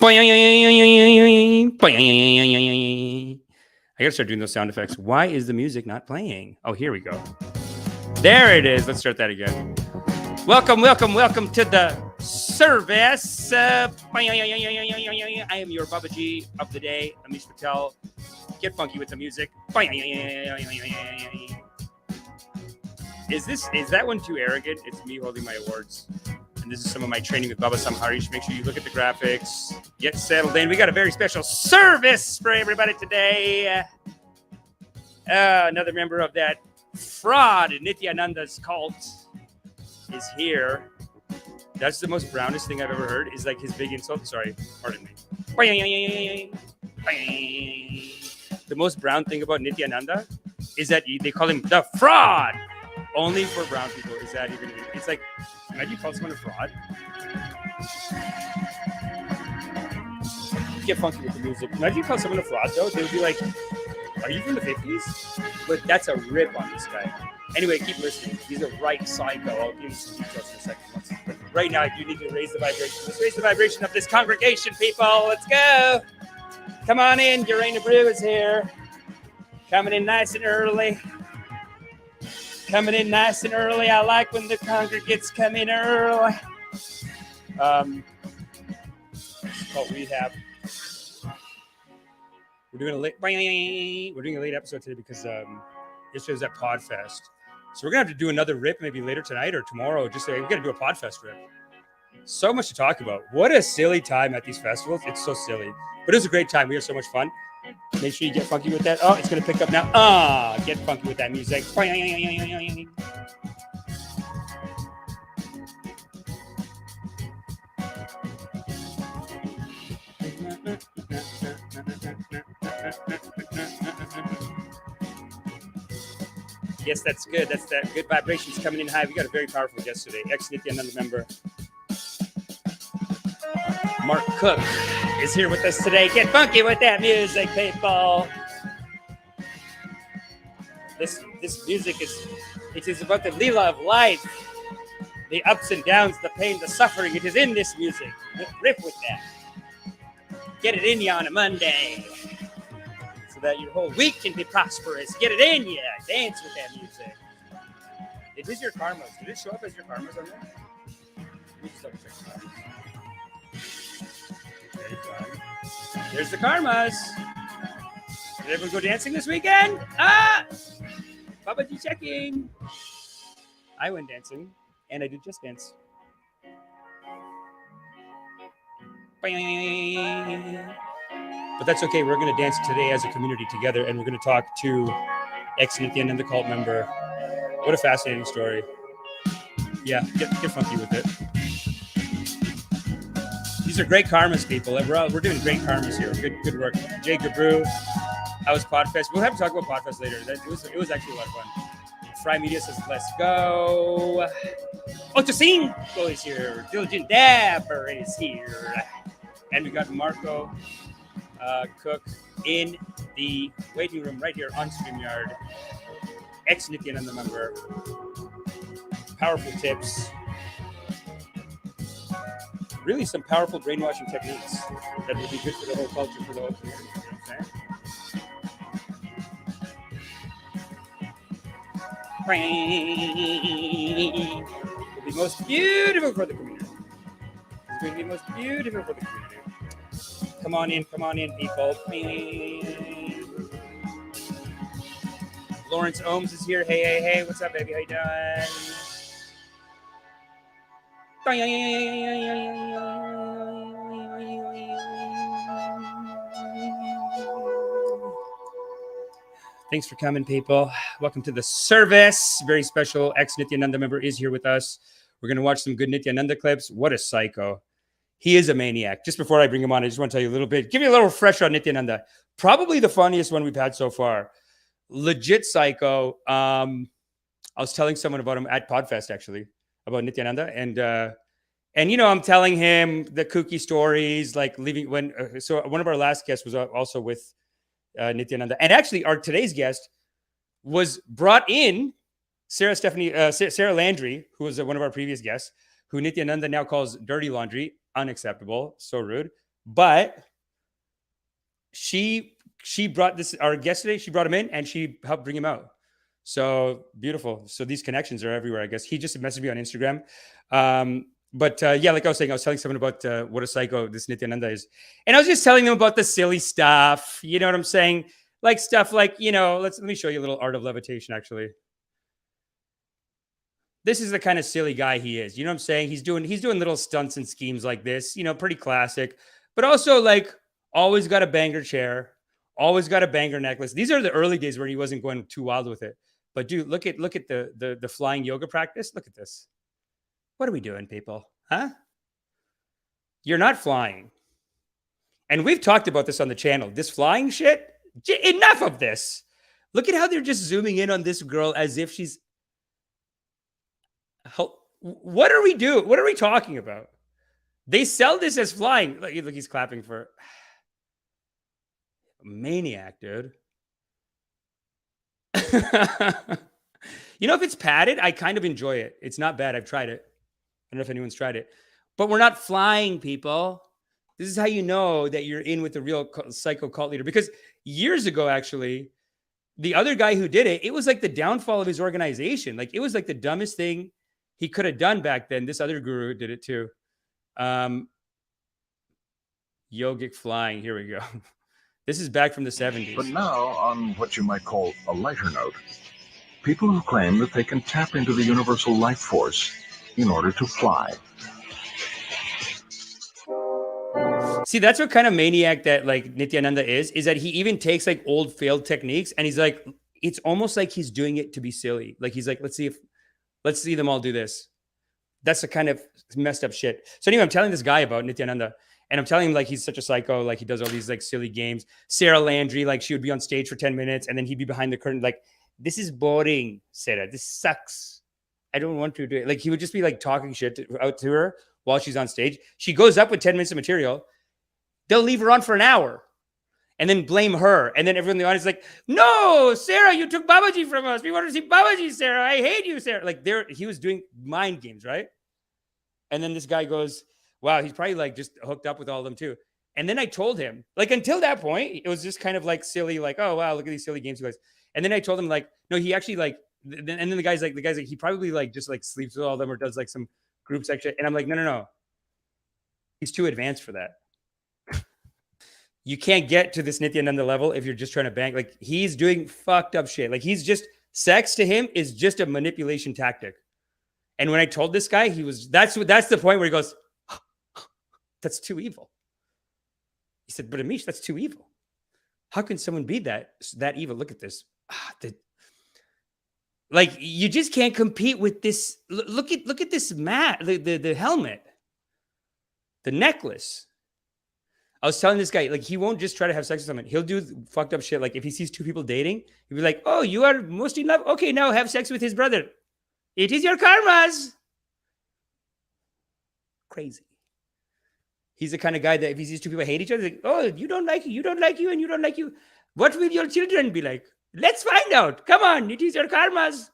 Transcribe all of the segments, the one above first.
I gotta start doing those sound effects. Why is the music not playing? Oh, here we go. There it is. Let's start that again. Welcome to the service. I am your Baba G of the day, Amish Patel. Get funky with the music. Is that one too arrogant? It's me holding my awards. And this is some of my training with Baba Samharish. Make sure you look at the graphics. Get settled in. We got a very special service for everybody today. Another member of that fraud Nithyananda's cult is here. That's the most brownest thing I've ever heard, is like his big insult. Sorry, pardon me. The most brown thing about Nithyananda is that they call him the fraud. Only for brown people is that even. It's like, imagine you call someone a fraud. Get funky with the music. Imagine you call someone a fraud, though. They would be like, are you from the 50s? But that's a rip on this guy. Anyway, keep listening. He's a right psycho. I'll give you some details in a second. But right now, I do need to raise the vibration. Let's raise the vibration of this congregation, people. Let's go. Come on in. Urena Brew is here. Coming in nice and early. Coming in nice and early. I like when the congregates come in early. It's called Rehab. We're doing a late episode today because yesterday was at Podfest. So we're gonna have to do another rip maybe later tonight or tomorrow. Just we gotta do a Podfest rip. So much to talk about. What a silly time at these festivals. It's so silly, but it was a great time. We had so much fun. Make sure you get funky with that. Oh, it's gonna pick up now. Get funky with that music. Yes, that's good. That's that good vibrations coming in high. We got a very powerful guest today. Ex-Nityananda member Mark Cook is here with us today. Get funky with that music, people. This music is about the lila of life, the ups and downs, the pain, the suffering. It is in this music. Rip with that. Get it in you on a Monday, so that your whole week can be prosperous. Get it in you. Dance with that music. It is your karmas. Did it show up as your karmas on there? Let me just double check. There's the karmas. Did everyone go dancing this weekend? Baba G checking. I went dancing, and I did just dance. But that's okay. We're going to dance today as a community together, and we're going to talk to ex-Nithyananda cult member. What a fascinating story. Yeah, get funky with it. These are great karmas, people. We're doing great karmas here. Good work. Jay Gabru. I was Podfest. We'll have to talk about Podfest later. It was actually a lot of fun. Fry Media says, let's go. Ochocinco is here. Diligent Dabber is here. And we got Marco Cook in the waiting room right here on StreamYard. Ex-Nityananda member. Powerful tips. Really some powerful brainwashing techniques that would be good for the whole culture, for the whole community. You know what I'm saying? It'll be most beautiful for the community. It's going to be most beautiful for the community. Come on in, people. Lawrence Ohms is here. Hey. What's up, baby? How you doing? Thanks for coming, people. Welcome to the service. Very special ex-Nityananda member is here with us. We're going to watch some good Nityananda clips. What a psycho. He is a maniac. Just before I bring him on, I just want to tell you a little bit. Give you a little refresher on Nityananda. Probably the funniest one we've had so far. Legit psycho. I was telling someone about him at Podfest, actually, about Nityananda. And you know, I'm telling him the kooky stories, like leaving when. So one of our last guests was also with Nityananda. And actually, our today's guest was brought in, Sarah Landry, who was one of our previous guests, who Nityananda now calls dirty laundry. Unacceptable. So rude. But she brought this, our guest today, she brought him in and she helped bring him out. So beautiful. So these connections are everywhere, I guess. He just messaged me on Instagram. But yeah, like I was saying, I was telling someone about what a psycho this Nithyananda is. And I was just telling them about the silly stuff. You know what I'm saying? Like stuff like, you know, let me show you a little art of levitation, actually. This is the kind of silly guy he is. You know what I'm saying? He's doing little stunts and schemes like this, you know, pretty classic. But also like always got a banger chair, always got a banger necklace. These are the early days where he wasn't going too wild with it. But dude, look at the flying yoga practice. Look at this. What are we doing, people? Huh? You're not flying. And we've talked about this on the channel. This flying shit, enough of this. Look at how they're just zooming in on this girl as if she's... What are we doing? What are we talking about? They sell this as flying. Look, he's clapping for... Maniac, dude. You know, if it's padded, I kind of enjoy it. It's not bad. I've tried it. I don't know if anyone's tried it. But we're not flying, people. This is how you know that you're in with the real psycho cult leader. Because years ago, actually, the other guy who did it, it was like the downfall of his organization. Like, it was like the dumbest thing he could have done back then. This other guru did it too. Yogic flying. Here we go. This is back from the 70s. But now, on what you might call a lighter note, people who claim that they can tap into the universal life force in order to fly. See, that's what kind of maniac that like Nithyananda is that he even takes like old failed techniques and he's like, it's almost like he's doing it to be silly. Like he's like, let's see them all do this. That's the kind of messed up shit. So anyway, I'm telling this guy about Nithyananda and I'm telling him like he's such a psycho, like he does all these like silly games. Sarah Landry, like she would be on stage for 10 minutes and then he'd be behind the curtain like, this is boring, Sarah. This sucks. I don't want to do it. Like he would just be like talking shit out to her while she's on stage. She goes up with 10 minutes of material. They'll leave her on for an hour and then blame her. And then everyone in the audience is like, no, Sarah, you took Babaji from us. We want to see Babaji, Sarah. I hate you, Sarah. Like he was doing mind games, right? And then this guy goes, wow, he's probably like just hooked up with all of them too. And then I told him, like until that point, it was just kind of like silly, like, oh, wow, look at these silly games you guys. And then I told him like, no, he actually like, and then the guy's like, he probably like just like sleeps with all of them or does like some group section. And I'm like, no. He's too advanced for that. You can't get to this Nithyananda level if you're just trying to bang. Like he's doing fucked up shit. Like he's just, sex to him is just a manipulation tactic. And when I told this guy, that's the point where he goes, that's too evil. He said, but Amish, that's too evil. How can someone be that evil? Look at this. Like you just can't compete with this. Look at this mat, the helmet, the necklace. I was telling this guy, like, he won't just try to have sex with someone. He'll do fucked up shit. Like, if he sees two people dating, he'll be like, oh, you are most in love? Okay, now have sex with his brother. It is your karmas. Crazy. He's the kind of guy that if he sees two people hate each other, like, oh, you don't like you, and you don't like you. What will your children be like? Let's find out. Come on, it is your karmas.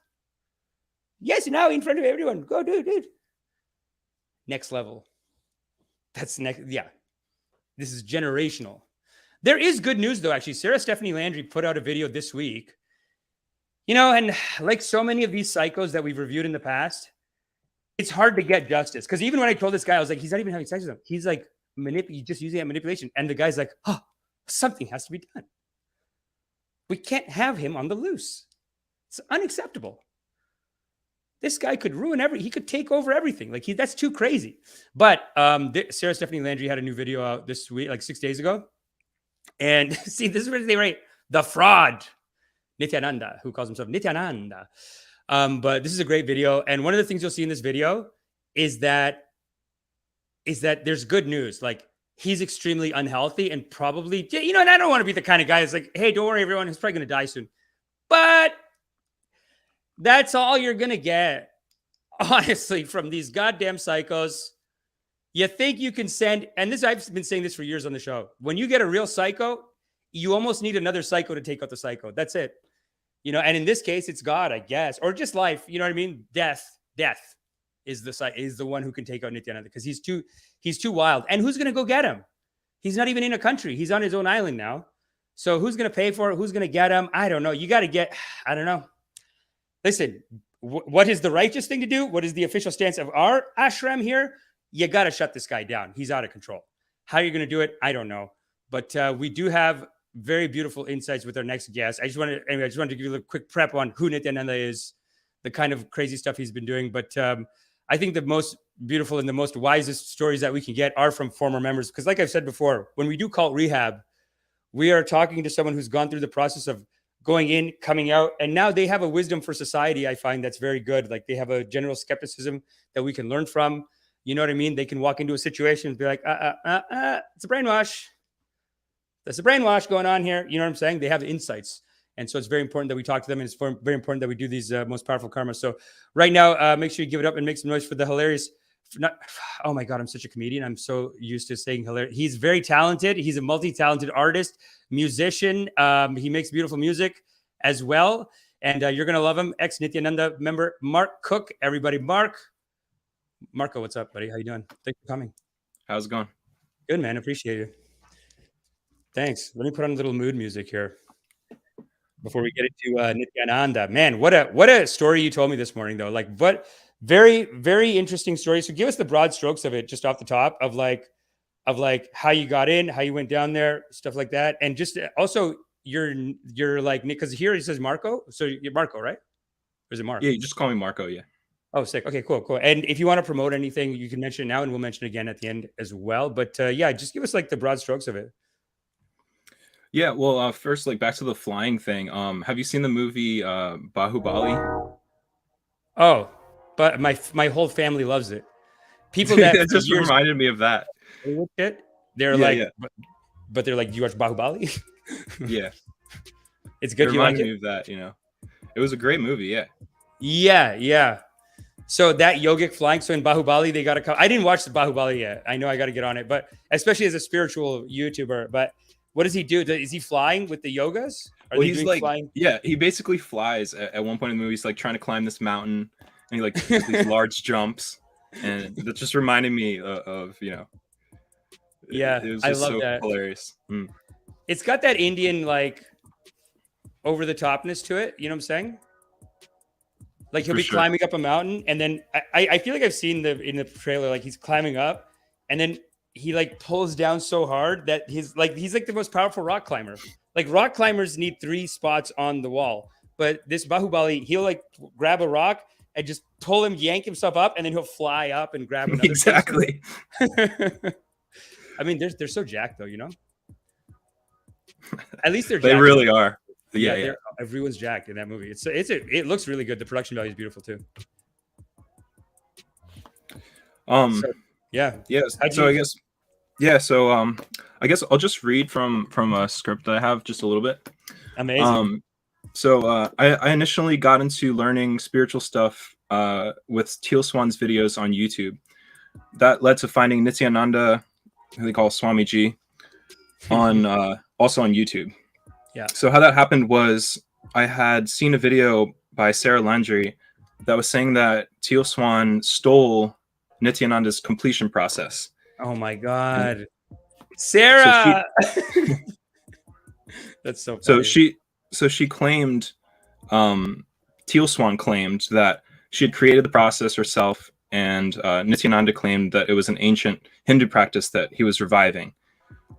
Yes, now in front of everyone. Go do it. Next level. That's next, yeah. This is generational. There is good news, though, actually. Sarah Stephanie Landry put out a video this week. You know, and like so many of these psychos that we've reviewed in the past, it's hard to get justice. Because even when I told this guy, I was like, he's not even having sex with him. He's like, just using that manipulation. And the guy's like, oh, something has to be done. We can't have him on the loose. It's unacceptable. This guy could ruin he could take over everything. Like that's too crazy. But Sarah Stephanie Landry had a new video out this week, like 6 days ago. And see, this is where they write the fraud, Nithyananda, who calls himself Nithyananda. But this is a great video. And one of the things you'll see in this video is that there's good news. Like he's extremely unhealthy and probably, you know, and I don't want to be the kind of guy that's like, hey, don't worry, everyone, he's probably going to die soon. But that's all you're going to get, honestly, from these goddamn psychos. You think you can send, and this, I've been saying this for years on the show. When you get a real psycho, you almost need another psycho to take out the psycho. That's it. You know, and in this case, it's God, I guess, or just life. You know what I mean? Death is the one who can take out Nithyananda because he's too wild. And who's going to go get him? He's not even in a country. He's on his own island now. So who's going to pay for it? Who's going to get him? I don't know. You got to get, I don't know. Listen, what is the righteous thing to do? What is the official stance of our ashram here? You got to shut this guy down. He's out of control. How are you going to do it? I don't know. But we do have very beautiful insights with our next guest. I just wanted to give you a quick prep on who Nithyananda is, the kind of crazy stuff he's been doing. But I think the most beautiful and the most wisest stories that we can get are from former members. Because like I've said before, when we do cult rehab, we are talking to someone who's gone through the process of going in, coming out, and now they have a wisdom for society. I find that's very good. Like they have a general skepticism that we can learn from. You know what I mean? They can walk into a situation and be like, it's a brainwash. There's a brainwash going on here. You know what I'm saying? They have insights. And so it's very important that we talk to them. And it's very important that we do these most powerful karmas. So right now, make sure you give it up and make some noise for the hilarious. Oh my God, I'm such a comedian. I'm so used to saying hilarious. He's very talented. He's a multi-talented artist, musician. He makes beautiful music as well. And you're going to love him. Ex-Nityananda member, Mark Cook. Everybody, Marco, what's up, buddy? How you doing? Thanks for coming. How's it going? Good, man. Appreciate you. Thanks. Let me put on a little mood music here before we get into Nithyananda. Man, what a story you told me this morning, though. Like, what very, very interesting story. So give us the broad strokes of it, just off the top of like how you got in, how you went down there, stuff like that, and just also you're like, because here it says Marco, so you're Marco, right? Or is it Mark? Yeah, you just call me Marco. Yeah. Oh, sick. Okay, cool. And if you want to promote anything, you can mention it now, and we'll mention it again at the end as well. But yeah, just give us like the broad strokes of it. Yeah, well, first, like back to the flying thing. Have you seen the movie Bahubali? Oh, but my whole family loves it. People that it just reminded me of that. They're like, but they're like, do you watch Bahubali? Yeah, it's good. It reminded me of that. You know, it was a great movie. Yeah. So that yogic flying. So in Bahubali, they got to come. I didn't watch the Bahubali yet. I know I got to get on it, but especially as a spiritual YouTuber. But what does he do? Is he flying with the yogas? Well, he's like, flying? Yeah, he basically flies. At one point in the movie, he's like trying to climb this mountain, and he like these large jumps, and that just reminded me of you know. Yeah, it was I just love so that. Hilarious. It's got that Indian like over the topness to it. You know what I'm saying? Like he'll be climbing up a mountain, and then I feel like I've seen in the trailer, like he's climbing up, and then he like pulls down so hard that he's like the most powerful rock climber. Like rock climbers need 3 spots on the wall, but this Bahubali, he'll like grab a rock and just pull him, yank himself up, and then he'll fly up and grab another. Exactly. I mean, they're so jacked though, you know. At least they're. They really are. Yeah. Everyone's jacked in that movie. It looks really good. The production value is beautiful too. I guess I'll just read from a script that I have just a little bit. Amazing. I initially got into learning spiritual stuff with Teal Swan's videos on YouTube. That led to finding Nithyananda, who they call Swamiji, on also on YouTube. Yeah. So how that happened was I had seen a video by Sarah Landry that was saying that Teal Swan stole Nithyananda's completion process. Oh my God. Sarah! That's so funny. So she claimed, Teal Swan claimed that she had created the process herself, and Nithyananda claimed that it was an ancient Hindu practice that he was reviving.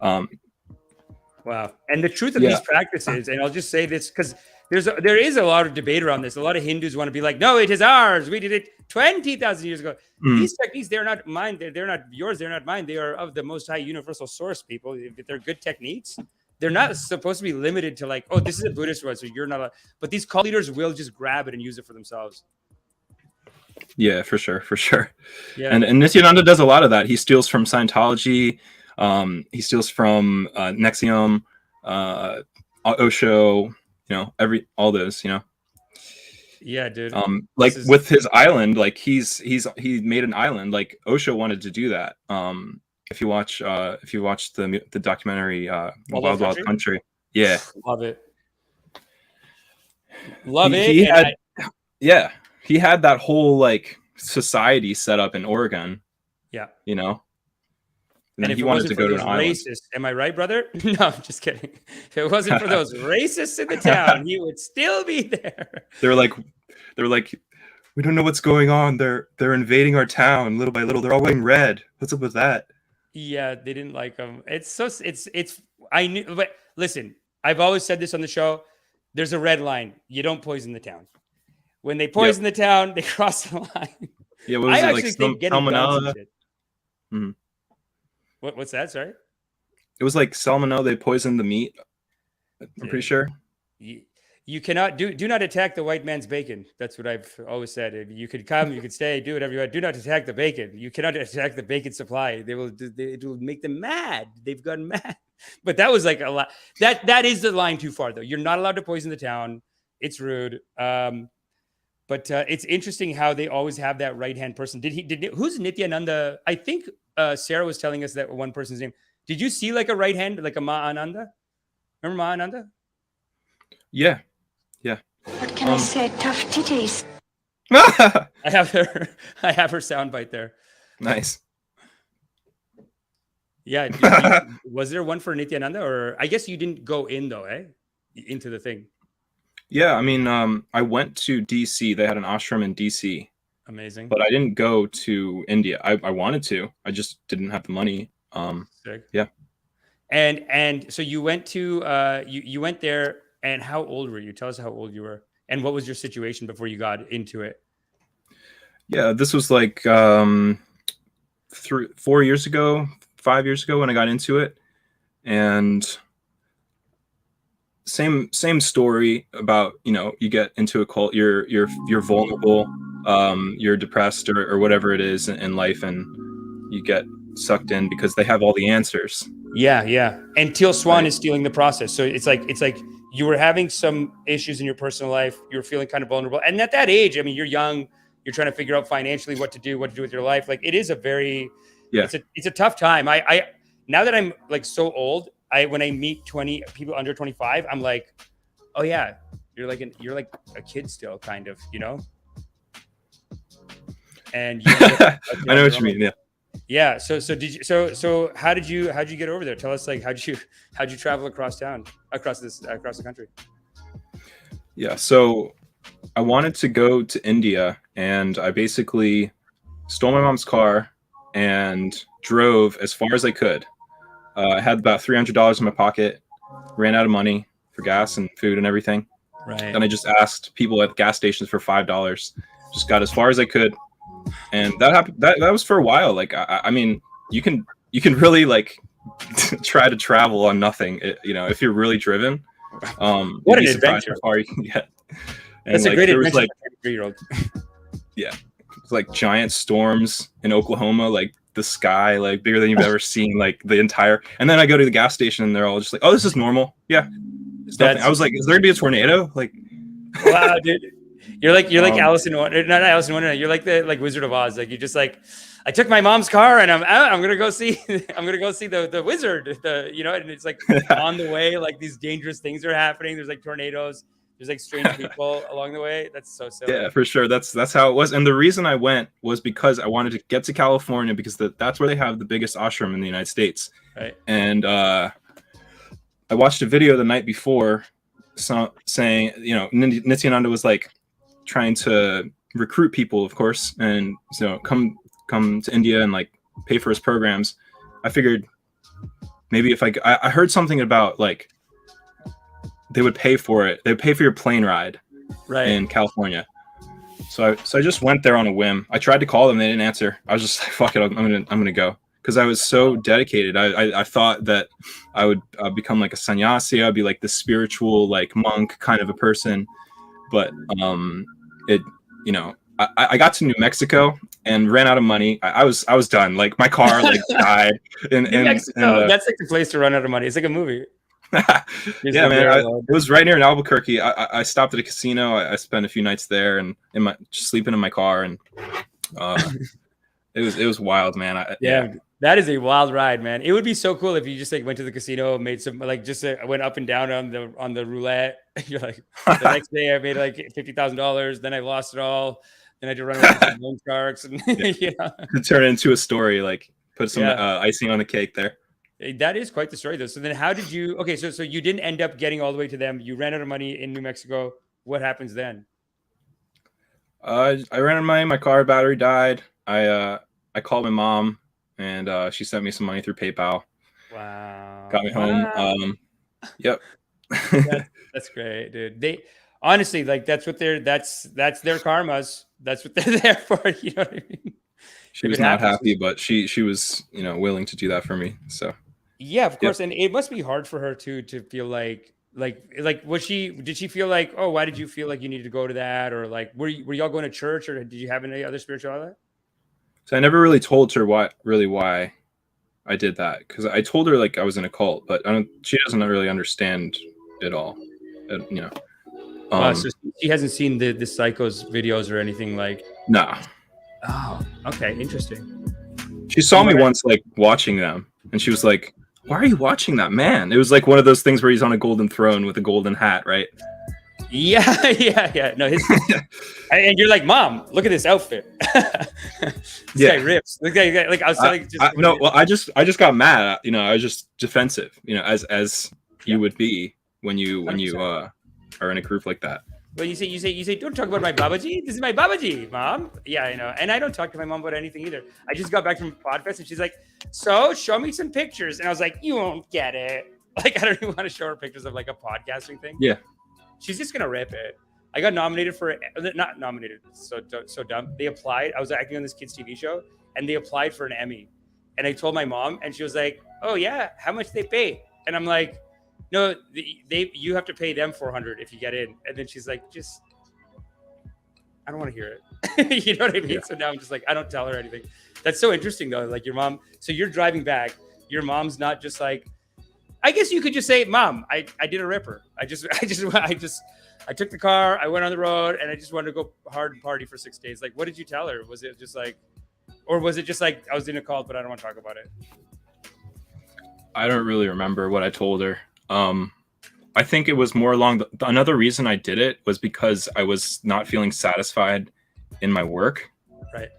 Wow. And the truth of these practices, and I'll just say this because there is a lot of debate around this. A lot of Hindus want to be like, no, it is ours. We did it 20,000 years ago. These techniques, they're not mine. They're not yours. They're not mine. They are of the most high universal source, people. If they're good techniques, they're not supposed to be limited to like, oh, this is a Buddhist one, so you're not. But these cult leaders will just grab it and use it for themselves. Yeah, for sure. Yeah. And Nithyananda does a lot of that. He steals from Scientology. He steals from Nexium, Osho, you know, all those, you know. Yeah, dude. With his island, like he made an island. Like Osho wanted to do that. If you watch the documentary Wild Wild Country, yeah, love it. He had that whole like society set up in Oregon. Yeah, you know. And then if he it wanted wasn't to for go to those an island. racists, am I right, brother? No, I'm just kidding. If it wasn't for those racists in the town, he would still be there. They're like, we don't know what's going on. They're invading our town little by little. They're all wearing red. What's up with that? Yeah, they didn't like him. It's I knew, but listen, I've always said this on the show. There's a red line. You don't poison the town. When they poison the town, they cross the line. Yeah, what was I it, actually think getting guns and shit. Mhm. What's that? Sorry. It was like salmonella. They poisoned the meat. I'm pretty sure. You cannot do not attack the white man's bacon. That's what I've always said. If you could come, you could stay, do whatever you want. Do not attack the bacon. You cannot attack the bacon supply. It will make them mad. They've gone mad. But that was like a lot. That is the line too far, though. You're not allowed to poison the town. It's rude. But it's interesting how they always have that right hand person. Who's Nithyananda? I think Sarah was telling us that one person's name. Did you see like a right hand, like a Ma'ananda? Remember Ma'ananda? Yeah. What can I say? Tough titties. I have her soundbite there. Nice. Yeah. Was there one for Nithyananda, or I guess you didn't go in though, into the thing. Yeah, I mean, I went to DC. They had an ashram in DC. Amazing. But I didn't go to India. I wanted to. I just didn't have the money. Sick. Yeah. And so you went to you went there, and how old were you? Tell us how old you were, and what was your situation before you got into it? Yeah, this was like 4 years ago, 5 years ago when I got into it, and same story about, you get into a cult, you're vulnerable, you're depressed or whatever it is in life, and you get sucked in because they have all the answers. Yeah. And Teal Swan is stealing the process. So it's like you were having some issues in your personal life. You were feeling kind of vulnerable. And at that age, I mean, you're young, you're trying to figure out financially what to do with your life. Like, it is a very, it's a tough time. I now that I'm like so old, when I meet people under 25, I'm like, oh yeah, you're like a kid still, kind of, And I know what you mean. Yeah. Yeah. So how did you get over there? Tell us, like, how'd you travel across the country? Yeah. So I wanted to go to India, and I basically stole my mom's car and drove as far as I could. I had about $300 in my pocket, ran out of money for gas and food and everything. Right. And I just asked people at gas stations for $5. Just got as far as I could. And that happened. That was for a while. Like, I mean, you can really like try to travel on nothing. If you're really driven. What an adventure! How far you can get. And that's a great adventure. Like, for a 3-year-old. Yeah, like giant storms in Oklahoma, like the sky, like bigger than you've ever seen, like the entire. And then I go to the gas station, and they're all just like, "Oh, this is normal." Yeah, it's nothing. I was like, "Is there gonna be a tornado?" Like, wow, dude. You're like Alice in Wonder, not Alice in Wonder. You're like the Wizard of Oz. Like, you're just like, I took my mom's car and I'm gonna go see the wizard. And it's like on the way, like these dangerous things are happening. There's like tornadoes. There's like strange people along the way. That's so silly. Yeah, for sure. That's how it was. And the reason I went was because I wanted to get to California, because that's where they have the biggest ashram in the United States. Right. And I watched a video the night before saying, Nithyananda was like trying to recruit people, of course, and come to India and like pay for his programs. I figured maybe if I heard something about like they would pay for it. They would pay for your plane ride, right, in California. So I just went there on a whim. I tried to call them, they didn't answer. I was just like, fuck it, I'm gonna go, because I was so dedicated. I thought that I would become like a sannyasi. I'd be like the spiritual like monk kind of a person, but I got to New Mexico and ran out of money. I was done. Like, my car like died. New Mexico, that's like the place to run out of money. It's like a movie. Yeah, man. It was right near in Albuquerque. I stopped at a casino. I spent a few nights there and just sleeping in my car, and it was wild, man. Yeah. That is a wild ride, man. It would be so cool if you just like went to the casino, made some like just went up and down on the roulette. You're like, the next day I made like $50,000. Then I lost it all. Then I had to run away from loan sharks, and to turn it into a story. Like, Put some icing on the cake there. That is quite the story, though. So then how did you, okay, so you didn't end up getting all the way to them. You ran out of money in New Mexico. What happens then? I ran out of money. My car battery died. I called my mom, and she sent me some money through PayPal. Wow. Got me home. Yep. That's great, dude. They honestly, like, that's their karmas. That's what they're there for. You know what I mean? She was not happy, but she was, you know, willing to do that for me. So yeah, of course. And it must be hard for her too to feel like did she feel like, oh, why did you feel like you needed to go to that? Or like, were y'all going to church, or did you have any other spirituality? So I never really told her why I did that, because I told her like I was in a cult, but she doesn't really understand it all. You know. So she hasn't seen the Psycho's videos or anything like. No. Oh, okay, interesting. She saw me once like watching them, and she was like, "Why are you watching that man?" It was like one of those things where he's on a golden throne with a golden hat, right? Yeah. No, and you're like, Mom, look at this outfit. This guy rips. Look at guy, like I was telling. I just got mad. You know, I was just defensive. You know, as you would be when you are in a group like that. Well, you say, don't talk about my Babaji. This is my Babaji, Mom. Yeah, I know. And I don't talk to my mom about anything either. I just got back from Podfest, and she's like, so show me some pictures. And I was like, you won't get it. Like, I don't even want to show her pictures of like a podcasting thing. Yeah. She's just gonna rip it. I got nominated not nominated. So dumb. They applied. I was acting on this kids' TV show, and they applied for an Emmy. And I told my mom, and she was like, "Oh yeah, how much they pay?" And I'm like, "No, you have to pay them $400 if you get in." And then she's like, "Just, I don't want to hear it." You know what I mean? Yeah. So now I'm just like, I don't tell her anything. That's so interesting though. Like your mom. So you're driving back. Your mom's not just like. I guess you could just say, Mom, I did a ripper. I took the car, I went on the road, and I just wanted to go hard and party for 6 days. Like, what did you tell her? Was it just like, or was it just like, I was in a cult, but I don't want to talk about it? I don't really remember what I told her. I think it was more along another reason I did it was because I was not feeling satisfied in my work. Right.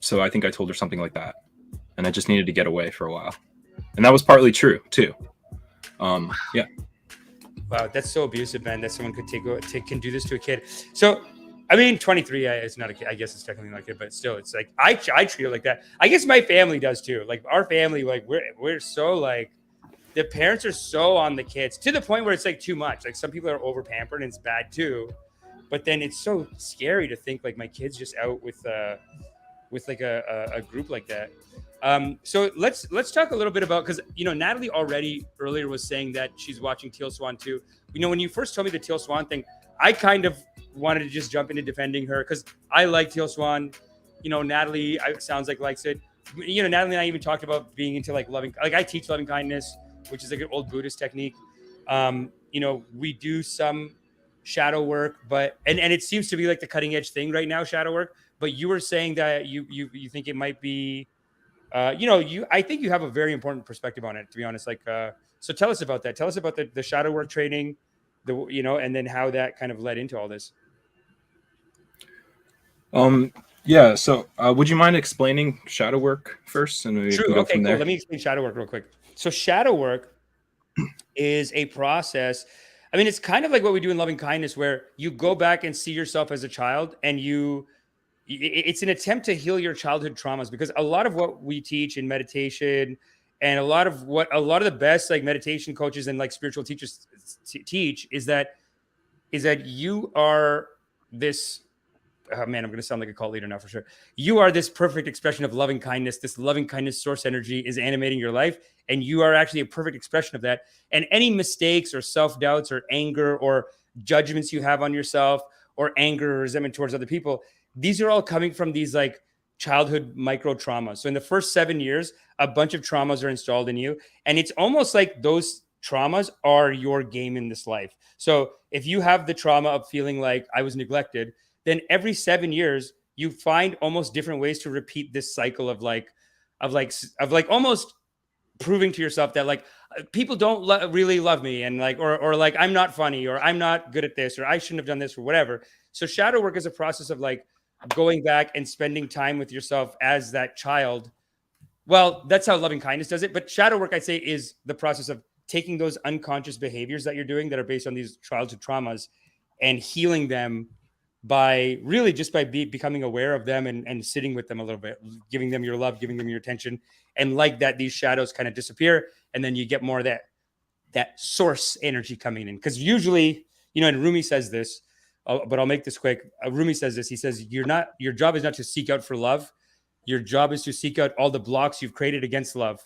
So I think I told her something like that, and I just needed to get away for a while. And that was partly true too. Yeah. Wow, that's so abusive, man. That someone could can do this to a kid. So, I mean, 23 is not a kid. I guess it's technically not a kid, but still, it's like I treat it like that. I guess my family does too. Like our family, like we're so like the parents are so on the kids to the point where it's like too much. Like some people are over pampered and it's bad too. But then it's so scary to think like my kid's just out with like a group like that. So let's talk a little bit about, because you know Natalie already earlier was saying that she's watching Teal Swan too. You know, when you first told me the Teal Swan thing, I kind of wanted to just jump into defending her because I like Teal Swan. You know, Natalie sounds like likes it. You know, Natalie and I even talked about being into like loving, like I teach loving kindness, which is like an old Buddhist technique. You know, we do some shadow work, but and it seems to be like the cutting edge thing right now, shadow work. But you were saying that you think it might be. I think you have a very important perspective on it, to be honest. Like, so tell us about that. Tell us about the shadow work training, and then how that kind of led into all this. Yeah. So, would you mind explaining shadow work first, and we can go from there? Cool. Let me explain shadow work real quick. So, shadow work is a process. I mean, it's kind of like what we do in loving kindness, where you go back and see yourself as a child, and it's an attempt to heal your childhood traumas, because a lot of what we teach in meditation and a lot of the best like meditation coaches and like spiritual teachers teach is that you are this, oh man, I'm going to sound like a cult leader now for sure. You are this perfect expression of loving kindness. This loving kindness source energy is animating your life. And you are actually a perfect expression of that. And any mistakes or self-doubts or anger or judgments you have on yourself or anger or resentment towards other people, these are all coming from these like childhood micro traumas. So in the first 7 years, a bunch of traumas are installed in you. And it's almost like those traumas are your game in this life. So if you have the trauma of feeling like I was neglected, then every 7 years, you find almost different ways to repeat this cycle of almost proving to yourself that like people don't really love me, and like, or like, I'm not funny, or I'm not good at this, or I shouldn't have done this, or whatever. So shadow work is a process of like going back and spending time with yourself as that child, Well, that's how loving kindness does it. But shadow work, I'd say, is the process of taking those unconscious behaviors that you're doing that are based on these childhood traumas and healing them by really just by becoming aware of them and sitting with them a little bit, giving them your love, giving them your attention. And like that, these shadows kind of disappear. And then you get more of that source energy coming in. Because usually, you know, and Rumi says this, but I'll make this quick. Rumi says this. He says, your job is not to seek out for love. Your job is to seek out all the blocks you've created against love,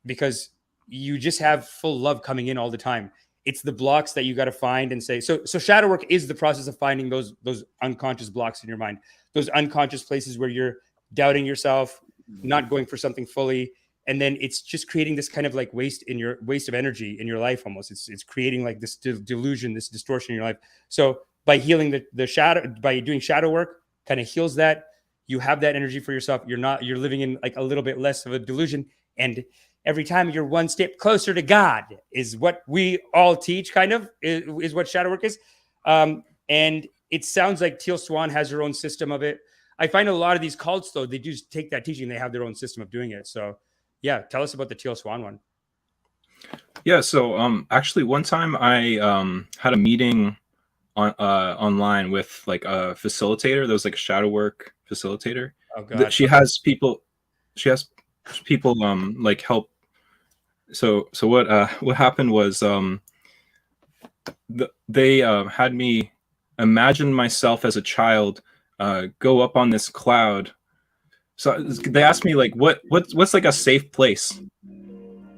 because you just have full love coming in all the time. It's the blocks that you got to find and say. So shadow work is the process of finding those unconscious blocks in your mind, those unconscious places where you're doubting yourself, not going for something fully. And then it's just creating this kind of like waste of energy in your life. Almost it's creating like this delusion, this distortion in your life. So by healing the shadow, by doing shadow work, kind of heals that. You have that energy for yourself. You're living in like a little bit less of a delusion. And every time you're one step closer to God is what we all teach, kind of, is what shadow work is. And it sounds like Teal Swan has her own system of it. I find a lot of these cults, though, they do take that teaching. They have their own system of doing it. So, yeah, tell us about the Teal Swan one. Yeah, so actually one time I had a meeting online with like a facilitator. There was like a shadow work facilitator. Oh, God. She has people like help. So what happened was they had me imagine myself as a child go up on this cloud. So they asked me like what's like a safe place.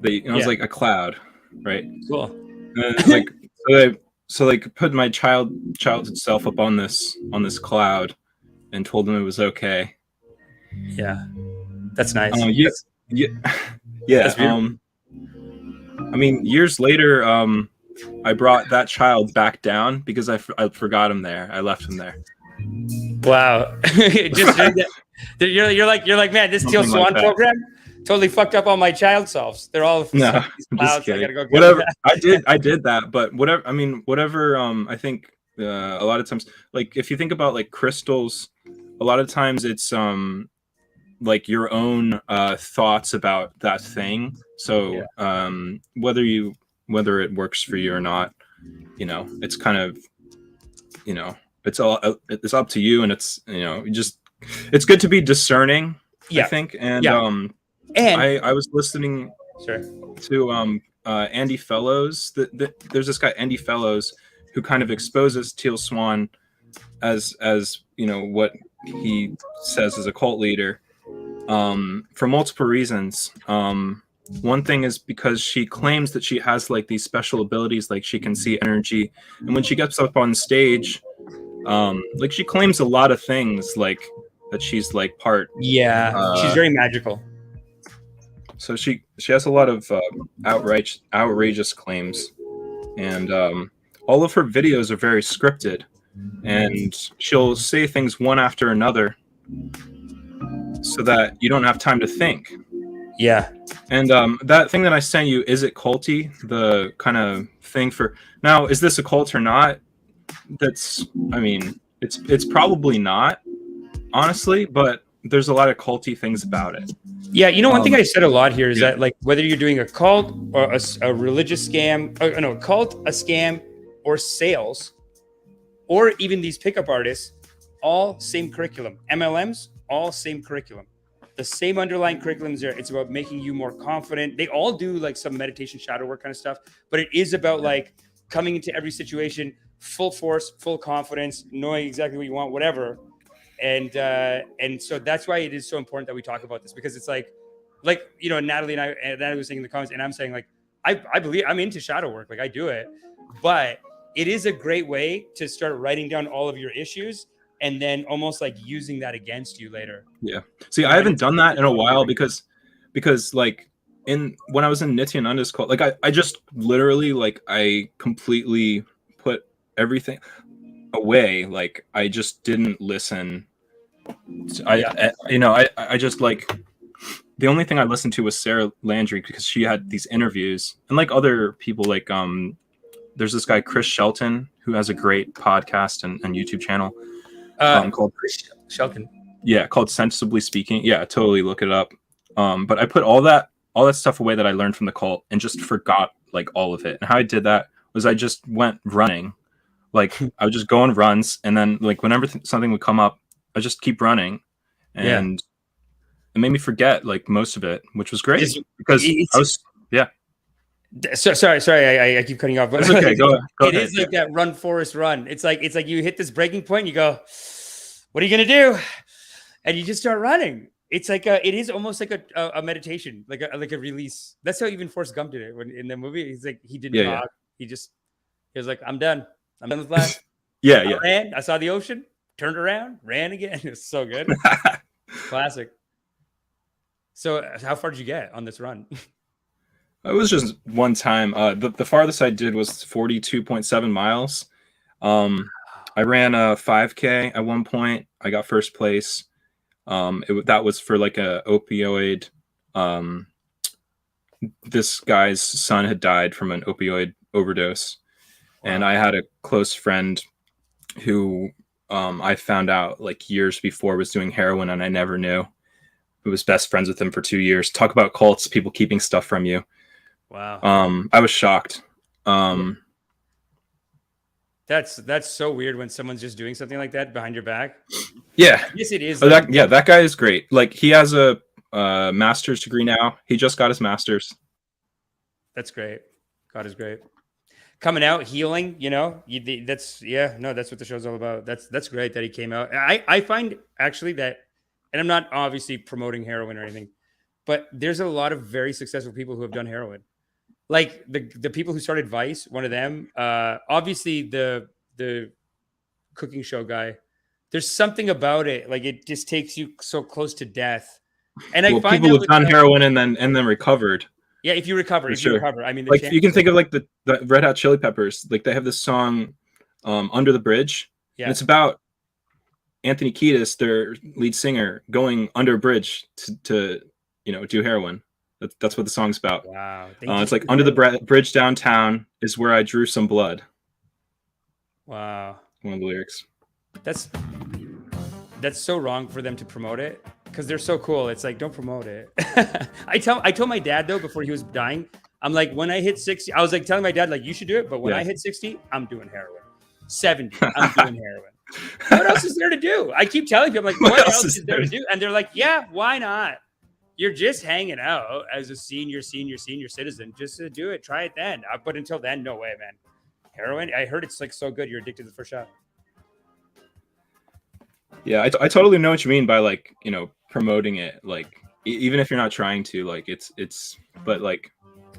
I was like, a cloud, right? Cool. And like so like put my childhood self up on this cloud and told them it was okay. Yeah, that's nice. Yeah. I mean, years later, I brought that child back down because I forgot him there. I left him there. Wow. You're like, man, this Teal Swan program totally fucked up all my child selves. They're all no, clouds. just kidding. I gotta go whatever. I did that, but whatever. I mean, whatever. I think a lot of times, like if you think about like crystals, a lot of times it's like your own thoughts about that thing. So whether it works for you or not, you know, it's kind of, you know, it's up to you, and it's, you know, it's good to be discerning. I think, and I was listening to Andy Fellows. There's this guy Andy Fellows who kind of exposes Teal Swan as you know what he says as a cult leader for multiple reasons. One thing is because she claims that she has like these special abilities, like she can see energy, and when she gets up on stage, like she claims a lot of things, like that she's like part. She's very magical. So she has a lot of outrageous claims, and all of her videos are very scripted, and she'll say things one after another so that you don't have time to think. Yeah. And that thing that I sent you, is it culty? The kind of thing for now, is this a cult or not? I mean, it's probably not, honestly, but there's a lot of culty things about it. Yeah, you know, one thing I said a lot here is that, like, whether you're doing a cult or a religious scam, or no, a cult, a scam, or sales, or even these pickup artists, all same curriculum. MLMs, all same curriculum. The same underlying curriculum is there. It's about making you more confident. They all do like some meditation, shadow work kind of stuff, but it is about like coming into every situation, full force, full confidence, knowing exactly what you want, whatever. And so that's why it is so important that we talk about this, because it's like, you know, Natalie was saying in the comments, and I'm saying like, I believe I'm into shadow work. Like I do it, but it is a great way to start writing down all of your issues and then almost like using that against you later. Yeah. See, I haven't done that in a while because like when I was in Nithyananda's cult, like I just literally like I completely put everything away. Like I just didn't listen. I just like the only thing I listened to was Sarah Landry, because she had these interviews, and like other people, like there's this guy Chris Shelton who has a great podcast and YouTube channel called Chris Shelton. Yeah, called Sensibly Speaking. Yeah, totally look it up. But I put all that stuff away that I learned from the cult and just forgot like all of it. And how I did that was I just went running. Like I would just go on runs, and then like whenever something would come up, I just keep running, and it made me forget like most of it, which was great because I was Sorry, I keep cutting you off, but it's okay. Go it ahead. is like that run, Forrest, run. It's like you hit this breaking point, and you go, "What are you gonna do?" And you just start running. It's like it is almost like a meditation, like a release. That's how even Forrest Gump did it when in the movie. He's like he didn't talk. He was like, "I'm done. I'm done with life." I ran. I saw the ocean. Turned around. Ran again. It was so good. Classic. So, how far did you get on this run? It was just one time. The farthest I did was 42.7 miles. I ran a 5K at one point. I got first place. That was for like a opioid. This guy's son had died from an opioid overdose. Wow. And I had a close friend who I found out like years before was doing heroin, and I never knew. I was best friends with him for 2 years. Talk about cults, people keeping stuff from you. Wow. I was shocked. That's so weird when someone's just doing something like that behind your back. Yeah. Yes, it is. That guy is great. Like he has a master's degree now. He just got his master's. That's great. God is great. Coming out, healing, that's what the show's all about. That's great that he came out. I find actually that, and I'm not obviously promoting heroin or anything, but there's a lot of very successful people who have done heroin. Like the people who started Vice, one of them, obviously the cooking show guy, there's something about it. Like it just takes you so close to death. And I find people who've done heroin and then recovered. Yeah, if you recover, I mean, like you can think of like the Red Hot Chili Peppers. Like they have this song, "Under the Bridge." Yeah, and it's about Anthony Kiedis, their lead singer, going under a bridge to do heroin. That's what the song's about. Wow. It's like under the bridge downtown is where I drew some blood. Wow. One of the lyrics. That's so wrong for them to promote it because they're so cool. It's like, don't promote it. I told my dad though, before he was dying, I'm like, when I hit 60, I was like telling my dad, like, you should do it. But when I hit 60, I'm doing heroin. 70, I'm doing heroin. What else is there to do? I keep telling people, like, what else is there to do? And they're like, yeah, why not? You're just hanging out as a senior citizen. Just to do it. Try it then. But until then, no way, man. Heroin, I heard it's like so good. You're addicted to the first shot. Yeah, I totally know what you mean by like, promoting it. Like, even if you're not trying to, like, it's, but like,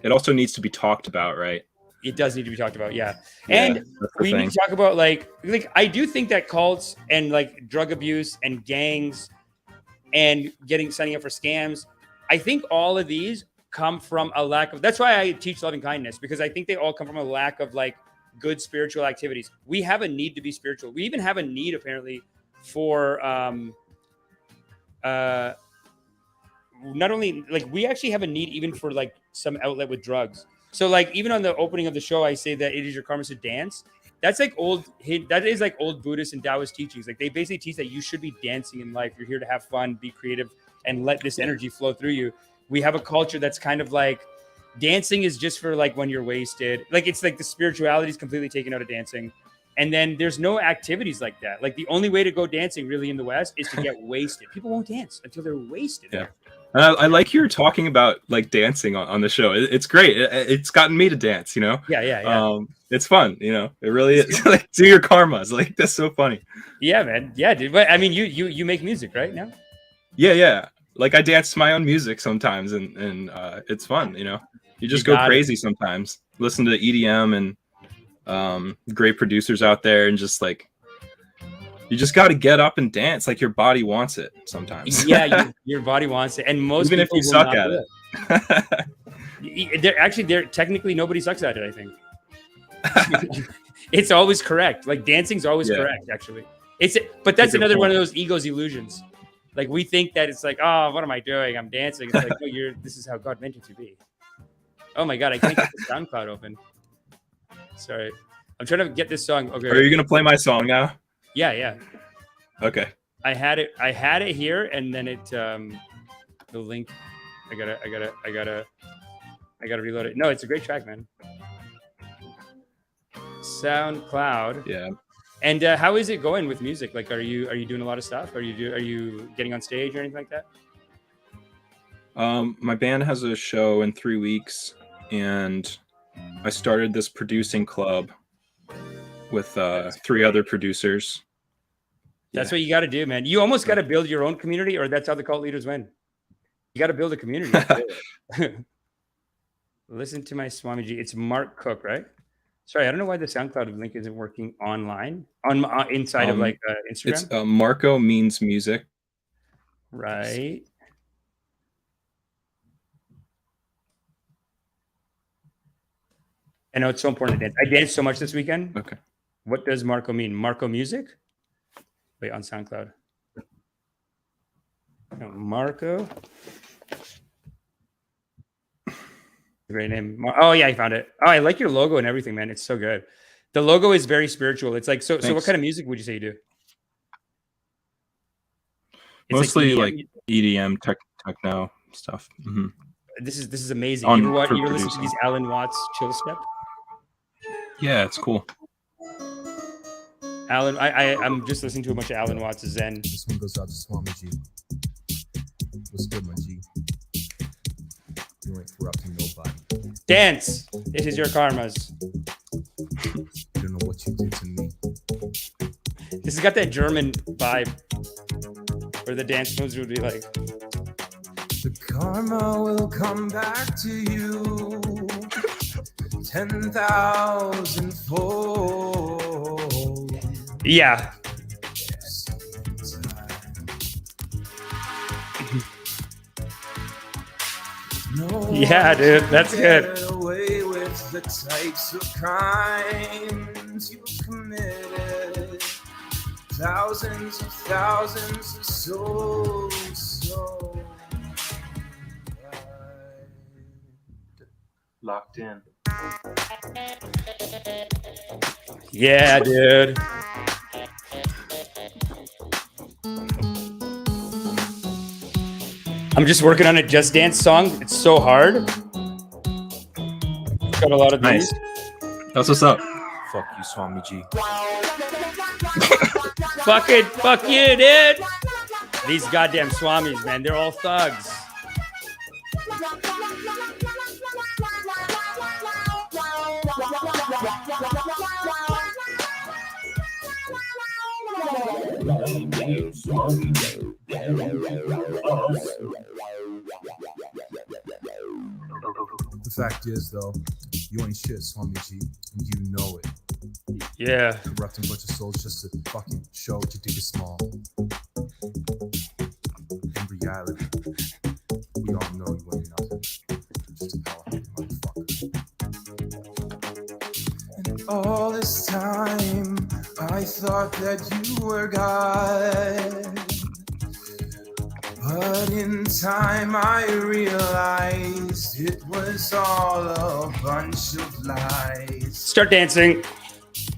it also needs to be talked about, right? It does need to be talked about, yeah. And we need to talk about like I do think that cults and like drug abuse and gangs and signing up for scams, I think all of these come from a lack of. That's why I teach loving kindness, because I think they all come from a lack of like good spiritual activities. We have a need to be spiritual. We even have a need apparently for not only like we actually have a need even for like some outlet with drugs. So like even on the opening of the show, I say that it is your karma to dance. That's like that is like old Buddhist and Taoist teachings. Like they basically teach that you should be dancing in life. You're here to have fun, be creative, and let this energy flow through you. We have a culture that's kind of like dancing is just for like when you're wasted. Like it's like the spirituality is completely taken out of dancing. And then there's no activities like that. Like the only way to go dancing really in the West is to get wasted. People won't dance until they're wasted. Yeah. And I like you're talking about like dancing on the show. It's great. It's gotten me to dance, Yeah. It's fun, it really is. Like, do your karmas. Like, that's so funny. Yeah, man. Yeah, dude. But I mean, you make music, right, now? Yeah. Like I dance to my own music sometimes, and it's fun, You just go crazy sometimes. Listen to EDM and great producers out there, and just like you just got to get up and dance. Like your body wants it sometimes. Yeah, your body wants it, and most even if you suck at it. They're technically nobody sucks at it. I think it's always correct. Like dancing's always correct. Actually, but that's another one of those ego's illusions. Like we think that it's like, oh, what am I doing? I'm dancing. It's like, no, this is how God meant it to be. Oh my God, I can't get the SoundCloud open. Sorry, I'm trying to get this song. Okay, are you gonna play my song now? Yeah. Okay. I had it here, and then the link I gotta reload it. No, it's a great track, man. SoundCloud. Yeah. And how is it going with music? Like, are you doing a lot of stuff? Are you getting on stage or anything like that? My band has a show in 3 weeks, and I started this producing club with 3 other producers. That's what you got to do, man. You almost got to build your own community, or that's how the cult leaders win. You got to build a community. Listen to my Swamiji. It's Mark Cook, right? Sorry, I don't know why the SoundCloud link isn't working online inside of like Instagram. It's Marco means music. Right. I know it's so important to dance. I danced so much this weekend. Okay. What does Marco mean? Marco music? Wait, on SoundCloud. No, Marco. Great name. Oh yeah, I found it. Oh, I like your logo and everything, man. It's so good. The logo is very spiritual. It's like so. So, what kind of music would you say you do? It's mostly like EDM, techno stuff. Mm-hmm. This is amazing. You ever listen to these Alan Watts chill step? Yeah, it's cool. Alan, I'm just listening to a bunch of Alan Watts' Zen. This one goes out to Swami G. What's good, my G? You ain't corrupting nobody. Dance. This is your karmas. You don't know what you did to me. This has got that German vibe, where the dance moves would be like. The karma will come back to you 10,000 fold. Yeah. No, yeah, dude, that's good. Away with the types of crimes you committed. Thousands of souls so Locked in. Yeah, dude. I'm just working on a Just Dance song. It's so hard. Got a lot of these. That's what's up. fuck you, Swami G. Fuck you, dude. These goddamn Swamis, man, they're all thugs. The fact is, though, you ain't shit, Swami G, and you know it. Yeah. Corrupting bunch of souls just to fucking show what you think is small. In reality, we all know you ain't nothing. Just a powerful motherfucker. And all this time, I thought that you were God. But in time I realized it was all a bunch of lies. Start dancing.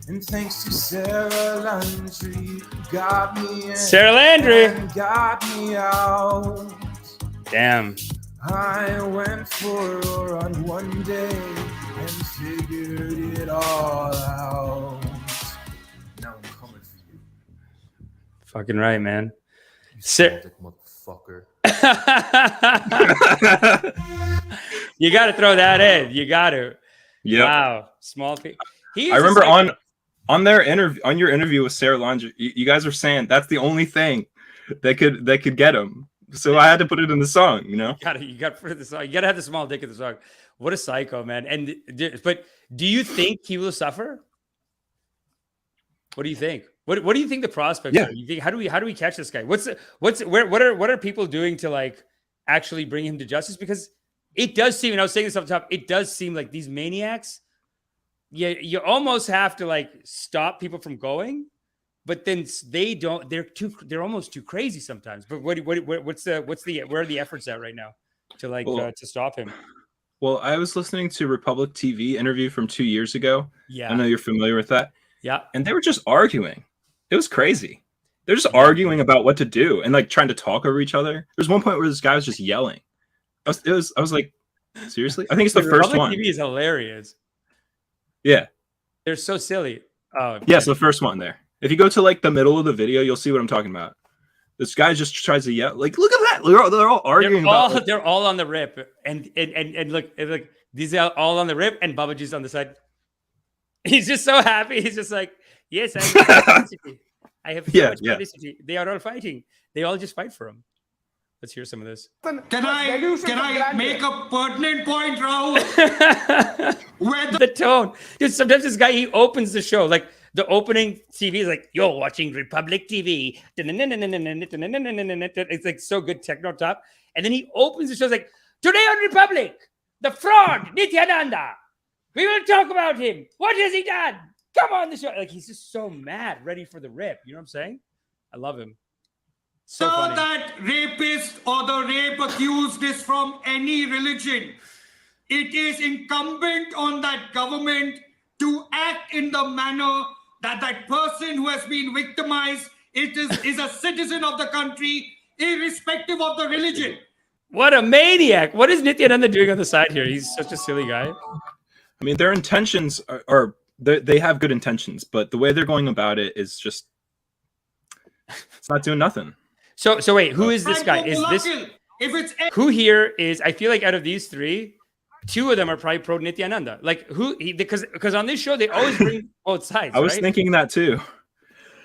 And thanks to Sarah Landry, who got me in. Sarah Landry. And got me out. Damn. I went for a run one day and figured it all out. Now I'm coming for you. Fucking right, man. Motherfucker. You got to throw that in. You got to. Yeah. Wow. Small. I remember on their interview, on your interview with Sarah Landry, you guys were saying that's the only thing that could get him. So I had to put it in the song, you know. You got to put it in the song. You got to have the small dick in the song. What a psycho, man. But do you think he will suffer? What do you think? What do you think the prospects are? You think how do we catch this guy? What are people doing to like actually bring him to justice? Because it does seem, and I was saying this off the top, it does seem like these maniacs, you almost have to like stop people from going, but then they don't. They're almost too crazy sometimes. But where are the efforts at right now to like to stop him? Well, I was listening to Republic TV interview from 2 years ago. Yeah, I know you're familiar with that. Yeah, and they were just arguing. It was crazy. They're just arguing about what to do and like trying to talk over each other. There's one point where this guy was just yelling. I was like, seriously? I think it's the Dude, first Republic one. TV is hilarious. Yeah. They're so silly. Oh, Yes, the first one there. If you go to like the middle of the video, you'll see what I'm talking about. This guy just tries to yell, like, look at that. They're all arguing about like, they're all on the rip. And look, these are all on the rip, and Babaji's on the side. He's just so happy. He's just like, yes, I have publicity. I have so much publicity. They are all fighting. They all just fight for him. Let's hear some of this. Can I make a pertinent point, Rahul? Where The tone. Dude, sometimes this guy, he opens the show. Like the opening TV is like, you're watching Republic TV. It's like so good techno top. And then he opens the show like, today on Republic, the fraud, Nithyananda. We will talk about him. What has he done? Come on the show. Like he's just so mad, ready for the rip. You know what I'm saying? I love him. So funny. that rapist or the rape accused is from any religion, it is incumbent on that government to act in the manner that that person who has been victimized is a citizen of the country, irrespective of the religion. What a maniac. What is Nithyananda doing on the side here? He's such a silly guy. I mean, their intentions are they have good intentions, but the way they're going about it is just, it's not doing nothing. So wait, who is this guy? Is this if it's who here is? I feel like out of these three, two of them are probably pro Nithyananda. Like because on this show they always bring both sides. I was right? thinking that too.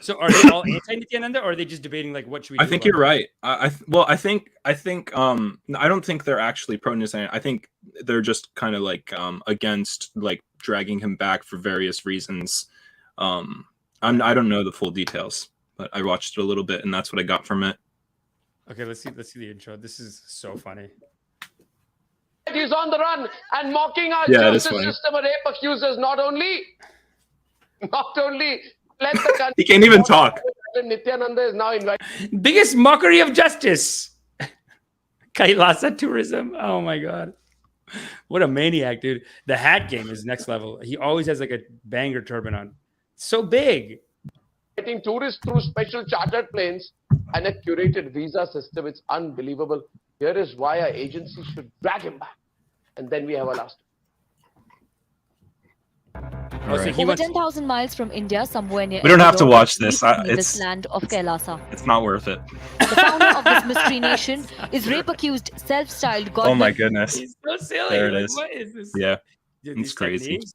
So are they all anti Nithyananda, or are they just debating like what should we do? I think you're right. I think I don't think they're actually pro Nithyananda. I think they're just kind of like against like dragging him back for various reasons. I don't know the full details, but I watched it a little bit, and that's what I got from it. Okay, let's see the intro. This is so funny. He's on the run and mocking our Yeah, justice system of rape accusers. Not only let the country. He can't even talk. Nithyananda is now invited. Biggest mockery of justice. Kailasa tourism. Oh my god. What a maniac, dude. The hat game is next level. He always has like a banger turban on. So big. Getting tourists through special chartered planes and a curated visa system. It's unbelievable. Here is why our agency should drag him back. And then we have a last. Over 10,000 miles from India, somewhere near. We don't have to watch this. This land of Kailasa. It's not worth it. The founder of this mystery nation is rape-accused, self-styled god. Oh my goodness. He's so silly. There it like, is. What is this? Yeah, Dude, it's these crazy. techniques,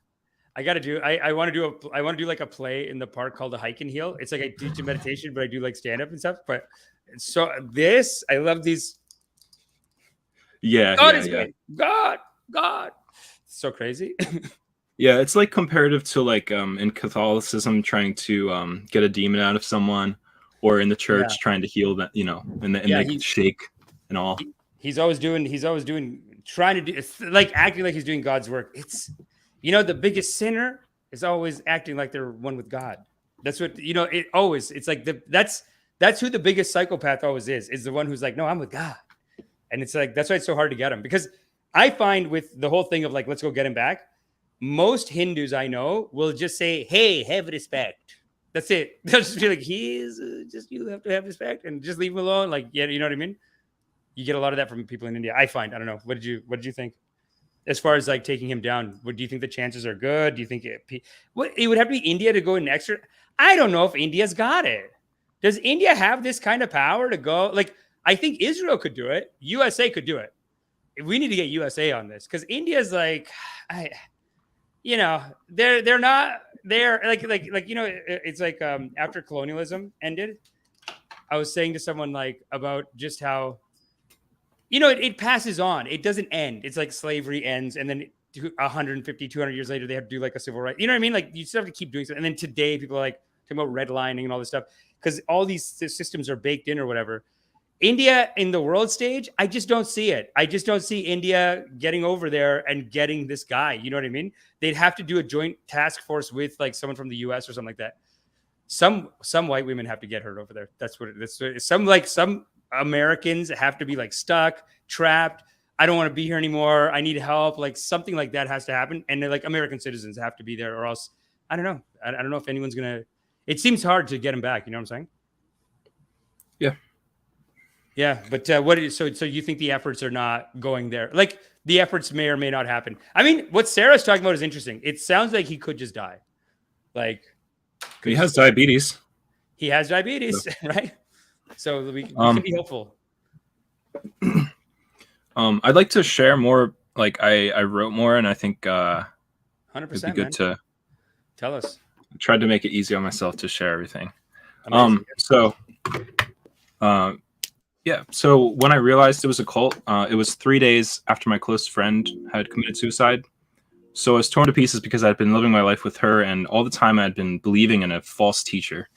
I gotta do. I want to do like a play in the park called the Hike and Heal. It's like I teach meditation, but I do like stand up and stuff. But so I love these. Yeah, God yeah, is yeah. great. God, so crazy. Yeah, it's like comparative to like in Catholicism trying to get a demon out of someone, or in the church trying to heal that, you know, and they shake and all. He's always doing trying to do, it's like acting like he's doing God's work. It's, you know, the biggest sinner is always acting like they're one with God. That's what, you know, it's like that's who the biggest psychopath always is the one who's like, no, I'm with God. And it's like, that's why it's so hard to get him, because I find with the whole thing of like, let's go get him back, most Hindus I know will just say, hey, have respect. That's it. They'll just be like, he's just, you have to have respect and just leave him alone. Like, yeah, you know what I mean? You get a lot of that from people in India. I find, I don't know. What did you think? As far as like taking him down, do you think the chances are good? Do you think it would have to be India to go in extra? I don't know if India's got it. Does India have this kind of power to go? Like, I think Israel could do it. USA could do it. We need to get USA on this, because India's like, you know, they're not there. Like, you know, it's like after colonialism ended, I was saying to someone like about just how, you know, it passes on. It doesn't end. It's like slavery ends, and then 150, 200 years later, they have to do like a civil right. You know what I mean? Like, you still have to keep doing something. And then today, people are like talking about redlining and all this stuff, because all these systems are baked in or whatever. India in the world stage, I just don't see it. I just don't see India getting over there and getting this guy. You know what I mean? They'd have to do a joint task force with like someone from the US or something like that. Some white women have to get hurt over there. That's what it is. Some Americans have to be like stuck, trapped. I don't want to be here anymore. I need help. Like something like that has to happen. And they're like American citizens have to be there, or else I don't know. I don't know if anyone's going to, it seems hard to get him back. You know what I'm saying? Yeah. Yeah, but so you think the efforts are not going there? Like the efforts may or may not happen. I mean, what Sarah's talking about is interesting. It sounds like he could just die. Like He has diabetes. he has diabetes, right? So we can be hopeful. I'd like to share more. Like I wrote more, and I think 100%. it'd be good to tell us. I tried to make it easy on myself to share everything. Amazing. Yeah. So when I realized it was a cult, it was 3 days after my close friend had committed suicide. So I was torn to pieces because I'd been living my life with her, and all the time I'd been believing in a false teacher.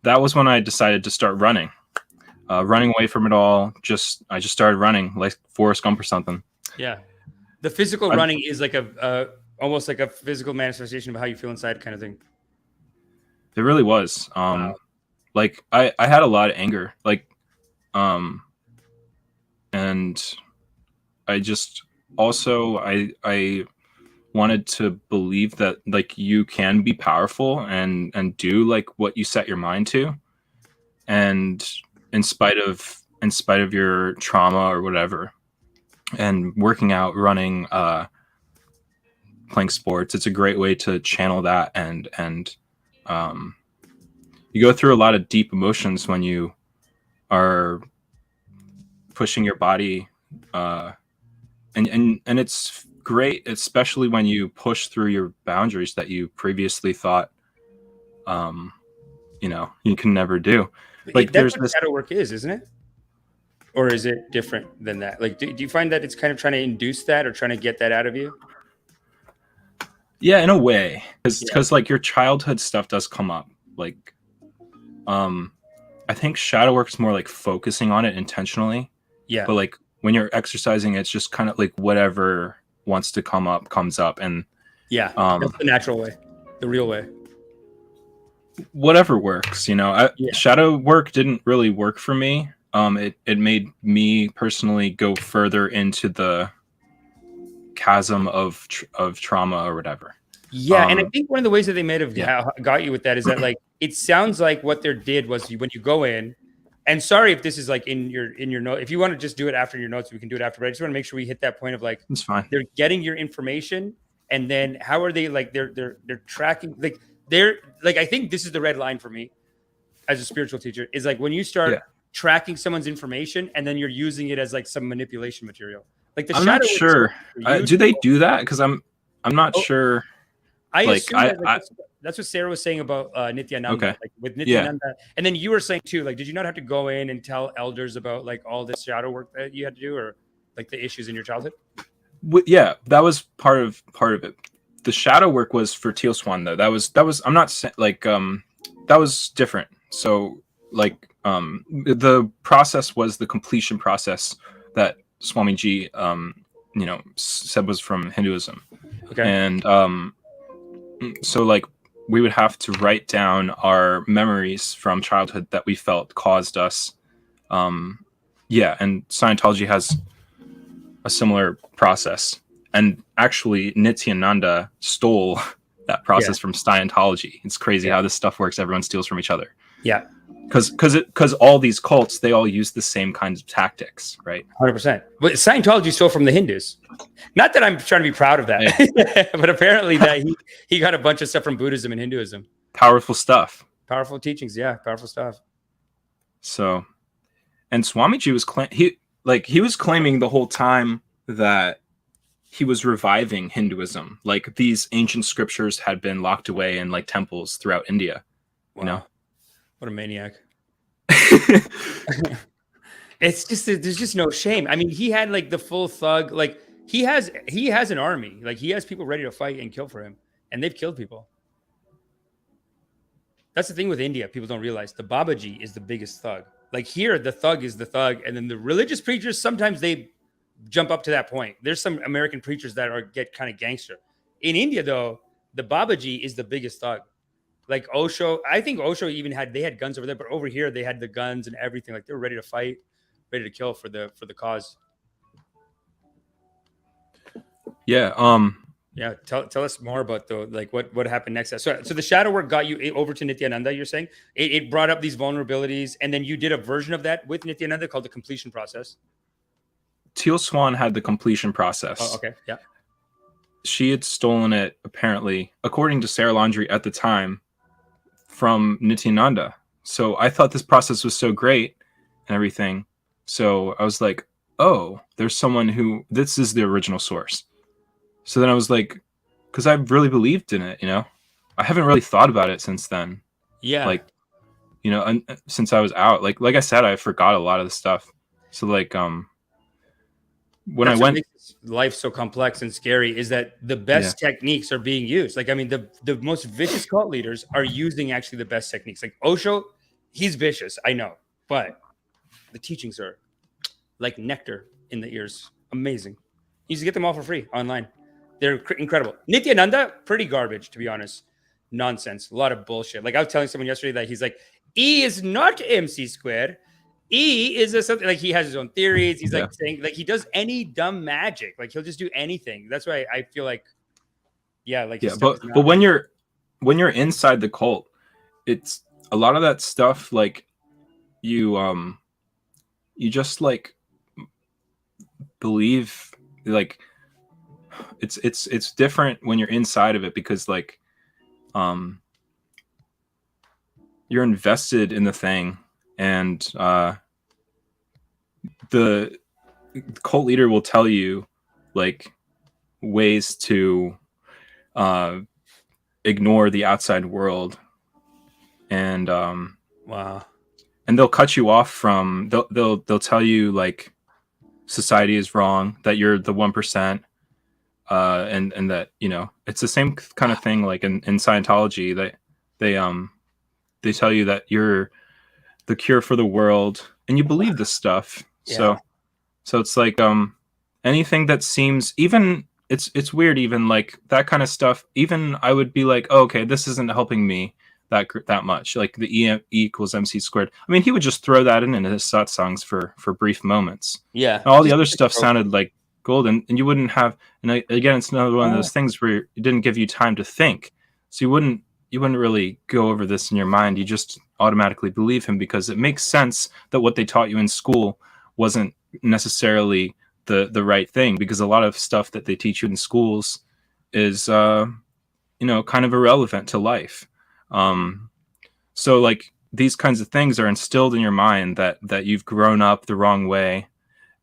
That was when I decided to start running. Running away from it all. I just started running like Forrest Gump or something. Yeah. The physical running is like almost like a physical manifestation of how you feel inside kind of thing. It really was. Wow. Like I had a lot of anger, like, and I just also, I wanted to believe that like you can be powerful and do like what you set your mind to. And in spite of your trauma or whatever, and working out, running, playing sports, it's a great way to channel that. And you go through a lot of deep emotions when you are pushing your body, and it's great, especially when you push through your boundaries that you previously thought, you can never do. Like that's what shadow work is, isn't it? Or is it different than that? Like, do you find that it's kind of trying to induce that or trying to get that out of you? Yeah, in a way, because like your childhood stuff does come up. Like, I think shadow work's more like focusing on it intentionally. Yeah. But like when you're exercising, it's just kind of like whatever wants to come up comes up, and that's the natural way, the real way. Whatever works, Shadow work didn't really work for me. It made me personally go further into the chasm of trauma or whatever. Yeah, and I think one of the ways that they may have got you with that is that like it sounds like what they did was when you go in, and sorry if this is like in your note. If you want to just do it after your notes, we can do it after. But I just want to make sure we hit that point of like it's fine. They're getting your information, and then how are they like they're tracking like they're like I think this is the red line for me as a spiritual teacher is like when you start tracking someone's information and then you're using it as like some manipulation material. Like the I'm not sure. Do they do that? Because I'm not sure. I assume that's what Sarah was saying about Nithyananda. Okay. Like with Nithyananda, and then you were saying too. Like, did you not have to go in and tell elders about like all this shadow work that you had to do, or like the issues in your childhood? Yeah, that was part of it. The shadow work was for Teal Swan though. That was. I'm not saying like that was different. So like the process was the completion process that Swamiji said was from Hinduism. Okay. And so like we would have to write down our memories from childhood that we felt caused us. And Scientology has a similar process. And actually Nithyananda stole that process from Scientology. It's crazy how this stuff works. Everyone steals from each other. Yeah. Because all these cults, they all use the same kinds of tactics, right? 100%. But Scientology stole from the Hindus. Not that I'm trying to be proud of that, but apparently that he got a bunch of stuff from Buddhism and Hinduism. Powerful stuff. Powerful teachings, powerful stuff. So, and Swamiji was claiming the whole time that he was reviving Hinduism. Like these ancient scriptures had been locked away in like temples throughout India. Wow. What a maniac. It's just there's just no shame. I mean, he had like the full thug, like he has an army, like he has people ready to fight and kill for him, and they've killed people. That's the thing with India. People don't realize the Babaji is the biggest thug. Like here, the thug is the thug, and then the religious preachers sometimes they jump up to that point. There's some American preachers that get kind of gangster. In India, though, the Babaji is the biggest thug. Like Osho, I think Osho even had guns over there, but over here they had the guns and everything. Like they were ready to fight, ready to kill for the cause. Yeah. Yeah, tell us more about what happened next. So the shadow work got you over to Nithyananda. You're saying it brought up these vulnerabilities, and then you did a version of that with Nithyananda called the completion process. Teal Swan had the completion process. Oh, okay, yeah. She had stolen it, apparently, according to Sarah Laundrie at the time, from Nithyananda. So I thought this process was so great and everything. So I was like, oh, there's someone who, this is the original source. So then I was like, because I really believed in it, you know? I haven't really thought about it since then. Yeah. Like, you know, since I was out. Like I said, I forgot a lot of the stuff. So like, when That's I went, what makes life so complex and scary is that the best techniques are being used. Like, I mean, the most vicious cult leaders are using actually the best techniques. Like Osho, he's vicious, I know, but the teachings are like nectar in the ears. Amazing. You just get them all for free online. They're incredible. Nithyananda, pretty garbage, to be honest. Nonsense. A lot of bullshit. Like I was telling someone yesterday that he's like, E is not MC squared. E is something like he has his own theories. He's like saying like he does any dumb magic. Like he'll just do anything. That's why I feel like, but when you're inside the cult, it's a lot of that stuff. Like you just like believe like it's different when you're inside of it because like you're invested in the thing and the cult leader will tell you like ways to ignore the outside world and wow, and they'll cut you off from they'll tell you like society is wrong, that you're the 1%, and that, you know, it's the same kind of thing like in Scientology that they tell you that you're the cure for the world and you believe this stuff. So it's like anything that seems, even it's weird, even like that kind of stuff, even I would be like, oh, okay, this isn't helping me that much, like the E equals MC squared. I mean, he would just throw that in his satsangs for brief moments. Yeah, and all the other stuff sounded like gold, and you wouldn't have, and again, it's another one of those things where it didn't give you time to think, so you wouldn't really go over this in your mind. You just automatically believe him because it makes sense that what they taught you in school wasn't necessarily the right thing, because a lot of stuff that they teach you in schools is you know, kind of irrelevant to life. So like these kinds of things are instilled in your mind that you've grown up the wrong way,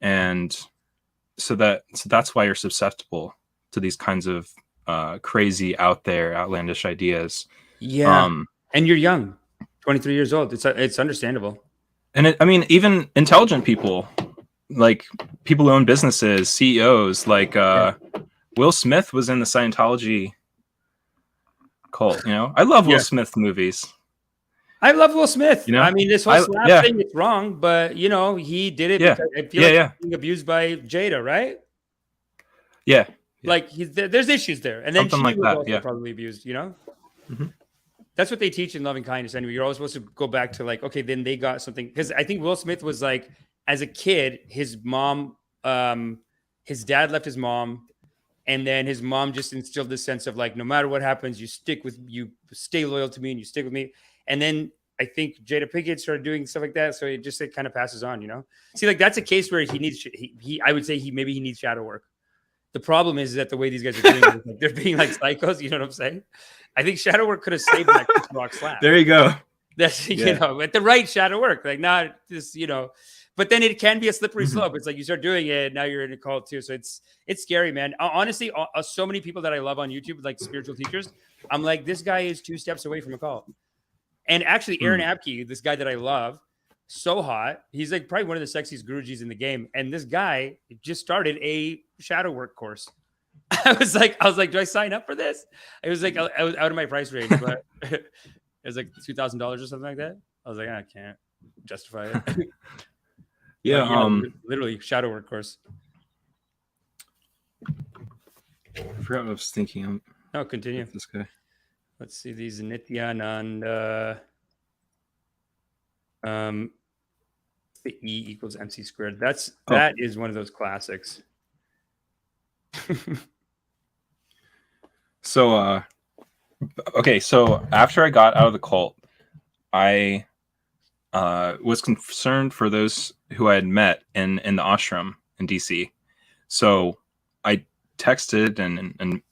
and so that's why you're susceptible to these kinds of crazy, out there, outlandish ideas. And you're young, 23 years old. It's understandable. And I mean, even intelligent people, like people who own businesses, CEOs, like Will Smith was in the Scientology cult. You know, I love Will Smith movies. I love Will Smith. You know? I mean, this whole slap thing, it's wrong, but you know, he did it because I feel like he's being abused by Jada, right? Yeah. Like there's issues there. And then something she like was that, also probably abused, you know? Mm-hmm. That's what they teach in Loving Kindness anyway. You're always supposed to go back to like, okay, then they got something. Because I think Will Smith was like, as a kid, his mom, his dad left his mom, and then his mom just instilled this sense of like, no matter what happens, you stay loyal to me and you stick with me. And then I think Jada Pinkett started doing stuff like that. So it kind of passes on, you know? See, like that's a case where he needs, I would say maybe he needs shadow work. The problem is that the way these guys are doing it, like, they're being like psychos. You know what I'm saying? I think shadow work could have saved that Chris Rock slap. There you go. That's, you know, at the right shadow work, like not this, you know, but then it can be a slippery slope. It's like you start doing it, now you're in a cult too. So it's scary, man. Honestly, so many people that I love on YouTube, like spiritual teachers, I'm like, this guy is 2 steps away from a cult. And actually, Aaron Apke, this guy that I love, so hot. He's like probably one of the sexiest gurujis in the game. And this guy just started a shadow work course. I was like, do I sign up for this? It was like, I was out of my price range, but it was like $2,000 or something like that. I was like, I can't justify it. Literally shadow work course. I forgot what I was thinking. No, continue. This guy. Let's see these Nithyananda. The E equals MC squared. That is one of those classics. So okay, so after I got out of the cult, I was concerned for those who I had met in the ashram in DC. So I texted and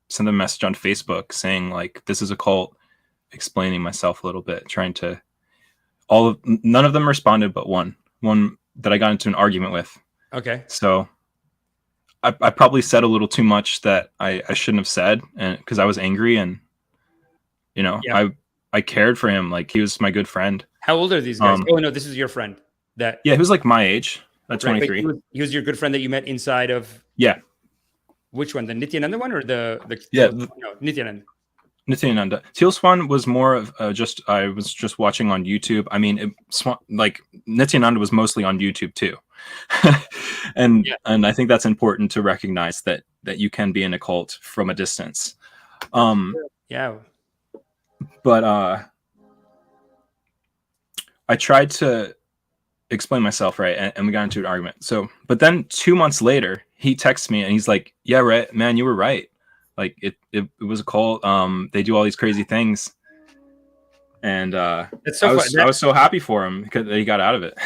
sent them a message on Facebook saying like, this is a cult, explaining myself a little bit, trying to none of them responded but one that I got into an argument with. Okay. So I probably said a little too much that I shouldn't have said, and because I was angry, and you know, Yeah. I cared for him, like he was my good friend. How old are these guys? Oh no, this is your friend. That Yeah, he was like my age at 23. Right, he was your good friend that you met inside of. Yeah. Which one, the Nithyananda one or the Yeah, no, Nithyananda? Nithyananda. Teal Swan was more of I was just watching on YouTube. I mean, like Nithyananda was mostly on YouTube too, and I think that's important to recognize that you can be in a cult from a distance. Yeah. But I tried to explain myself, right, and we got into an argument. So, but then 2 months later, he texts me and he's like, "Yeah, right, man, you were right. Like it was a cult. They do all these crazy things." And that's so I was so happy for him because he got out of it.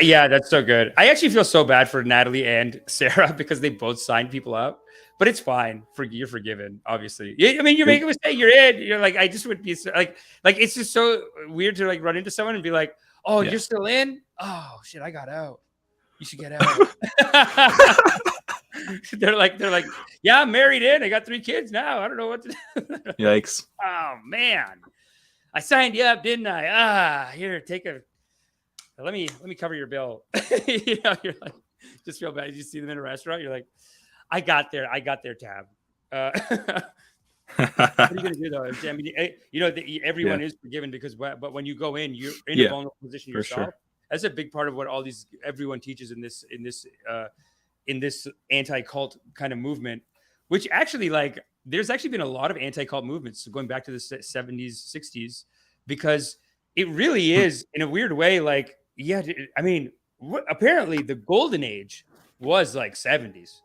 Yeah, that's so good. I actually feel so bad for Natalie and Sarah because they both signed people up, but it's fine. You're forgiven, obviously. I mean, you make a mistake, you're in. You're like, I just would be like it's just so weird to like run into someone and be like, "Oh, you're still in? Oh shit, I got out. You should get out." They're like, "Yeah, I'm married in. I got 3 kids now. I don't know what to do." Yikes. Oh man. I signed you up, didn't I? Here, let me cover your bill. You know, you're like, just feel bad. You see them in a restaurant, you're like, I got their tab. What are you gonna do though? I mean, you know, everyone is forgiven because, but when you go in, you're in a vulnerable position yourself. Sure. That's a big part of what everyone teaches in this anti-cult kind of movement, which actually like. There's actually been a lot of anti-cult movements going back to the 70s, 60s, because it really is in a weird way. Like, yeah, I mean, apparently the golden age was like 70s.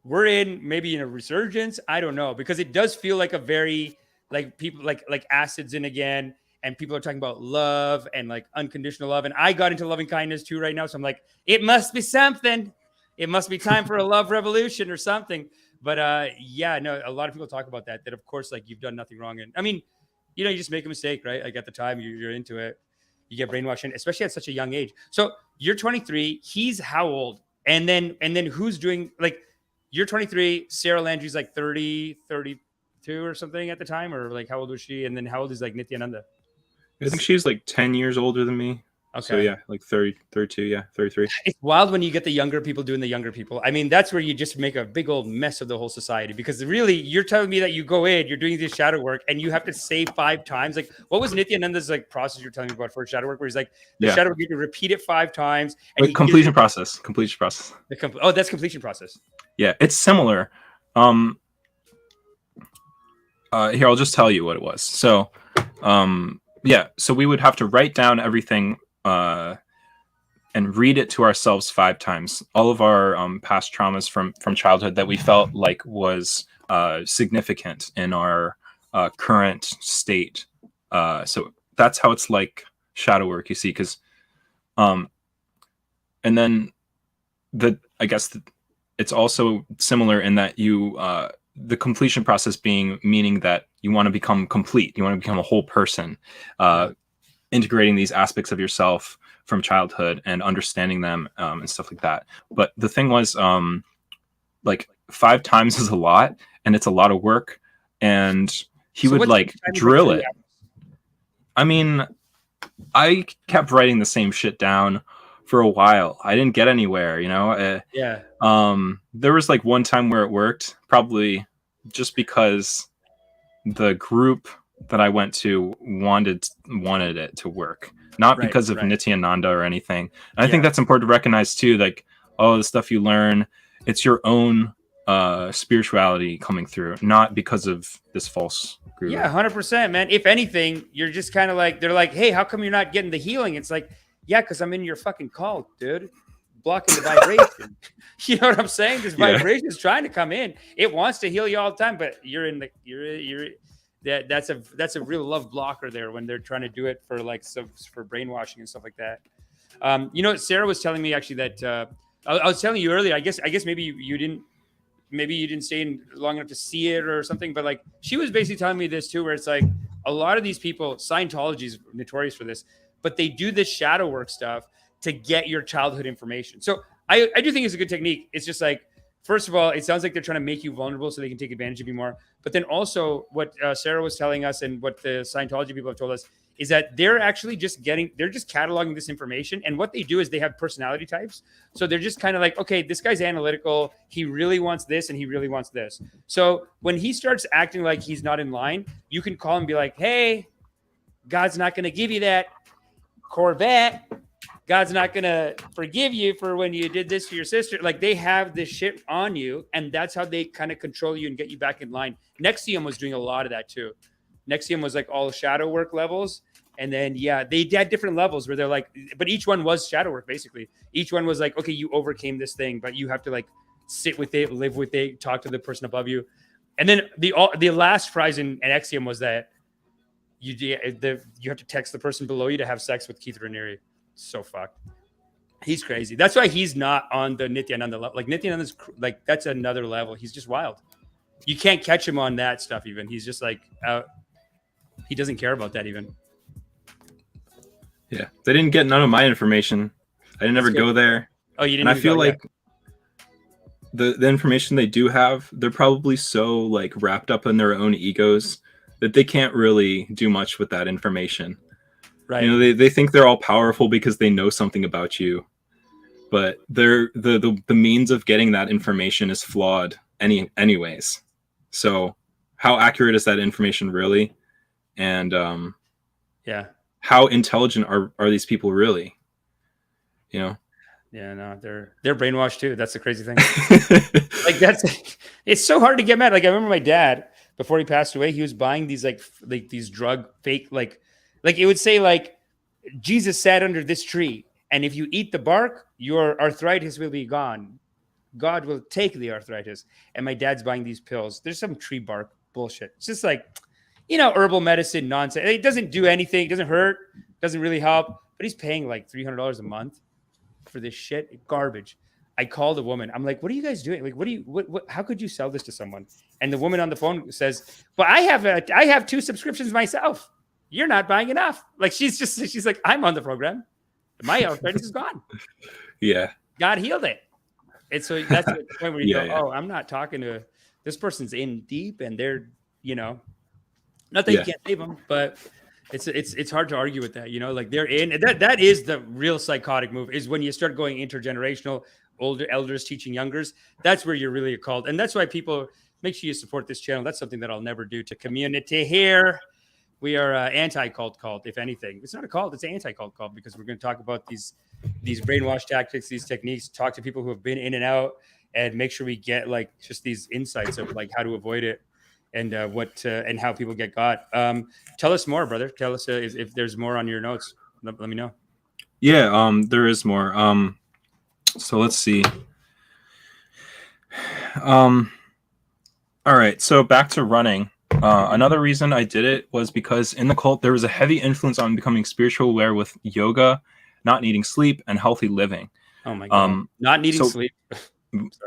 We're maybe in a resurgence. I don't know, because it does feel like a very like people like acids in again. And people are talking about love and like unconditional love. And I got into loving kindness too right now. So I'm like, it must be something. It must be time for a love revolution or something. But yeah, no, a lot of people talk about that of course, like you've done nothing wrong. And I mean, you know, you just make a mistake, right? Like at the time you're into it, you get brainwashed, and especially at such a young age. So you're 23, he's how old? And then who's doing, like, you're 23, Sarah Landry's like 30, 32 or something at the time, or like how old was she? And then how old is like Nithyananda? I think she's like 10 years older than me. Okay. So yeah, like 30, 32, yeah, 33. It's wild when you get the younger people doing the younger people. I mean, that's where you just make a big old mess of the whole society, because really you're telling me that you go in, you're doing this shadow work and you have to say 5 times. Like, what was Nithyananda's like process you're telling me about for shadow work, where he's like, the shadow work, you can repeat it 5 times. And like completion process. Oh, that's completion process. Yeah, it's similar. Here, I'll just tell you what it was. So, yeah, so we would have to write down everything and read it to ourselves 5 times. All of our past traumas from childhood that we felt like was significant in our current state. So that's how it's like shadow work, you see, because and then I guess it's also similar in that you the completion process meaning that you want to become complete, you want to become a whole person, integrating these aspects of yourself from childhood and understanding them and stuff like that. But the thing was, like 5 times is a lot, and it's a lot of work, and he would like drill it. I mean, I kept writing the same shit down for a while. I didn't get anywhere, you know? There was like one time where it worked, probably just because the group that I went to wanted it to work, not because of Nithyananda or anything. And I think that's important to recognize too, like, oh, the stuff you learn, it's your own spirituality coming through, not because of this false group. Yeah, 100%, man. If anything, you're just kind of like, they're like, hey, how come you're not getting the healing? It's like, yeah, because I'm in your fucking cult, dude. blocking the vibration. You know what I'm saying? This vibration is trying to come in. It wants to heal you all the time, but that's a real love blocker there when they're trying to do it for like for brainwashing and stuff like that. You know, Sarah was telling me actually that I was telling you earlier. I guess maybe you didn't stay in long enough to see it or something. But like she was basically telling me this too, where it's like a lot of these people, Scientology is notorious for this, but they do this shadow work stuff to get your childhood information. So I do think it's a good technique. It's just like, first of all, it sounds like they're trying to make you vulnerable so they can take advantage of you more. But then also what Sarah was telling us and what the Scientology people have told us is that they're actually they're just cataloging this information. And what they do is they have personality types. So they're just kind of like, okay, this guy's analytical. He really wants this and he really wants this. So when he starts acting like he's not in line, you can call him and be like, hey, God's not going to give you that Corvette. God's not going to forgive you for when you did this to your sister. Like they have this shit on you, and that's how they kind of control you and get you back in line. NXIVM was doing a lot of that too. NXIVM was like all shadow work levels. And then, yeah, they had different levels where they're like, but each one was shadow work, basically. Each one was like, okay, you overcame this thing, but you have to like sit with it, live with it, talk to the person above you. And then the last phrase in NXIVM was that you have to text the person below you to have sex with Keith Raniere. So fucked. He's crazy. That's why he's not on the Nithyananda level. Like Nithyananda's like, that's another level. He's just wild. You can't catch him on that stuff even. He's just like out. He doesn't care about that even. Yeah. They didn't get none of my information. I didn't ever go there. Oh, you didn't. And I feel like the information they do have, they're probably so like wrapped up in their own egos that they can't really do much with that information. Right. You know, they think they're all powerful because they know something about you, but the means of getting that information is flawed anyways. So how accurate is that information really? And how intelligent are these people really? You know? Yeah, no, they're brainwashed too. That's the crazy thing. Like it's so hard to get mad. Like I remember my dad before he passed away, he was buying these like these drug fake like it would say like Jesus sat under this tree, and if you eat the bark, your arthritis will be gone. God will take the arthritis. And my dad's buying these pills. There's some tree bark bullshit. It's just like, you know, herbal medicine nonsense. It doesn't do anything. It doesn't hurt. Doesn't really help. But he's paying like $300 a month for this shit. Garbage. I called a woman. I'm like, what are you guys doing? Like, what how could you sell this to someone? And the woman on the phone says, but I have 2 subscriptions myself. You're not buying enough. Like she's like, I'm on the program. My arthritis is gone. Yeah. God healed it. And so that's the point where you go, oh, I'm not talking to this person's in deep and they're, you know, not that you can't save them, but it's hard to argue with that, you know, like they're in that is the real psychotic move is when you start going intergenerational, older elders teaching youngers. That's where you're really called. And that's why people make sure you support this channel. That's something that I'll never do to community here. We are anti-cult, if anything. It's not a cult, it's an anti-cult because we're going to talk about these brainwash tactics, these techniques, talk to people who have been in and out, and make sure we get like just these insights of like how to avoid it and and how people get got. Tell us more, brother. Tell us if there's more on your notes. Let me know. Yeah, there is more. So let's see. All right, so back to running. Another reason I did it was because in the cult, there was a heavy influence on becoming spiritual aware with yoga, not needing sleep, and healthy living. Oh my God. Not needing sleep.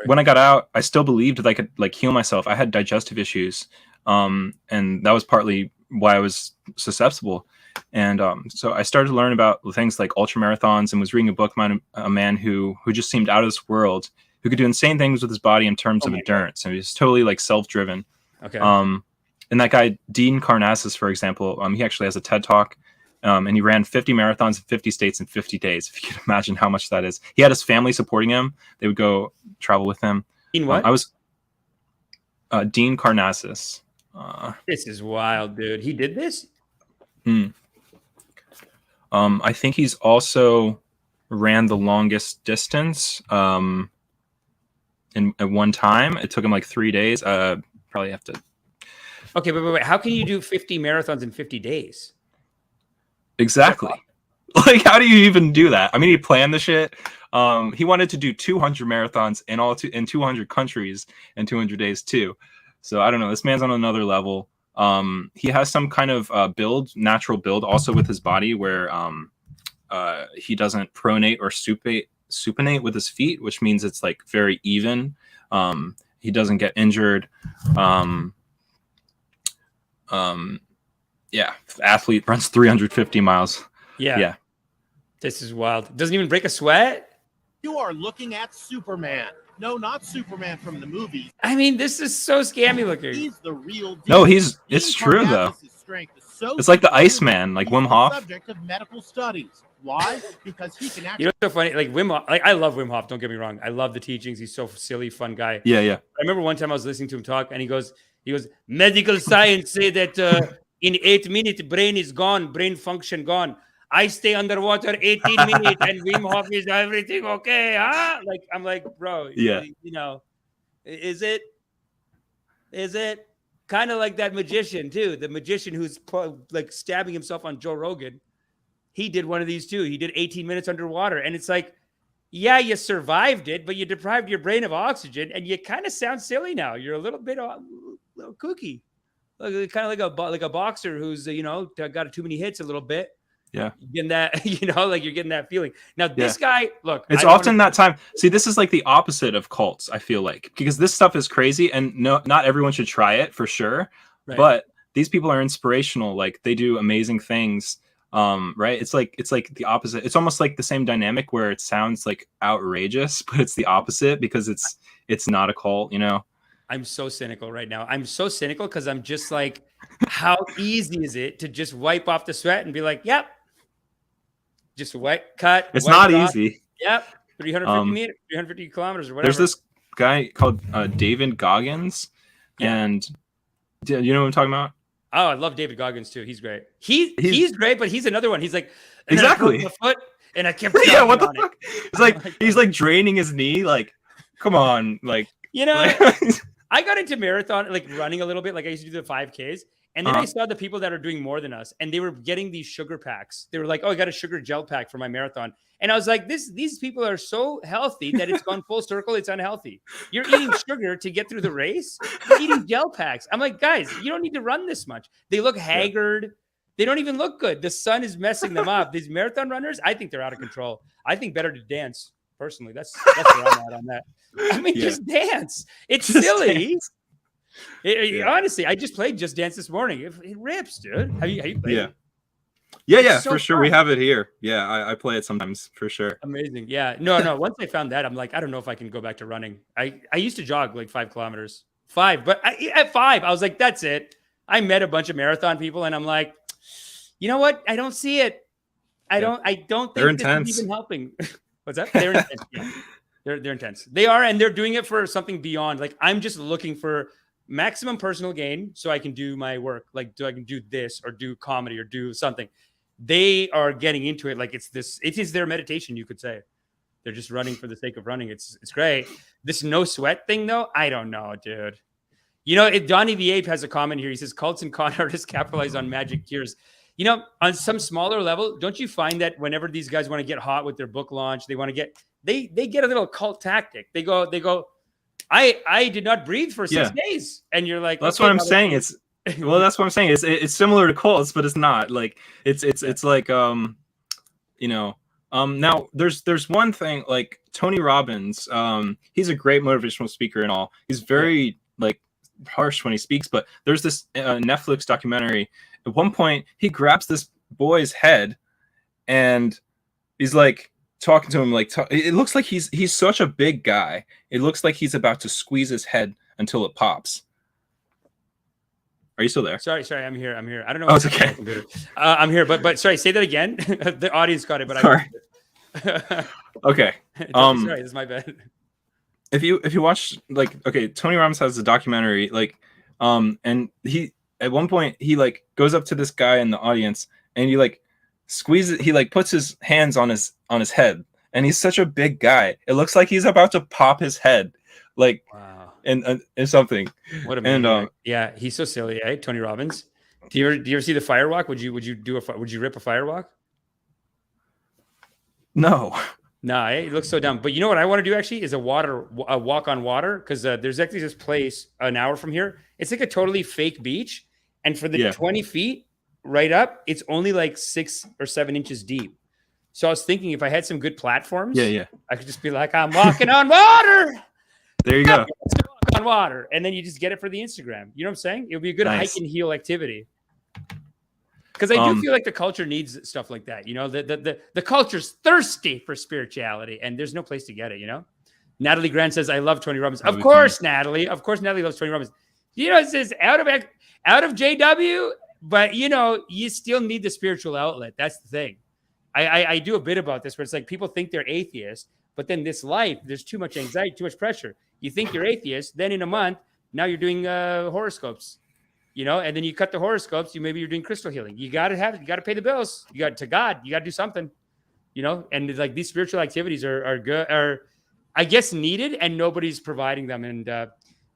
When I got out, I still believed that I could like heal myself. I had digestive issues. And that was partly why I was susceptible. And so I started to learn about things like ultra marathons and was reading a book about a man who just seemed out of this world, who could do insane things with his body in terms of endurance. And he was totally like self-driven. Okay. And that guy, Dean Karnazes, for example, he actually has a TED Talk, and he ran 50 marathons in 50 states in 50 days. If you can imagine how much that is. He had his family supporting him. They would go travel with him. Dean what? Dean Karnazes. This is wild, dude. He did this? I think he's also ran the longest distance at one time. It took him like 3 days. Probably have to. Okay, but wait. How can you do 50 marathons in 50 days? Exactly. Like, how do you even do that? I mean, he planned the shit. He wanted to do 200 marathons in 200 countries in 200 days too. So I don't know. This man's on another level. He has some kind of natural build also with his body where he doesn't pronate or supinate with his feet, which means it's like very even. He doesn't get injured. Yeah, athlete runs 350 miles. Yeah. This is wild. Doesn't even break a sweat. You are looking at Superman. No, not Superman from the movie. I mean, this is so scammy looking. He's the real deal. No, it's true though. It's like the Iceman, like Wim Hof. Subject of medical studies. Why? Because he can actually. You know what's so funny? Like Wim Hof, like I love Wim Hof. Don't get me wrong. I love the teachings. He's so silly, fun guy. Yeah. I remember one time I was listening to him talk, and he goes, medical science say that in 8 minutes brain is gone, brain function gone. I stay underwater 18 minutes, and Wim Hof is everything okay, huh? Like I'm like, bro, yeah. You know, is it kind of like that magician too? The magician who's like stabbing himself on Joe Rogan. He did one of these too. He did 18 minutes underwater. And it's like, yeah, you survived it, but you deprived your brain of oxygen and you kind of sound silly now. You're a little bit little kooky. Kind of like a boxer who's, got too many hits a little bit. Yeah. You're getting that, you're getting that feeling. Now, this guy, look. It's often that time. See, this is like the opposite of cults, I feel like. Because this stuff is crazy and not everyone should try it for sure. Right. But these people are inspirational. Like they do amazing things. Right, it's like the opposite. It's almost like the same dynamic where it sounds like outrageous, but it's the opposite because it's not a cult. I'm so cynical right now. I'm so cynical because I'm just like, how easy is it to just wipe off the sweat and be like, yep, just cut. It's not easy. Yep, 350 meters, 350 kilometers or whatever. There's this guy called David Goggins, and do you know what I'm talking about? Oh, I love David Goggins too. He's great. He's great, but he's another one. He's like, exactly. The foot, and I kept yeah. What the fuck? It's like he's like draining his knee. Like, come on, like I got into marathon, like running a little bit. Like I used to do the 5Ks, and then I saw the people that are doing more than us, and they were getting these sugar packs. They were like, "Oh, I got a sugar gel pack for my marathon," and I was like, "These people are so healthy that it's gone full circle. It's unhealthy. You're eating sugar to get through the race. You're eating gel packs." I'm like, guys, you don't need to run this much. They look haggard. They don't even look good. The sun is messing them up. These marathon runners, I think they're out of control. I think better to dance. Personally, that's where I'm at on that. I mean, just dance. It's just silly. Honestly, I just played Just Dance this morning. It rips, dude. Have you played it? Yeah, so for sure. Fun. We have it here. Yeah, I play it sometimes for sure. Amazing. Yeah. No. Once I found that, I'm like, I don't know if I can go back to running. I used to jog like 5 kilometers. 5. But at 5, I was like, that's it. I met a bunch of marathon people and I'm like, you know what? I don't see it. I don't think they're this intense. is even helping. What's that? They're intense. Yeah. They're intense. They are, and they're doing it for something beyond. Like I'm just looking for maximum personal gain so I can do my work. Like I can do this or do comedy or do something. They are getting into it like it is their meditation, you could say. They're just running for the sake of running. It's great. This no sweat thing though, I don't know, dude. Donnie the Ape has a comment here. He says cults and con artists capitalize on magic cures. On some smaller level, don't you find that whenever these guys want to get hot with their book launch, they get a little cult tactic. They go, I did not breathe for 6 days. And you're like, that's what I'm saying. That's what I'm saying. It's similar to cults, but it's not like it's like, now there's one thing like Tony Robbins. He's a great motivational speaker and all. He's very like harsh when he speaks, but there's this Netflix documentary. At one point, he grabs this boy's head, and he's like talking to him. Like it looks like he's such a big guy. It looks like he's about to squeeze his head until it pops. Are you still there? Sorry, I'm here. I don't know. Oh, it's okay. I'm here, but sorry, say that again. The audience got it, but sorry. Okay. Sorry, this is my bad. If you watch Tony Robbins has a documentary and he at one point he like goes up to this guy in the audience and he like squeezes, he like puts his hands on his head, and he's such a big guy. It looks like he's about to pop his head, like wow. and something. What a man! Yeah, he's so silly, eh? Tony Robbins. Do you ever see the firewalk? Would you rip a firewalk? No. No, it looks so dumb. But you know what I want to do actually is a walk on water, because there's actually this place an hour from here. It's like a totally fake beach, and for the 20 feet right up, it's only like 6 or 7 inches deep. So I was thinking if I had some good platforms, I could just be like, I'm walking on water. There you go. Walk on water, and then you just get it for the Instagram. You know what I'm saying? It would be a good hike and heel activity. Because I do feel like the culture needs stuff like that. You know, the culture's thirsty for spirituality, and there's no place to get it, you know? Natalie Grant says, I love Tony Robbins. Of course, Natalie. Of course, Natalie loves Tony Robbins. You know, it says out of JW, but, you know, you still need the spiritual outlet. That's the thing. I do a bit about this, where it's like people think they're atheists, but then this life, there's too much anxiety, too much pressure. You think you're atheist, then in a month, now you're doing horoscopes. You know, and then you cut the horoscopes. Maybe you're doing crystal healing. You got to pay the bills. You got to God. You got to do something. You know, and it's like these spiritual activities are good, are I guess needed, and nobody's providing them. And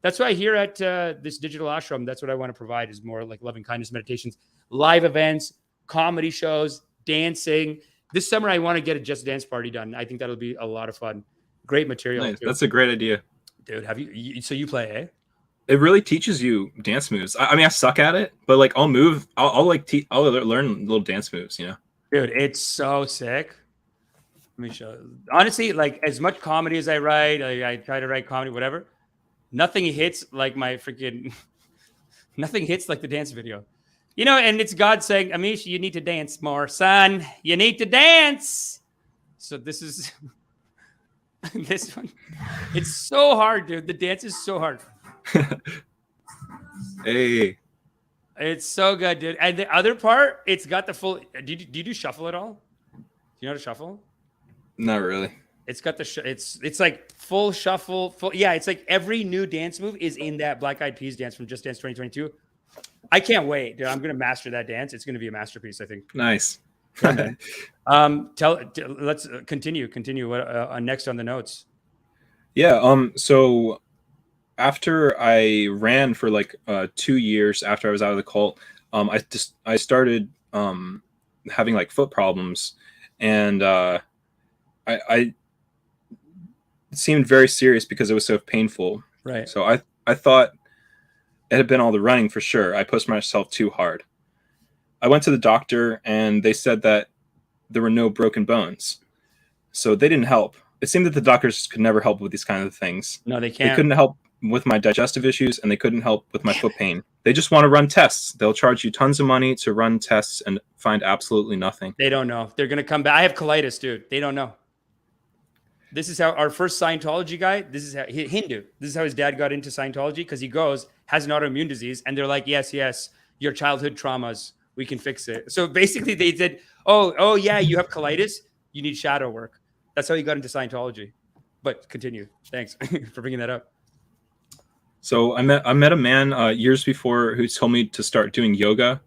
that's why here at this digital ashram, that's what I want to provide is more like loving kindness meditations, live events, comedy shows, dancing. This summer, I want to get a Just Dance party done. I think that'll be a lot of fun. Great material. Nice. That's a great idea, dude. So you play, eh? It really teaches you dance moves. I mean, I suck at it, but like I'll learn little dance moves, you know? Dude, it's so sick. Let me show you. Honestly, like as much comedy as I write, I try to write comedy, whatever. Nothing hits like nothing hits like the dance video. You know, and it's God saying, Amish, you need to dance more, son. You need to dance. So this is this one. It's so hard, dude. The dance is so hard. Hey, it's so good, dude. And the other part, it's got the full. Do you do shuffle at all? Do you know how to shuffle? Not really. It's got the it's like full shuffle. Yeah, it's like every new dance move is in that Black Eyed Peas dance from Just Dance 2022. I can't wait, dude. I'm gonna master that dance. It's gonna be a masterpiece, I think. Nice. Let's continue. What next on the notes? Yeah. So after I ran for like 2 years after I was out of the cult, I started having like foot problems, and I it seemed very serious because it was so painful. Right. So I thought it had been all the running for sure. I pushed myself too hard. I went to the doctor and they said that there were no broken bones. So they didn't help. It seemed that the doctors could never help with these kinds of things. No, they can't. They couldn't help with my digestive issues, and they couldn't help with my foot pain. They just want to run tests. They'll charge you tons of money to run tests and find absolutely nothing. They don't know. They're going to come back. I have colitis, dude. They don't know. This is how our first Scientology guy, this is how Hindu. This is how his dad got into Scientology, because he has an autoimmune disease, and they're like, yes, your childhood traumas, we can fix it. So basically they said, oh yeah, you have colitis, you need shadow work. That's how he got into Scientology. But continue. Thanks for bringing that up. So I met a man years before who told me to start doing yoga,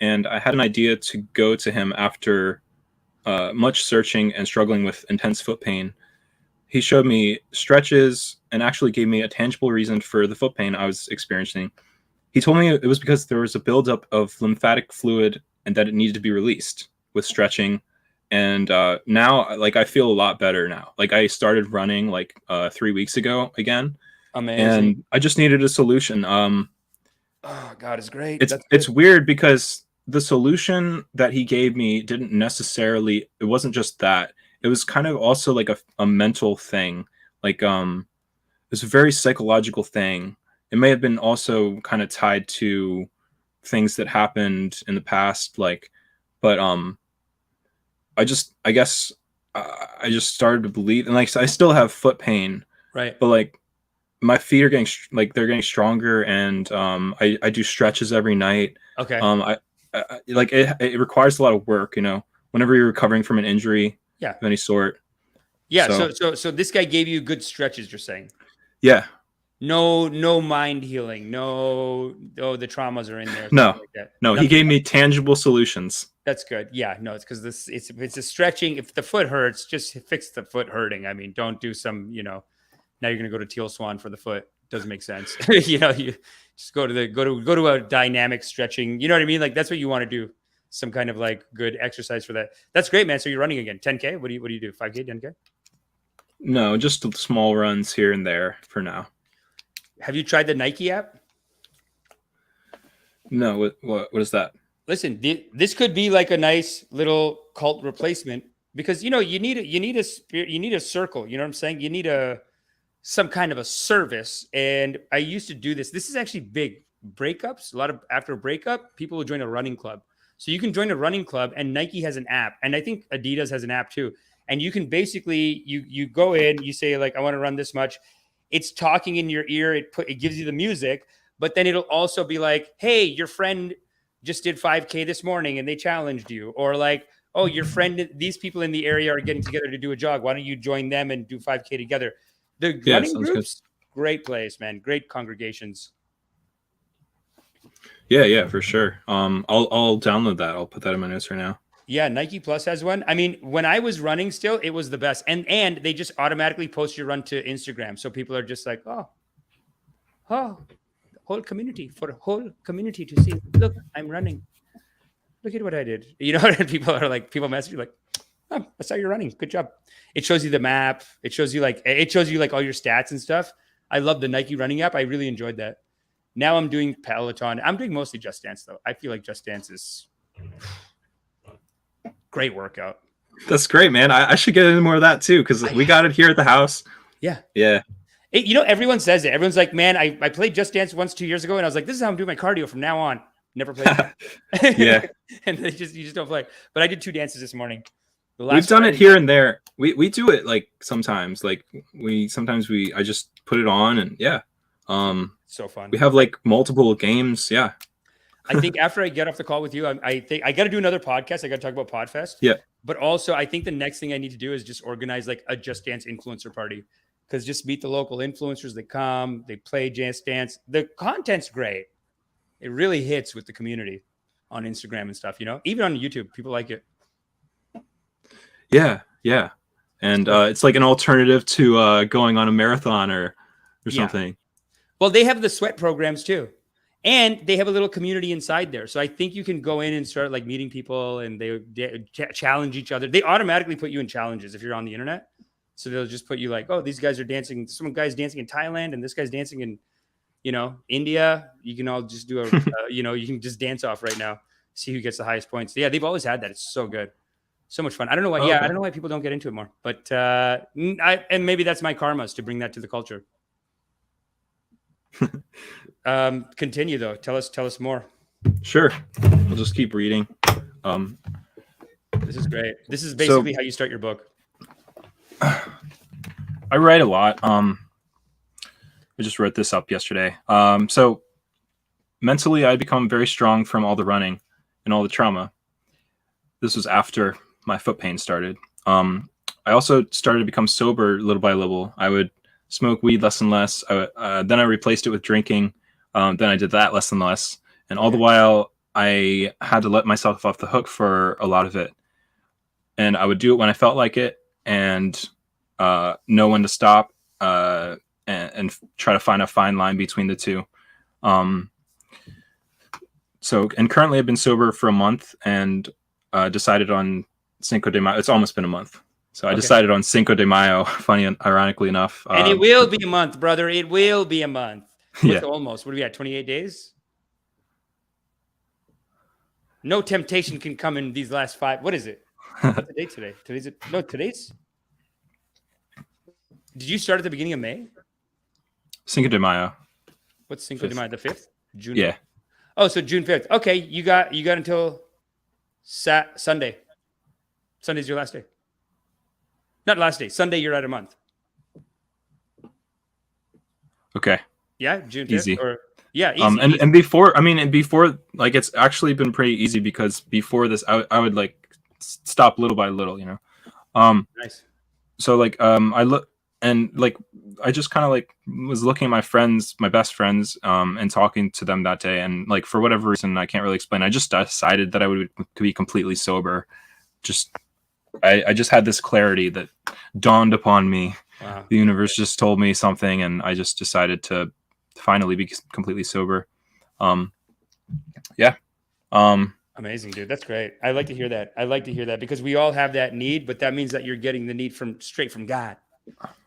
and I had an idea to go to him after much searching and struggling with intense foot pain. He showed me stretches and actually gave me a tangible reason for the foot pain I was experiencing. He told me it was because there was a buildup of lymphatic fluid and that it needed to be released with stretching. And now, like, I feel a lot better now. Like, I started running like 3 weeks ago again. Amazing. And I just needed a solution. Oh, God is great. It's weird because the solution that he gave me didn't necessarily, it wasn't just that. It was kind of also like a mental thing. Like, it was a very psychological thing. It may have been also kind of tied to things that happened in the past, like, but I guess I just started to believe, and like I still have foot pain, right? But like my feet are they're getting stronger, and I do stretches every night. Okay. I like it requires a lot of work, you know, whenever you're recovering from an injury, of any sort. Yeah. So this guy gave you good stretches, you're saying? Yeah. No mind healing. No, the traumas are in there. No, like that. No, he gave me tangible solutions. That's good. Yeah, no, it's because it's a stretching. If the foot hurts, just fix the foot hurting. I mean, don't do some, now you're gonna go to Teal Swan for the foot. Doesn't make sense. You just go to a dynamic stretching. You know what I mean? Like that's what you want to do. some kind of like good exercise for that. That's great, man. So you're running again. 10K? What do you do? 5K, 10K? No, just small runs here and there for now. Have you tried the Nike app? No, what is that? Listen, this could be like a nice little cult replacement because you need a circle. You know what I'm saying? You need some kind of a service. And I used to do this. This is actually big. Breakups. A lot of after a breakup, people will join a running club. So you can join a running club, and Nike has an app, and I think Adidas has an app too. And you can basically you go in, you say like I want to run this much. It's talking in your ear. It gives you the music, but then it'll also be like, hey, your friend just did 5K this morning and they challenged you, or like, oh, your friend, these people in the area are getting together to do a jog. Why don't you join them and do 5K together? The running groups, great place, man. Great congregations. Yeah, for sure. I'll download that. I'll put that in my notes right now. Yeah, Nike Plus has one. I mean, when I was running still, it was the best. And they just automatically post your run to Instagram. So people are just like, oh, whole community, for a whole community to see. Look, I'm running. Look at what I did. You know, and people message you like, oh, I saw you're running. Good job. It shows you the map. It shows you like all your stats and stuff. I love the Nike running app. I really enjoyed that. Now I'm doing Peloton. I'm doing mostly Just Dance though. I feel like Just Dance is great workout. That's great, man. I should get into more of that too, because we got it here at the house. Yeah. Everyone says it. Everyone's like, man, I played Just Dance once 2 years ago, and I was like, this is how I'm doing my cardio from now on. Never played it. Yeah. And you just don't play. But I did 2 dances this morning. We've done it here and there. We do it like sometimes. Like I just put it on and yeah. So fun. We have like multiple games. Yeah. I think after I get off the call with you, I think I got to do another podcast. I got to talk about Podfest. Yeah. But also, I think the next thing I need to do is just organize like a Just Dance influencer party, because just meet the local influencers. They come, they play Just Dance. The content's great. It really hits with the community on Instagram and stuff. You know, even on YouTube, people like it. Yeah. And it's like an alternative to going on a marathon or something. Well, they have the sweat programs too. And they have a little community inside there. So I think you can go in and start like meeting people, and they challenge each other. They automatically put you in challenges if you're on the internet. So they'll just put you like, oh, these guys are dancing. Some guy's dancing in Thailand and this guy's dancing in, India. You can all just do you can just dance off right now. See who gets the highest points. Yeah, they've always had that. It's so good. So much fun. I don't know why. I don't know why people don't get into it more, but and maybe that's my karmas to bring that to the culture. Continue though. Tell us more. Sure. We'll just keep reading. This is great. This is basically how you start your book. I write a lot. I just wrote this up yesterday. So mentally I'd become very strong from all the running and all the trauma. This was after my foot pain started. I also started to become sober little by little. I would smoke weed less and less. Then I replaced it with drinking. Then I did that less and less. And all the while, I had to let myself off the hook for a lot of it. And I would do it when I felt like it, and know when to stop, and try to find a fine line between the two. And currently I've been sober for a month, and decided on Cinco de Mayo. It's almost been a month. So I decided on Cinco de Mayo, ironically enough. And it will be a month, brother. It will be a month. Almost. What are we at? 28 days? No temptation can come in these last 5. What is it? What's the date today? Today's? Did you start at the beginning of May? Cinco de Mayo. What's Cinco de Mayo? The 5th? June? Yeah. Oh, so June 5th. Okay, you got until Sunday. Sunday's your last day. Not last day. Sunday, you're at a month. Okay. Yeah, June 5th. Easy. Easy. And before, like it's actually been pretty easy, because before this, I would like stop little by little, Nice. So like, I just kind of like was looking at my friends, my best friends, and talking to them that day. And like, for whatever reason, I can't really explain, I just decided that I would be completely sober. I just had this clarity that dawned upon me. Wow. The universe just told me something, and I just decided to finally be completely sober. I Amazing, dude. That's great. I like to hear that. I like to hear that because we all have that need, but that means that you're getting the need from straight from God,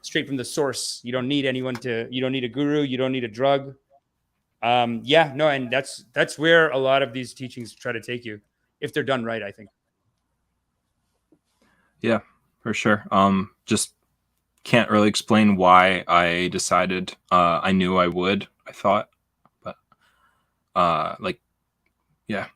straight from the source. You don't need anyone you don't need a guru. You don't need a drug. Yeah, no. And that's where a lot of these teachings try to take you if they're done right, I think. Yeah, for sure. Just can't really explain why I decided, I knew I would, I thought, but, like, yeah.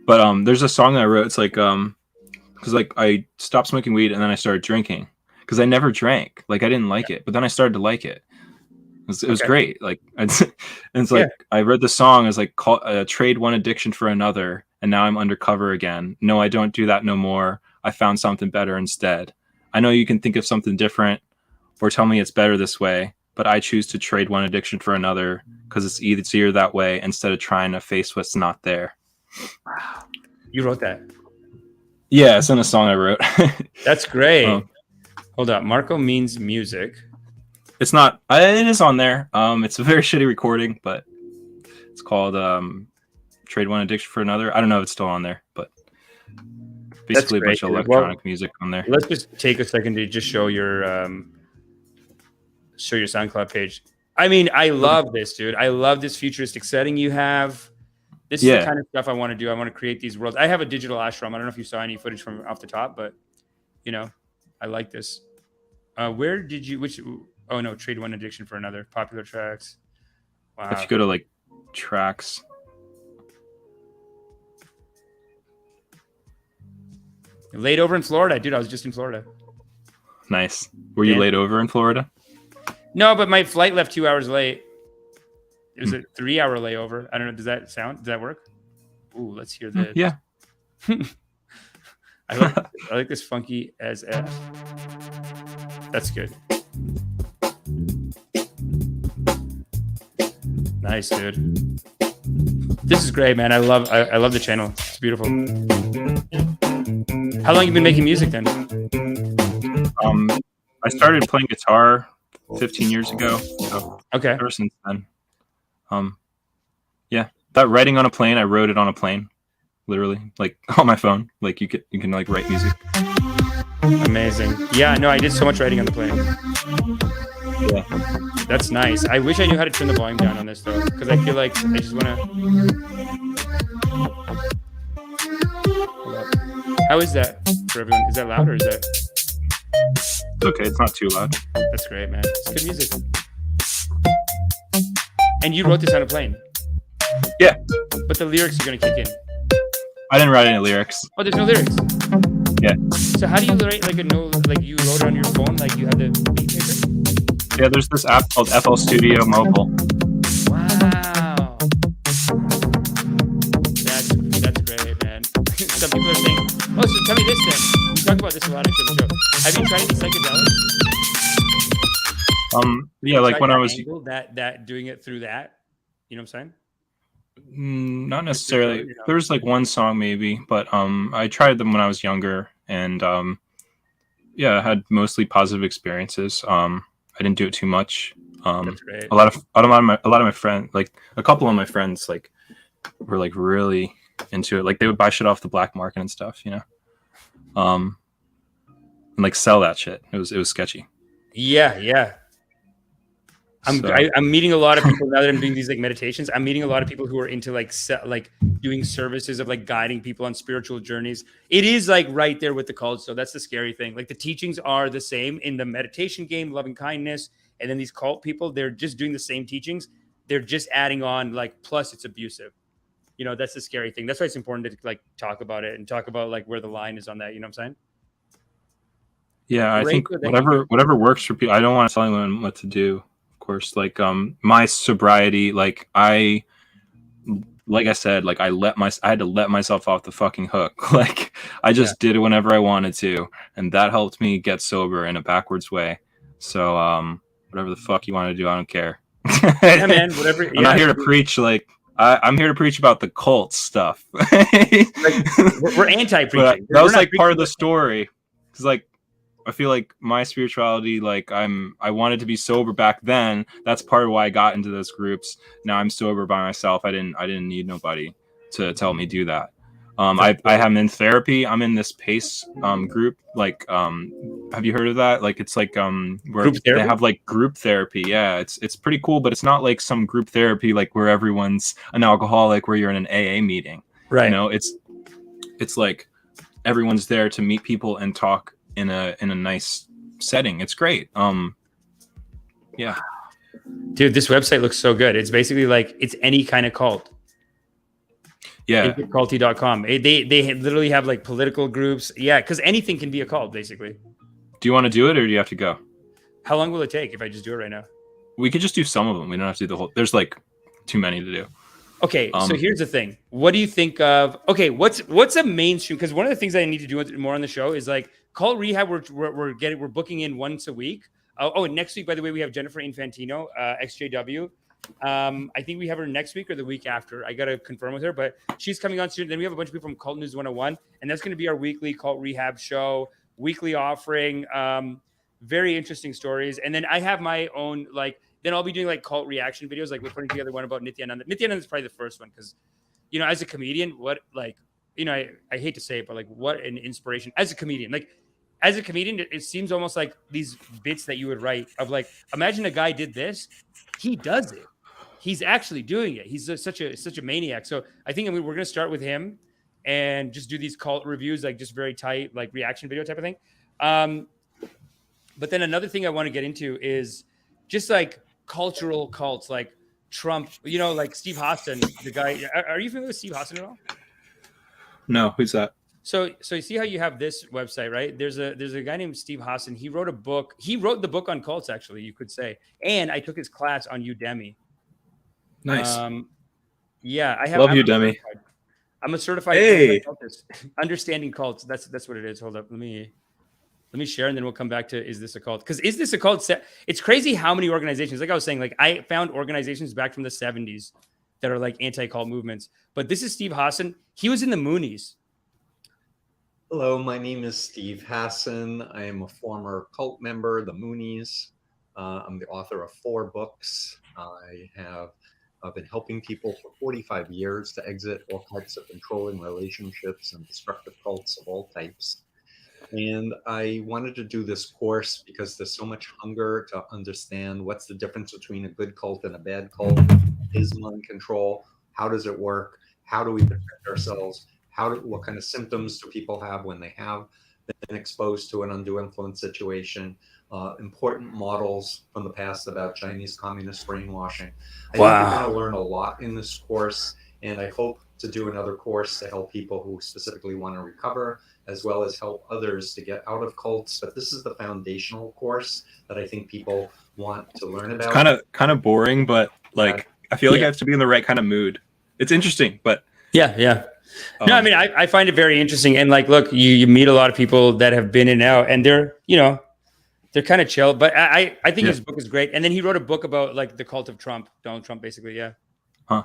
But there's a song that I wrote. It's like because like I stopped smoking weed and then I started drinking because I never drank. Like I didn't like it, but then I started to like it. It was great. Like and it's like I read the song as like trade one addiction for another, and now I'm undercover again. No, I don't do that no more. I found something better instead. I know you can think of something different or tell me it's better this way, but I choose to trade one addiction for another because it's easier that way instead of trying to face what's not there. Wow. You wrote that? Yeah, it's in a song I wrote. That's great. Hold up. Marco means music. It's not. It is on there. It's a very shitty recording, but it's called Trade One Addiction for Another. I don't know if it's still on there, but basically a bunch of electronic music on there. Let's just take a second to just show your SoundCloud page. I mean, I love this, dude. I love this futuristic setting you have. This is the kind of stuff I want to do. I want to create these worlds. I have a digital ashram. I don't know if you saw any footage from off the top, but you know, I like this. Where did you? Oh no, trade one addiction for another. Popular tracks. Wow. If you go to like tracks. Laid over in Florida, dude. I was just in Florida. Nice. Were you laid over in Florida? No, but my flight left 2 hours late. It was a 3-hour layover. I don't know. Does that work? Ooh, let's hear this. Yeah. I like this funky as F. That's good. Nice, dude. This is great, man. I love the channel. It's beautiful. How long have you been making music then? I started playing guitar 15 years ago. So okay. Ever since then. Yeah. That writing on a plane, I wrote it on a plane. Literally. Like on my phone. Like you can like write music. Amazing. Yeah, no, I did so much writing on the plane. Yeah. That's nice. I wish I knew how to turn the volume down on this though, because I feel like I just want to. How is that for everyone? Is that loud or is that? It's okay. It's not too loud. That's great, man. It's good music. And you wrote this on a plane? Yeah. But the lyrics are going to kick in. I didn't write any lyrics. Oh, there's no lyrics? Yeah. So how do you write like you load it on your phone, like you have the beat maker? Yeah, there's this app called FL Studio Mobile. Wow. That's great, man. Some people are saying, oh, so tell me this then. We talk about this a lot actually on the show. Have you tried any psychedelics? Yeah, like when I was that doing it through that, you know what I'm saying? Not necessarily. There was like one song maybe, but I tried them when I was younger, and yeah, I had mostly positive experiences. I didn't do it too much. That's great. A lot of my friends, like a couple of my friends, like were like really into it. Like they would buy shit off the black market and stuff, you know, and like sell that shit. It was sketchy. Yeah. I'm meeting a lot of people now that I'm doing these like meditations. I'm meeting a lot of people who are into like doing services of like guiding people on spiritual journeys. It is like right there with the cult. So that's the scary thing. Like the teachings are the same in the meditation game, loving kindness. And then these cult people, they're just doing the same teachings. They're just adding on like, plus it's abusive. You know, that's the scary thing. That's why it's important to like talk about it and talk about like where the line is on that. You know what I'm saying? Yeah, I think whatever works for people. I don't want to tell anyone what to do. Course, like my sobriety, like I said, like I had to let myself off the fucking hook. Like I just did it whenever I wanted to, and that helped me get sober in a backwards way. So whatever the fuck you want to do, I don't care. Yeah, man, whatever. I'm not here to preach. Like I'm here to preach about the cult stuff. Like, we're anti-preaching. That was like part of the story, because like I feel like my spirituality, like I wanted to be sober back then. That's part of why I got into those groups. Now I'm sober by myself. I didn't need nobody. to help me do that. I am in therapy. I'm in this PACE group. Like, have you heard of that? Like, it's like where they have like group therapy. Yeah, it's pretty cool, but it's not like some group therapy like where everyone's an alcoholic, where you're in an AA meeting. Right. You know, it's like everyone's there to meet people and talk in a nice setting. It's great. Yeah. Dude, this website looks so good. It's basically like it's any kind of cult. Yeah. Culty.com. They literally have like political groups. Yeah, because anything can be a cult, basically. Do you want to do it or do you have to go? How long will it take if I just do it right now? We could just do some of them. We don't have to do the whole. There's like too many to do. Okay, so here's the thing. What do you think of? Okay, what's a mainstream? Because one of the things I need to do more on the show is like cult rehab. We're booking in once a week. And next week, by the way, we have Jennifer Infantino, XJW. I think we have her next week or the week after. I got to confirm with her, but she's coming on soon. Then we have a bunch of people from Cult News 101, and that's going to be our weekly cult rehab show, weekly offering. Very interesting stories. And then I have my own, like, then I'll be doing like cult reaction videos. Like we're putting together one about Nithyananda. Nithyananda is probably the first one because, you know, as a comedian, I hate to say it, but like what an inspiration as a comedian. Like as a comedian, it seems almost like these bits that you would write of like, imagine a guy did this. He does it. He's actually doing it. He's such a maniac. So I think we're going to start with him and just do these cult reviews, like just very tight, like reaction video type of thing. But then another thing I want to get into is just like cultural cults, like Trump, you know, like Steve Hassan, the guy. Are you familiar with Steve Hassan at all? No, who's that? So you see how you have this website, right? There's a guy named Steve Hassan. He wrote a book. He wrote the book on cults, actually, you could say. And I took his class on Udemy. Nice. Yeah, I love Udemy. I'm a certified cultist. Understanding cults. That's what it is. Hold up. Let me share, and then we'll come back to is this a cult? Because is this a cult? It's crazy how many organizations. Like I was saying, like I found organizations back from the 70s that are like anti-cult movements. But this is Steve Hassan. He was in the Moonies. Hello, my name is Steve Hassan. I am a former cult member, the Moonies. I'm the author of 4 books. I've been helping people for 45 years to exit all types of controlling relationships and destructive cults of all types. And I wanted to do this course because there's so much hunger to understand what's the difference between a good cult and a bad cult. Is mind control? How does it work? How do we protect ourselves? What kind of symptoms do people have when they have been exposed to an undue influence situation? Important models from the past about Chinese communist brainwashing. I think you're going to learn a lot in this course, and I hope to do another course to help people who specifically want to recover, as well as help others to get out of cults. But this is the foundational course that I think people want to learn about. It's kind of boring, but like I feel like I have to be in the right kind of mood. It's interesting, but yeah. No, I mean, I find it very interesting. And like, look, you meet a lot of people that have been in and out, and they're they're kind of chill. But I think his book is great. And then he wrote a book about like the cult of Trump, Donald Trump, basically. Yeah. Huh.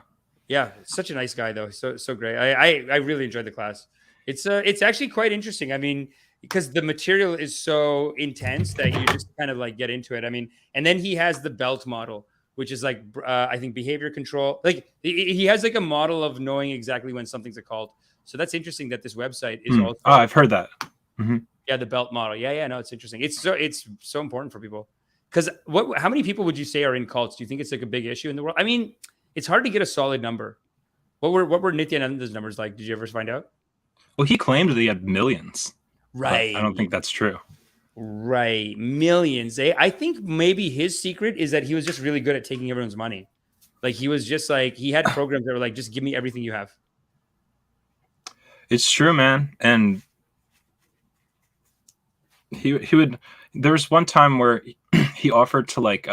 Yeah. Such a nice guy, though. So great. I really enjoyed the class. It's actually quite interesting. I mean, because the material is so intense that you just kind of like get into it. I mean, and then he has the belt model, which is like, I think behavior control. Like he has like a model of knowing exactly when something's a cult. So that's interesting that this website is also. Oh, I've heard that. Mm-hmm. Yeah, the belt model. Yeah. No, it's interesting. It's so important for people. Because how many people would you say are in cults? Do you think it's like a big issue in the world? I mean, it's hard to get a solid number. What were Nithyananda's numbers like? Did you ever find out? Well, he claimed that he had millions. Right. I don't think that's true. Right. Millions. I think maybe his secret is that he was just really good at taking everyone's money. Like he was just like, he had programs that were like, just give me everything you have. It's true, man. And he would, there was one time where he offered to like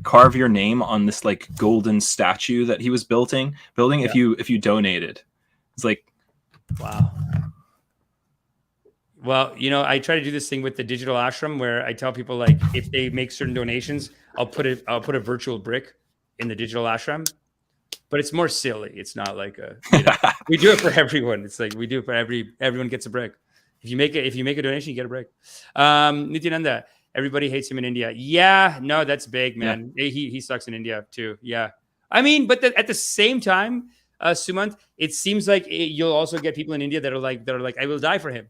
carve your name on this like golden statue that he was building if you donated. It's like, wow. Well, I try to do this thing with the digital ashram where I tell people like if they make certain donations, I'll put a virtual brick in the digital ashram, but it's more silly. It's not like we do it for everyone. It's like we do it for everyone gets a brick. If you make a donation, you get a brick. Nithyananda, everybody hates him in India. Yeah, no, that's big, man. Yeah. He sucks in India too. Yeah, I mean, but at the same time, Sumant, it seems like you'll also get people in India that are like, I will die for him.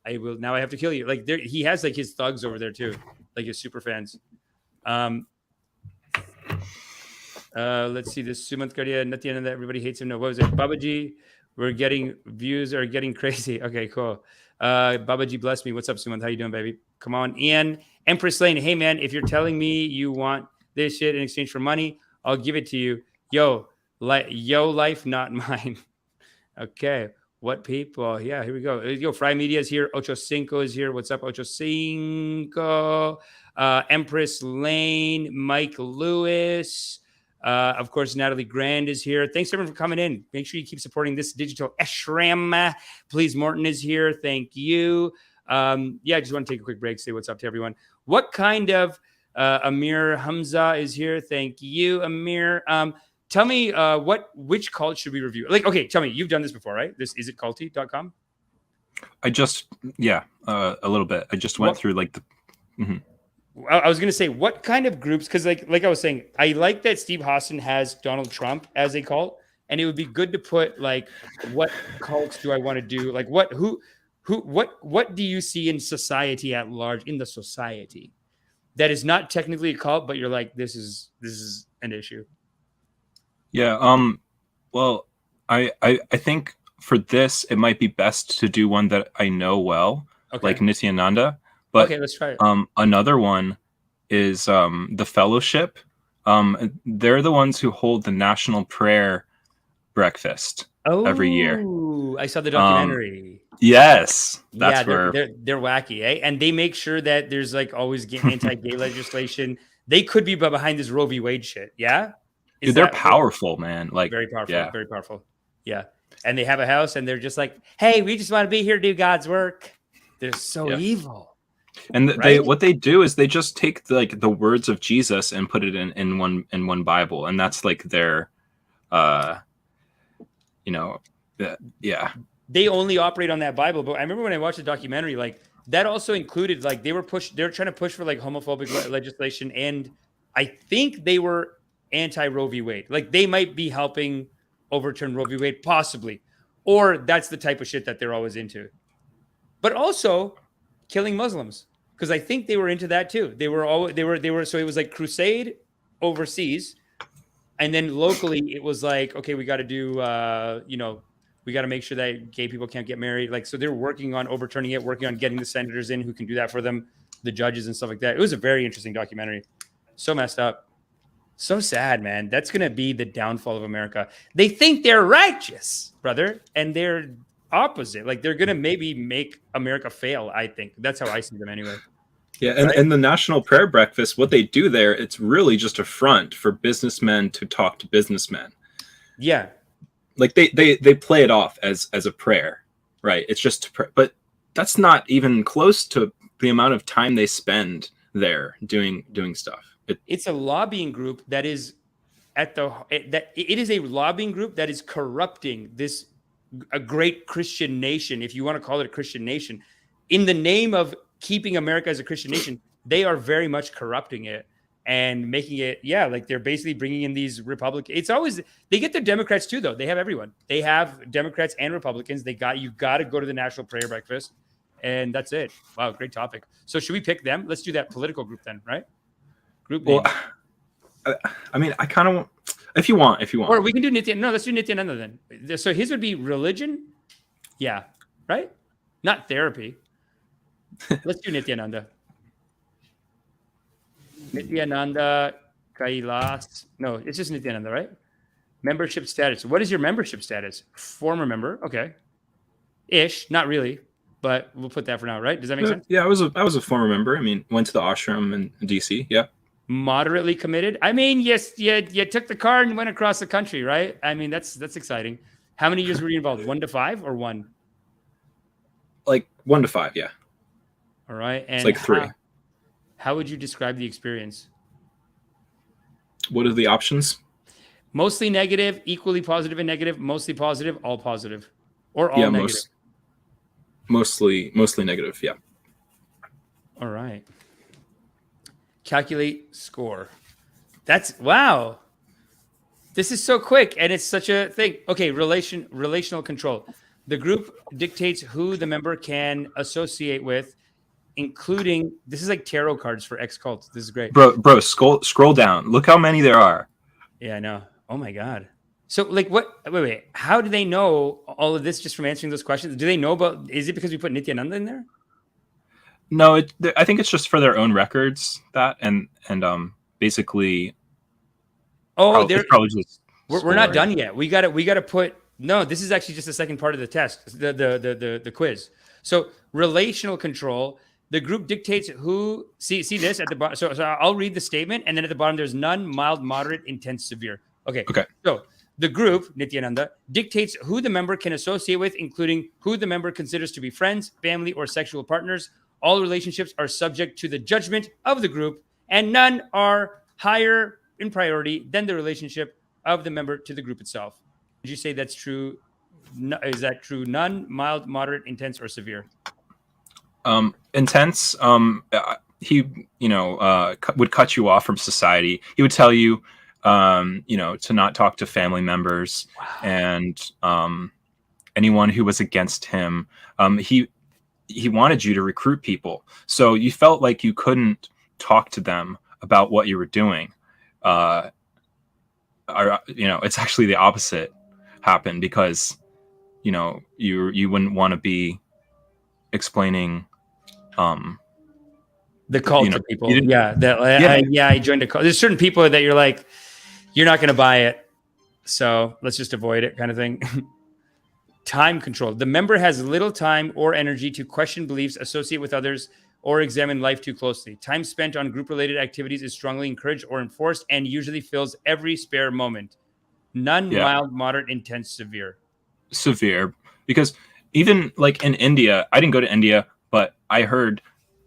I will, now I have to kill you. Like he has like his thugs over there too, like his super fans. Let's see this Sumant Kadia, Nithyananda, everybody hates him. No, what was it? Babaji, we're getting views are getting crazy. Okay, cool. Babaji, bless me. What's up, Sumant? How you doing, baby? Come on. Ian, Empress Lane. Hey, man, if you're telling me you want this shit in exchange for money, I'll give it to you. Yo, life, not mine. Okay. What people? Yeah, here we go. Yo, Fry Media is here. Ocho Cinco is here. What's up, Ocho Cinco? Empress Lane, Mike Lewis. Of course, Natalie Grand is here. Thanks everyone for coming in. Make sure you keep supporting this digital ashram. Please, Morton is here. Thank you. Yeah, I just want to take a quick break, say what's up to everyone. What kind of Amir Hamza is here? Thank you, Amir. Tell me which cult should we review? Like, okay, tell me, you've done this before, right? This is it culty.com? I just a little bit. I just went through like the I was going to say, what kind of groups? Because like I was saying, I like that Steve Hassan has Donald Trump as a cult, and it would be good to put like, what cults do I want to do? Like, what do you see in society at large, in the society that is not technically a cult, but you're like, this is an issue? Yeah. Well, I think for this, it might be best to do one that I know well, like Nithyananda. But okay, let's try it. Another one is the Fellowship. They're the ones who hold the National Prayer Breakfast every year. Oh, I saw the documentary. Yes, that's where they're wacky, eh? And they make sure that there's like always anti-gay legislation. They could be behind this Roe v. Wade shit. Yeah, dude, they're powerful, man. Like very powerful, yeah. Very powerful. Yeah, and they have a house, and they're just like, hey, we just want to be here to do God's work. They're so evil. And what they do is they just take like the words of Jesus and put it in one Bible, and that's like their, yeah. They only operate on that Bible. But I remember when I watched the documentary, like that also included like they were trying to push for like homophobic legislation, and I think they were anti-Roe v. Wade. Like they might be helping overturn Roe v. Wade, possibly, or that's the type of shit that they're always into. But also killing Muslims, because I think they were into that too. They were so it was like crusade overseas, and then locally it was like, okay, we got to do we got to make sure that gay people can't get married. Like, so they're working on overturning it, working on getting the senators in who can do that for them, the judges and stuff like that. It was a very interesting documentary. So messed up, so sad, man. That's gonna be the downfall of America. They think they're righteous, brother, and they're opposite. Like they're gonna maybe make America fail. I think that's how I see them anyway. Yeah, and the National Prayer Breakfast, what they do there, it's really just a front for businessmen to talk to businessmen. Yeah, like they play it off as a prayer, right? It's just but that's not even close to the amount of time they spend there doing stuff. It's a lobbying group that is it is a lobbying group that is corrupting a great Christian nation, if you want to call it a Christian nation, in the name of keeping America as a Christian nation. They are very much corrupting it and making it, like they're basically bringing in these Republicans. It's always, they get the Democrats too, though. They have everyone. They have Democrats and Republicans. You got to go to the National Prayer Breakfast, and that's it. Wow, great topic. So should we pick them? Let's do that political group then, right? Group name. Well, I mean, I kind of want, if you want. Or we can do Nithyananda. No, let's do Nithyananda then. So his would be religion. Yeah, right? Not therapy. Let's do Nithyananda. Nithyananda Kailas. No, it's just Nithyananda, right? Membership status. What is your membership status? Former member. Okay. Ish. Not really, but we'll put that for now, right? Does that make sense? Yeah, I was a former member. I mean, went to the ashram in DC. Yeah. Moderately committed. I mean, yes, you took the car and went across the country, right? I mean, that's exciting. How many years were you involved? 1 to 5 or 1? Like 1 to 5, yeah. All right. And it's like 3. How would you describe the experience? What are the options? Mostly negative, equally positive and negative, mostly positive, all positive, or all negative? Mostly negative, yeah. All right. Calculate score. That's wow. This is so quick, and it's such a thing. Okay, relational control. The group dictates who the member can associate with, including, this is like tarot cards for ex-cults. This is great. Bro, scroll down. Look how many there are. Yeah, I know. Oh my God. So like what, wait. How do they know all of this just from answering those questions? Do they know about, is it because we put Nithyananda in there? No, I think it's just for their own records and basically. Oh, it's probably just we're not done yet. We gotta put, no, this is actually just the second part of the test, the quiz. So relational control, the group dictates who, see this at the bottom. So I'll read the statement, and then at the bottom there's none, mild, moderate, intense, severe. Okay. So the group, Nithyananda, dictates who the member can associate with, including who the member considers to be friends, family, or sexual partners. All relationships are subject to the judgment of the group, and none are higher in priority than the relationship of the member to the group itself. Would you say that's true? Is that true? None, mild, moderate, intense, or severe? Intense. He, would cut you off from society. He would tell you, to not talk to family members. Wow. And anyone who was against him. He wanted you to recruit people, so you felt like you couldn't talk to them about what you were doing. It's actually the opposite happened because, you wouldn't want to be explaining the cult to people. I joined a cult. There's certain people that you're like, you're not going to buy it, so let's just avoid it, kind of thing. Time control. The member has little time or energy to question beliefs, associate with others, or examine life too closely. Time spent on group-related activities is strongly encouraged or enforced and usually fills every spare moment. None, mild, moderate, intense, severe. Severe. Because even like in India, I didn't go to India, but I heard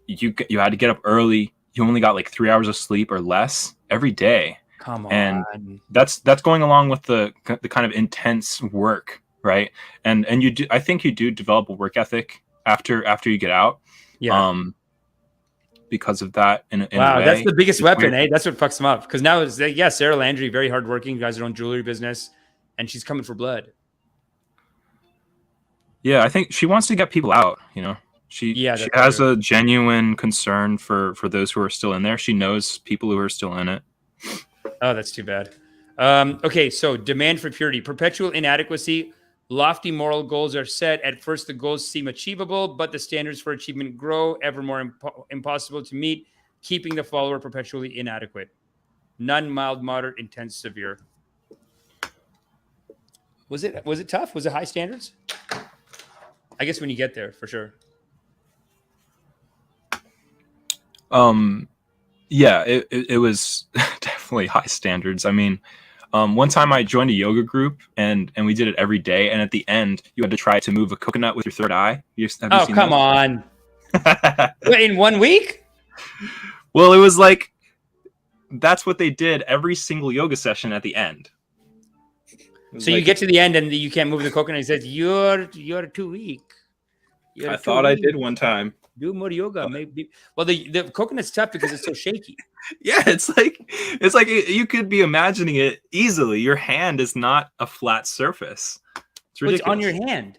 you had to get up early. You only got like 3 hours of sleep or less every day. Come on. And that's going along with the kind of intense work, right? And you do, I think you do develop a work ethic after you get out. Yeah. Because of that, in a way. That's the biggest weapon, eh? That's what fucks them up. Because now it's like, Sarah Landry, very hardworking, guys her own jewelry business, and she's coming for blood. Yeah, I think she wants to get people out. She has a genuine concern for those who are still in there. She knows people who are still in it. Oh, that's too bad. Okay, so demand for purity, perpetual inadequacy. Lofty moral goals are set. At first, the goals seem achievable, but the standards for achievement grow ever more impossible to meet, keeping the follower perpetually inadequate. None, mild, moderate, intense, severe. Was it tough? Was it high standards? I guess when you get there, for sure. Yeah, it was definitely high standards. I mean, one time I joined a yoga group and we did it every day. And at the end, you had to try to move a coconut with your third eye. Oh, come on. In 1 week? Well, it was like, that's what they did every single yoga session at the end. So you get to the end and you can't move the coconut. He says, you're too weak. I thought I did one time. Do more yoga, maybe. Well, the coconut's tough because it's so shaky. Yeah, it's like you could be imagining it easily. Your hand is not a flat surface. It's ridiculous. It's on your hand.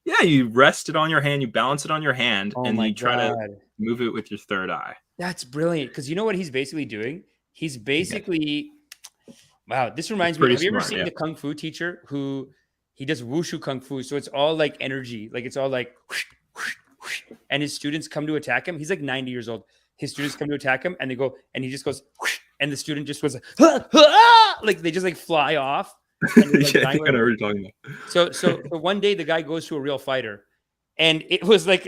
Yeah, you rest it on your hand, you balance it on your hand, and you try to move it with your third eye. That's brilliant. Because you know what he's basically doing? He's basically, wow, this reminds me. Have you ever seen the Kung Fu teacher who he does wushu Kung Fu? So it's all like energy. Like it's all like, whoosh, whoosh, whoosh, and his students come to attack him. He's like 90 years old. His students come to attack him and they go, and he just goes, whoosh, and the student just was like, they just like fly off. Like I think I know what you're talking about. So one day the guy goes to a real fighter, and it was like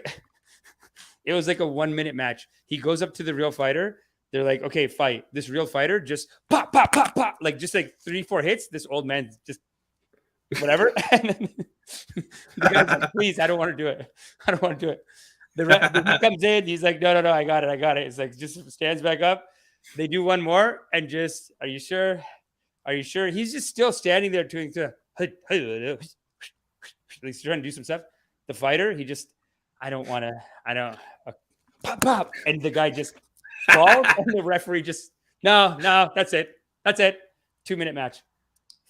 a 1 minute match. He goes up to the real fighter. They're like, okay, fight. This real fighter just pop, pop, pop, pop, like just like 3-4 hits. This old man just whatever. And then the guy's like, please, I don't want to do it. I don't want to do it. The ref comes in. He's like, no, I got it. It's like just stands back up. They do one more and just, are you sure? Are you sure? He's just still standing there doing like he's trying to do some stuff. The fighter, he just, pop, pop. And the guy just falls and the referee just, no, that's it. 2 minute match.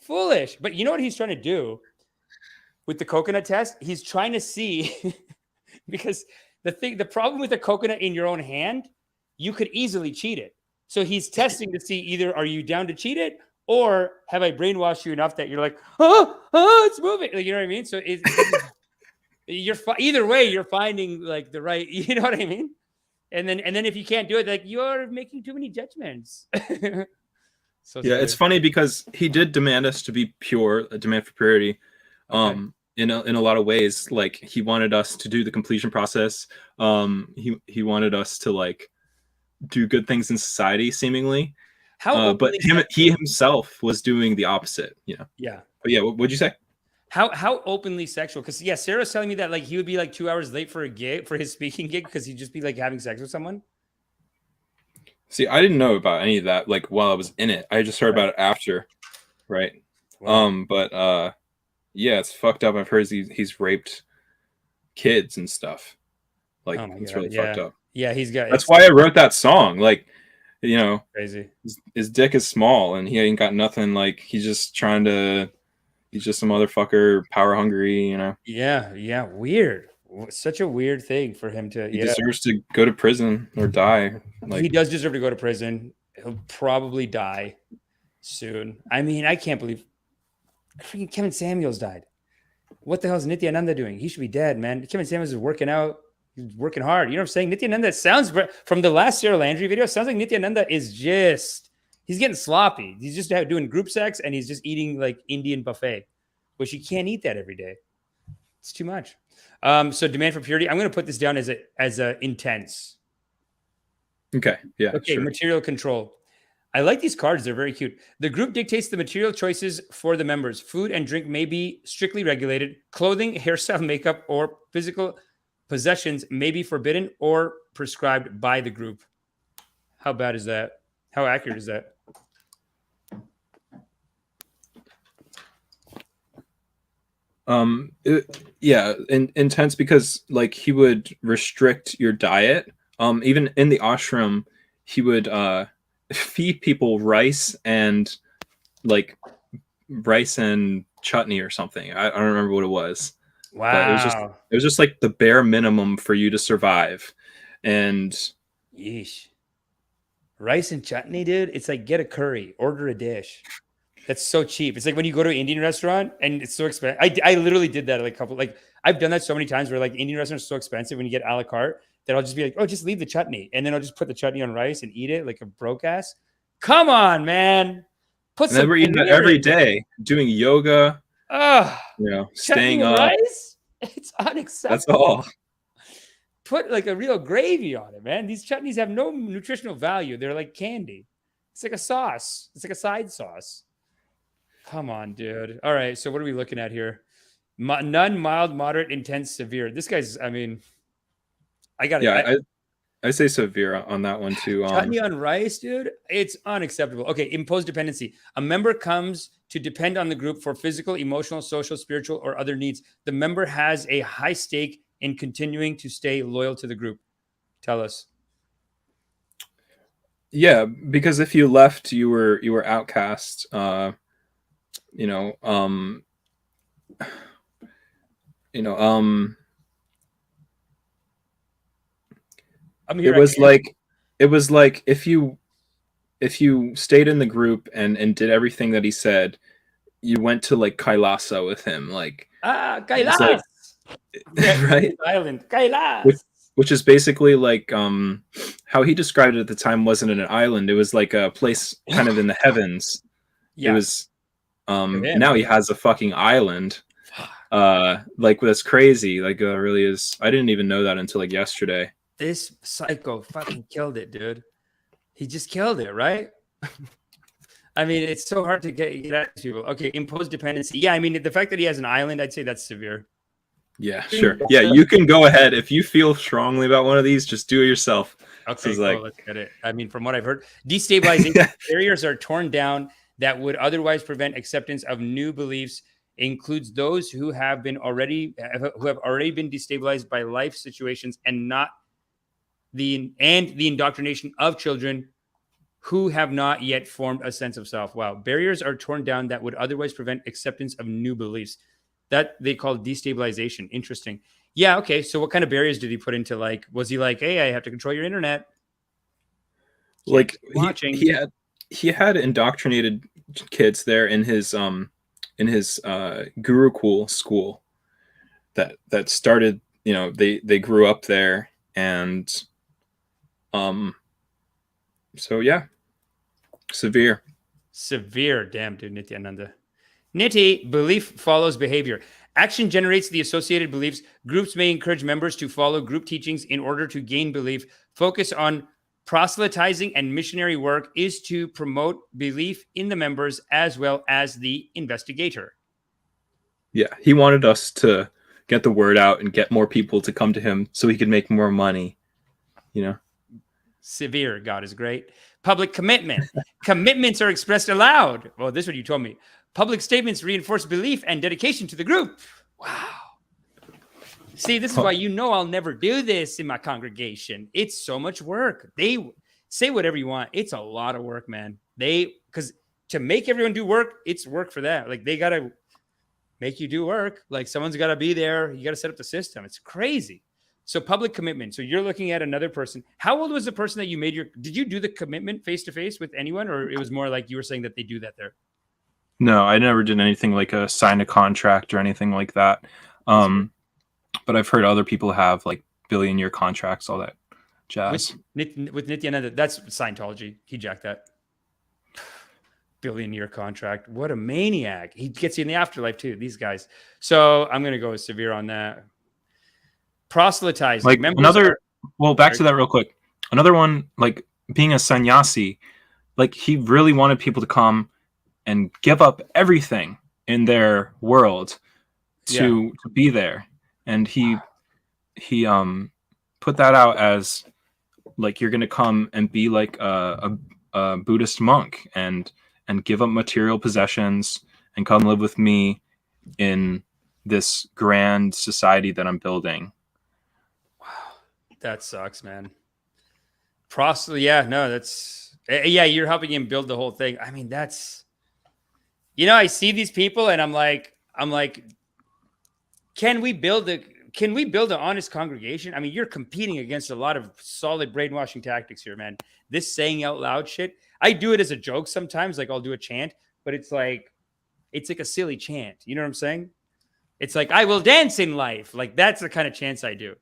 Foolish. But you know what he's trying to do with the coconut test? He's trying to see because the problem with the coconut in your own hand, you could easily cheat it. So he's testing to see either are you down to cheat it or have I brainwashed you enough that you're like, it's moving. Like, you know what I mean? So either way, you're finding like the right, you know what I mean? And then if you can't do it, like you're making too many judgments. So yeah, it's funny because he did demand us to be pure, a demand for purity. Okay. In a lot of ways, like he wanted us to do the completion process. He wanted us to like do good things in society, seemingly. But he himself was doing the opposite. You know. Yeah. But yeah, what'd you say? How openly sexual? Because yeah, Sarah's telling me that like he would be like 2 hours late for his speaking gig because he'd just be like having sex with someone. See, I didn't know about any of that like while I was in it. I just heard about it after, right? Wow. But yeah, it's fucked up. I've heard he's raped kids and stuff. Like it's really fucked up. Yeah, he's got. That's why I wrote that song. Like, you know, crazy. His dick is small and he ain't got nothing. Like he's just some motherfucker, power hungry. You know. Yeah, weird. Such a weird thing for him to. He deserves to go to prison or die. Like, he does deserve to go to prison. He'll probably die soon. I mean, I can't believe freaking Kevin Samuels died. What the hell is Nithyananda doing? He should be dead, man. Kevin Samuels is working out. He's working hard. You know what I'm saying? Nithyananda sounds from the last Sarah Landry video. Sounds like Nithyananda is he's getting sloppy. He's just doing group sex and he's just eating like Indian buffet, which you can't eat that every day. It's too much. So demand for purity. I'm going to put this down as a intense. Okay. Yeah. Okay. Sure. Material control. I like these cards. They're very cute. The group dictates the material choices for the members. Food and drink may be strictly regulated. Clothing, hairstyle, makeup, or physical possessions may be forbidden or prescribed by the group. How bad is that? How accurate is that? Intense because like he would restrict your diet. Even in the ashram, he would feed people rice and chutney or something. I don't remember what it was. Wow. But it was just like the bare minimum for you to survive. And yeesh. Rice and chutney, dude. It's like get a curry, order a dish. That's so cheap. It's like when you go to an Indian restaurant and it's so expensive. I literally did that I've done that so many times where like Indian restaurants are so expensive when you get a la carte that I'll just be like, oh, just leave the chutney. And then I'll just put the chutney on rice and eat it like a broke ass. Come on, man. And we're eating that every day, doing yoga. Staying up. Rice? It's unacceptable. That's all. Put like a real gravy on it, man. These chutneys have no nutritional value. They're like candy. It's like a sauce. It's like a side sauce. Come on, dude. All right. So what are we looking at here? None, mild, moderate, intense, severe. This guy's, I mean, I got it. Yeah, I say severe on that one too. Chutney on rice, dude. It's unacceptable. Okay. Imposed dependency. A member comes to depend on the group for physical, emotional, social, spiritual, or other needs. The member has a high stake in continuing to stay loyal to the group. Tell us. Yeah, because if you left, you were outcast. It was like if you stayed in the group and did everything that he said, you went to like Kailasa with him, like Kailas, like, right? Island, Kailas. Which is basically like how he described it at the time wasn't an island. It was like a place kind of in the heavens. Yeah. It was now he has a fucking island. Like that's crazy. Like really is. I didn't even know that until like yesterday. This psycho fucking killed it, dude. He just killed it, right? I mean, it's so hard to get at people. Okay, imposed dependency. Yeah, I mean, the fact that he has an island, I'd say that's severe. Yeah, sure. Yeah, you can go ahead. If you feel strongly about one of these, just do it yourself. Okay, cool. Let's get it. I mean, from what I've heard, destabilizing barriers are torn down that would otherwise prevent acceptance of new beliefs. Includes those who have already been destabilized by life situations and the indoctrination of children who have not yet formed a sense of self. Wow. Barriers are torn down that would otherwise prevent acceptance of new beliefs. That they call destabilization. Interesting. Yeah. Okay. So what kind of barriers did he put into, like, was he like, hey, I have to control your internet? Like he had indoctrinated kids there in his Gurukul school that started, you know, they grew up there, and so yeah, severe. Damn, dude. Nithyananda. Nitty, belief follows behavior. Action generates the associated beliefs. Groups may encourage members to follow group teachings in order to gain belief. Focus on proselytizing and missionary work is to promote belief in the members as well as the investigator. Yeah, he wanted us to get the word out and get more people to come to him so he could make more money, you know. Severe. God is great. Public commitment. Commitments are expressed aloud. Well, this is what you told me. Public statements reinforce belief and dedication to the group. Wow. See, this is why I'll never do this in my congregation. It's so much work. They say whatever you want. It's a lot of work, man. Because to make everyone do work, it's work for them. Like, they got to make you do work. Like, someone's got to be there. You got to set up the system. It's crazy. So public commitment. So you're looking at another person. How old was the person that you made did you do the commitment face-to-face with anyone? Or it was more like you were saying that they do that there? No, I never did anything like sign a contract or anything like that. But I've heard other people have like billion-year contracts, all that jazz. With Nithyananda, that's Scientology. He jacked that. Billion-year contract. What a maniac. He gets you in the afterlife too, these guys. So I'm going to go with severe on that. Proselytizing. Like back to that real quick. Another one, like being a sannyasi, like he really wanted people to come and give up everything in their world to be there. And he put that out as like, you're going to come and be like a Buddhist monk and give up material possessions and come live with me in this grand society that I'm building. Wow. That sucks, man. You're helping him build the whole thing. I mean, that's, I see these people and I'm like, can we build an honest congregation? I mean, you're competing against a lot of solid brainwashing tactics here, man. This saying out loud shit. I do it as a joke sometimes. Like, I'll do a chant, but it's like a silly chant. You know what I'm saying? It's like, I will dance in life. Like, that's the kind of chants I do.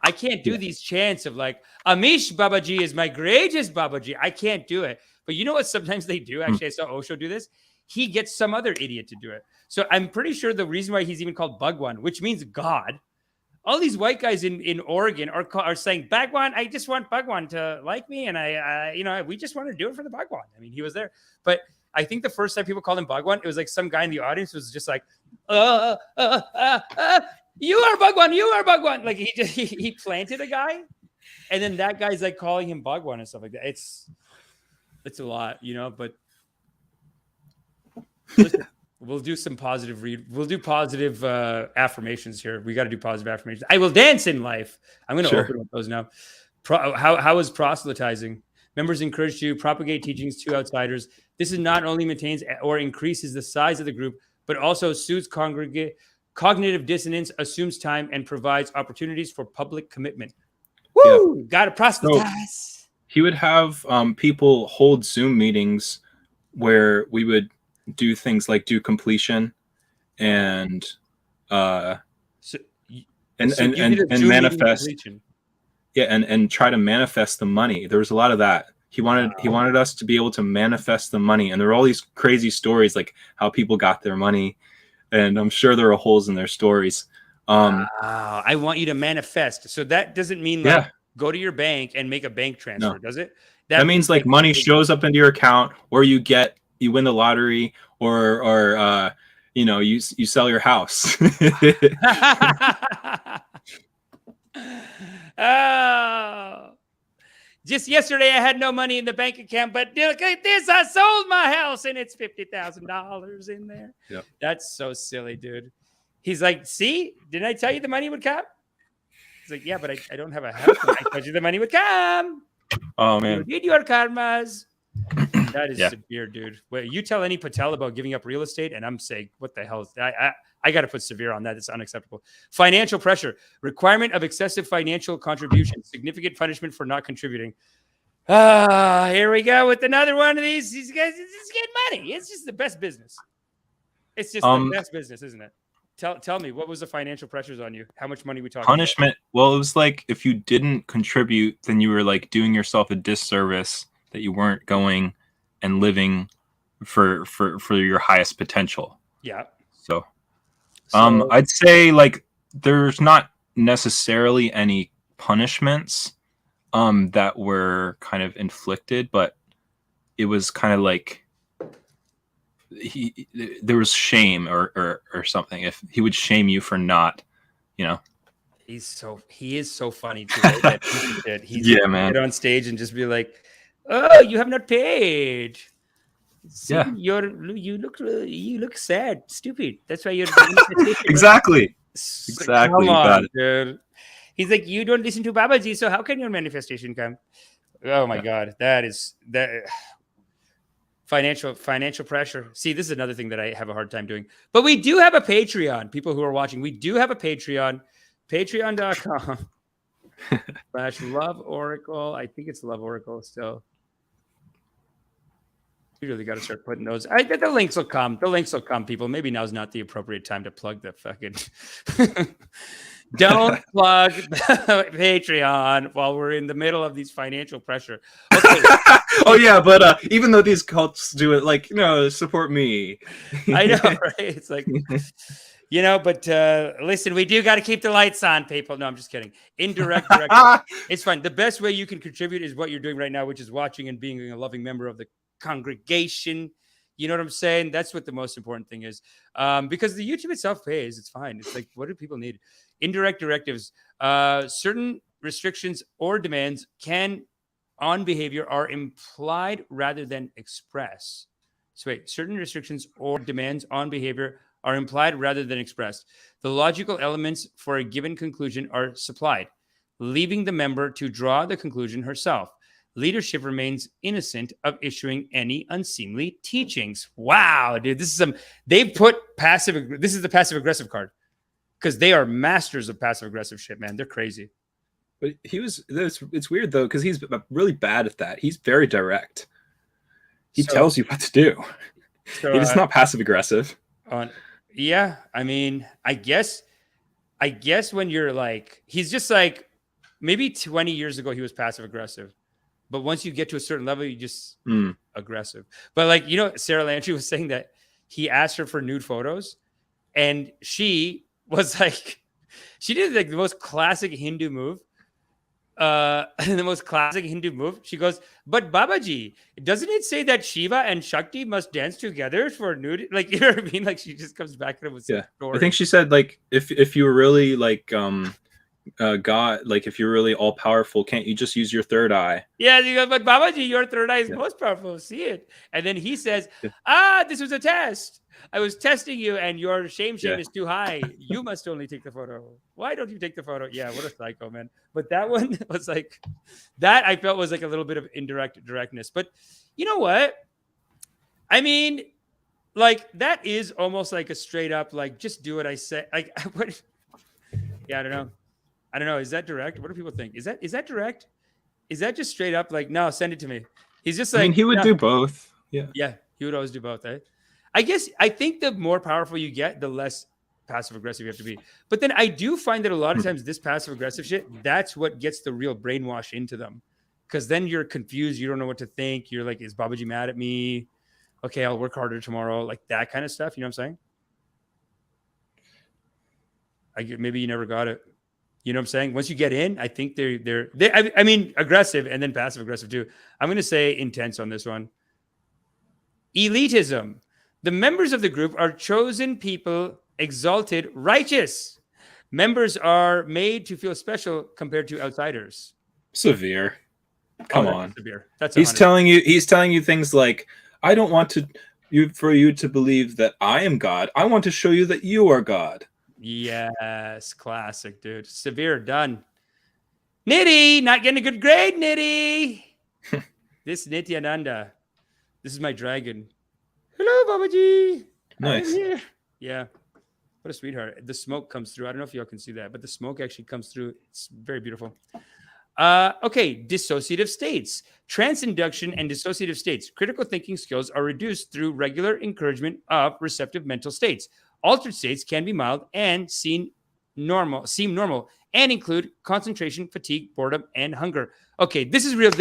I can't do these chants of like, Amish Babaji is my greatest Babaji. I can't do it. But you know what sometimes they do? Actually, I saw Osho do this. He gets some other idiot to do it. So I'm pretty sure the reason why he's even called Bhagwan, which means God, all these white guys in Oregon are saying, Bhagwan, I just want Bhagwan to like me. And we just want to do it for the Bhagwan. I mean, he was there. But I think the first time people called him Bhagwan, it was like some guy in the audience was just like, you are Bhagwan, you are Bhagwan. Like he planted a guy. And then that guy's like calling him Bhagwan and stuff like that. It's a lot, but listen, we'll do some positive We'll do positive affirmations here. We got to do positive affirmations. I will dance in life. I'm going to open up those now. How is proselytizing? Members encouraged to propagate teachings to outsiders. This is not only maintains or increases the size of the group, but also soothes cognitive dissonance, assumes time, and provides opportunities for public commitment. Woo! Got to proselytize. So he would have people hold Zoom meetings where we would do things like do completion and manifest. Yeah, and try to manifest the money. There was a lot of that. He wanted us to be able to manifest the money, and there were all these crazy stories like how people got their money, and I'm sure there are holes in their stories. I want you to manifest. So that doesn't mean like go to your bank and make a bank transfer, does it? That means like money shows up into your account, or you win the lottery, or you sell your house. Oh, just yesterday I had no money in the bank account, but look at this, I sold my house and it's $50,000 in there. Yep. That's so silly, dude. He's like, see, didn't I tell you the money would come? He's like, yeah, but I don't have a house. I told you the money would come. Oh man, you did your karmas. That is severe, dude. Wait, you tell any Patel about giving up real estate, and I'm saying, what the hell is that? I got to put severe on that. It's unacceptable. Financial pressure, requirement of excessive financial contribution, significant punishment for not contributing. Here we go with another one of these. These guys just get money. It's just the best business. It's just the best business, isn't it? Tell me, what was the financial pressures on you? How much money we talking punishment? Well, it was like if you didn't contribute, then you were like doing yourself a disservice that you weren't going and living for your highest potential. Yeah. So I'd say like there's not necessarily any punishments that were kind of inflicted, but it was kind of like there was shame or something. If he would shame you for not, he is so funny too. Right? He's man. Get on stage and just be like, "Oh, you have not paid. See, yeah, you look sad, stupid. That's why you're exactly. Come You on, got it. dude." He's like, "You don't listen to Babaji, so how can your manifestation come?" Oh my God, that. Financial pressure. See, this is another thing that I have a hard time doing. But we do have a Patreon. People who are watching, we do have a Patreon. Patreon.com/Love Oracle. I think it's Love Oracle still. You really got to start putting those. The links will come. The links will come, people. Maybe now's not the appropriate time to plug the fucking... Don't plug Patreon while we're in the middle of these financial pressure. Okay. Oh yeah, but even though these cults do it, like, support me. I know, right? It's like, but listen, we do got to keep the lights on, people. No, I'm just kidding. Indirect. It's fine. The best way you can contribute is what you're doing right now, which is watching and being a loving member of the congregation. You know what I'm saying? That's what the most important thing is. Because the YouTube itself pays. It's fine. It's like, what do people need? Indirect directives. Certain restrictions or demands on behavior are implied rather than expressed. So wait, certain restrictions or demands on behavior are implied rather than expressed. The logical elements for a given conclusion are supplied, leaving the member to draw the conclusion herself. Leadership remains innocent of issuing any unseemly teachings. Wow, dude, this is they've put this is the passive aggressive card because they are masters of passive aggressive shit, man. They're crazy. But it's weird though, because he's really bad at that. He's very direct. He tells you what to do. He's not passive aggressive. Yeah, I mean, I guess when you're like, he's just like, maybe 20 years ago he was passive aggressive. But once you get to a certain level, you just aggressive. But like, Sarah Landry was saying that he asked her for nude photos and she was like, she did like the most classic Hindu move. She goes, but Babaji, doesn't it say that Shiva and Shakti must dance together for nude? Like, you know what I mean? Like, she just comes back and it was I think she said like, if you were really like, God, like if you're really all powerful, can't you just use your third eye? Yeah, you go, but Babaji, your third eye is most powerful. See it. And then he says, this was a test. I was testing you and your shame is too high. You must only take the photo. Why don't you take the photo? Yeah, what a psycho, man. But that one was like, that I felt was like a little bit of indirect directness. But you know what? I mean, like that is almost like a straight up, like, just do what I say. Like, yeah, I don't know. Is that direct? What do people think? Is that direct? Is that just straight up like, no, send it to me? He's just like, I mean, he would do both. Yeah. Yeah. He would always do both. I think the more powerful you get, the less passive aggressive you have to be. But then I do find that a lot of times this passive aggressive shit, that's what gets the real brainwash into them. Because then you're confused. You don't know what to think. You're like, is Babaji mad at me? Okay, I'll work harder tomorrow. Like that kind of stuff. You know what I'm saying? Maybe you never got it. You know what I'm saying? Once you get in, I think they're I mean, aggressive and then passive aggressive too. I'm going to say intense on this one. Elitism. The members of the group are chosen people, exalted, righteous. Members are made to feel special compared to outsiders. Severe. Come on. Severe. That's he's telling you things like, I don't want for you to believe that I am God. I want to show you that you are God. Yes, classic, dude. Severe, done. Nitty, not getting a good grade, Nitty. This Nithyananda. This is my dragon. Hello, Babaji. Nice. I'm here. Yeah. What a sweetheart. The smoke comes through. I don't know if y'all can see that, but the smoke actually comes through. It's very beautiful. Okay, dissociative states. Transinduction and dissociative states. Critical thinking skills are reduced through regular encouragement of receptive mental states. Altered states can be mild and seem normal, and include concentration, fatigue, boredom, and hunger. Okay, this is real.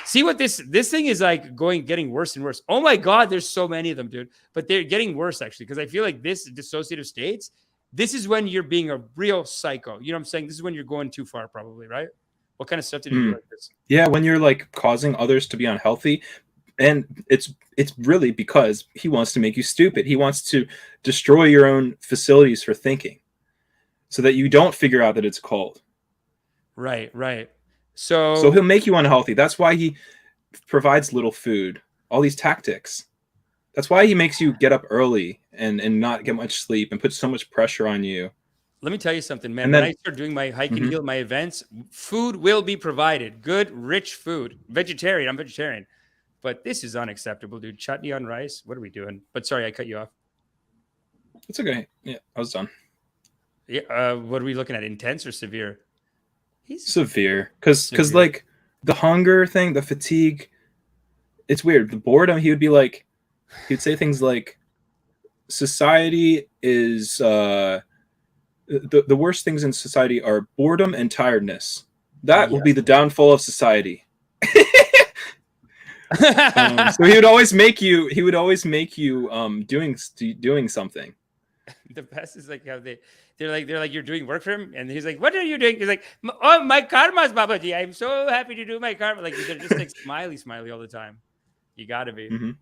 See what this thing is like getting worse and worse. Oh my God, there's so many of them, dude. But they're getting worse actually, because I feel like this dissociative states, this is when you're being a real psycho. You know what I'm saying? This is when you're going too far, probably, right? What kind of stuff did you do like this? Yeah, when you're like causing others to be unhealthy, and it's really because he wants to make you stupid. He wants to destroy your own facilities for thinking, so that you don't figure out that it's cold. Right, right. So he'll make you unhealthy. That's why he provides little food. All these tactics. That's why he makes you get up early and not get much sleep and put so much pressure on you. Let me tell you something, man. And then, when I start doing my hike and heal, my events, food will be provided. Good, rich food. Vegetarian. I'm vegetarian. But this is unacceptable, dude. Chutney on rice. What are we doing? But sorry, I cut you off. It's okay. Yeah, I was done. Yeah. What are we looking at? Intense or severe? Severe. Because like the hunger thing, the fatigue, it's weird. The boredom, he would say things like, society is the worst things in society are boredom and tiredness. That will be the downfall of society. So he would always make you doing something. The best is like how they're like you're doing work for him, and he's like, what are you doing? He's like, oh, my karmas, Babaji. I'm so happy to do my karma. Like they're just like smiley all the time. You gotta be.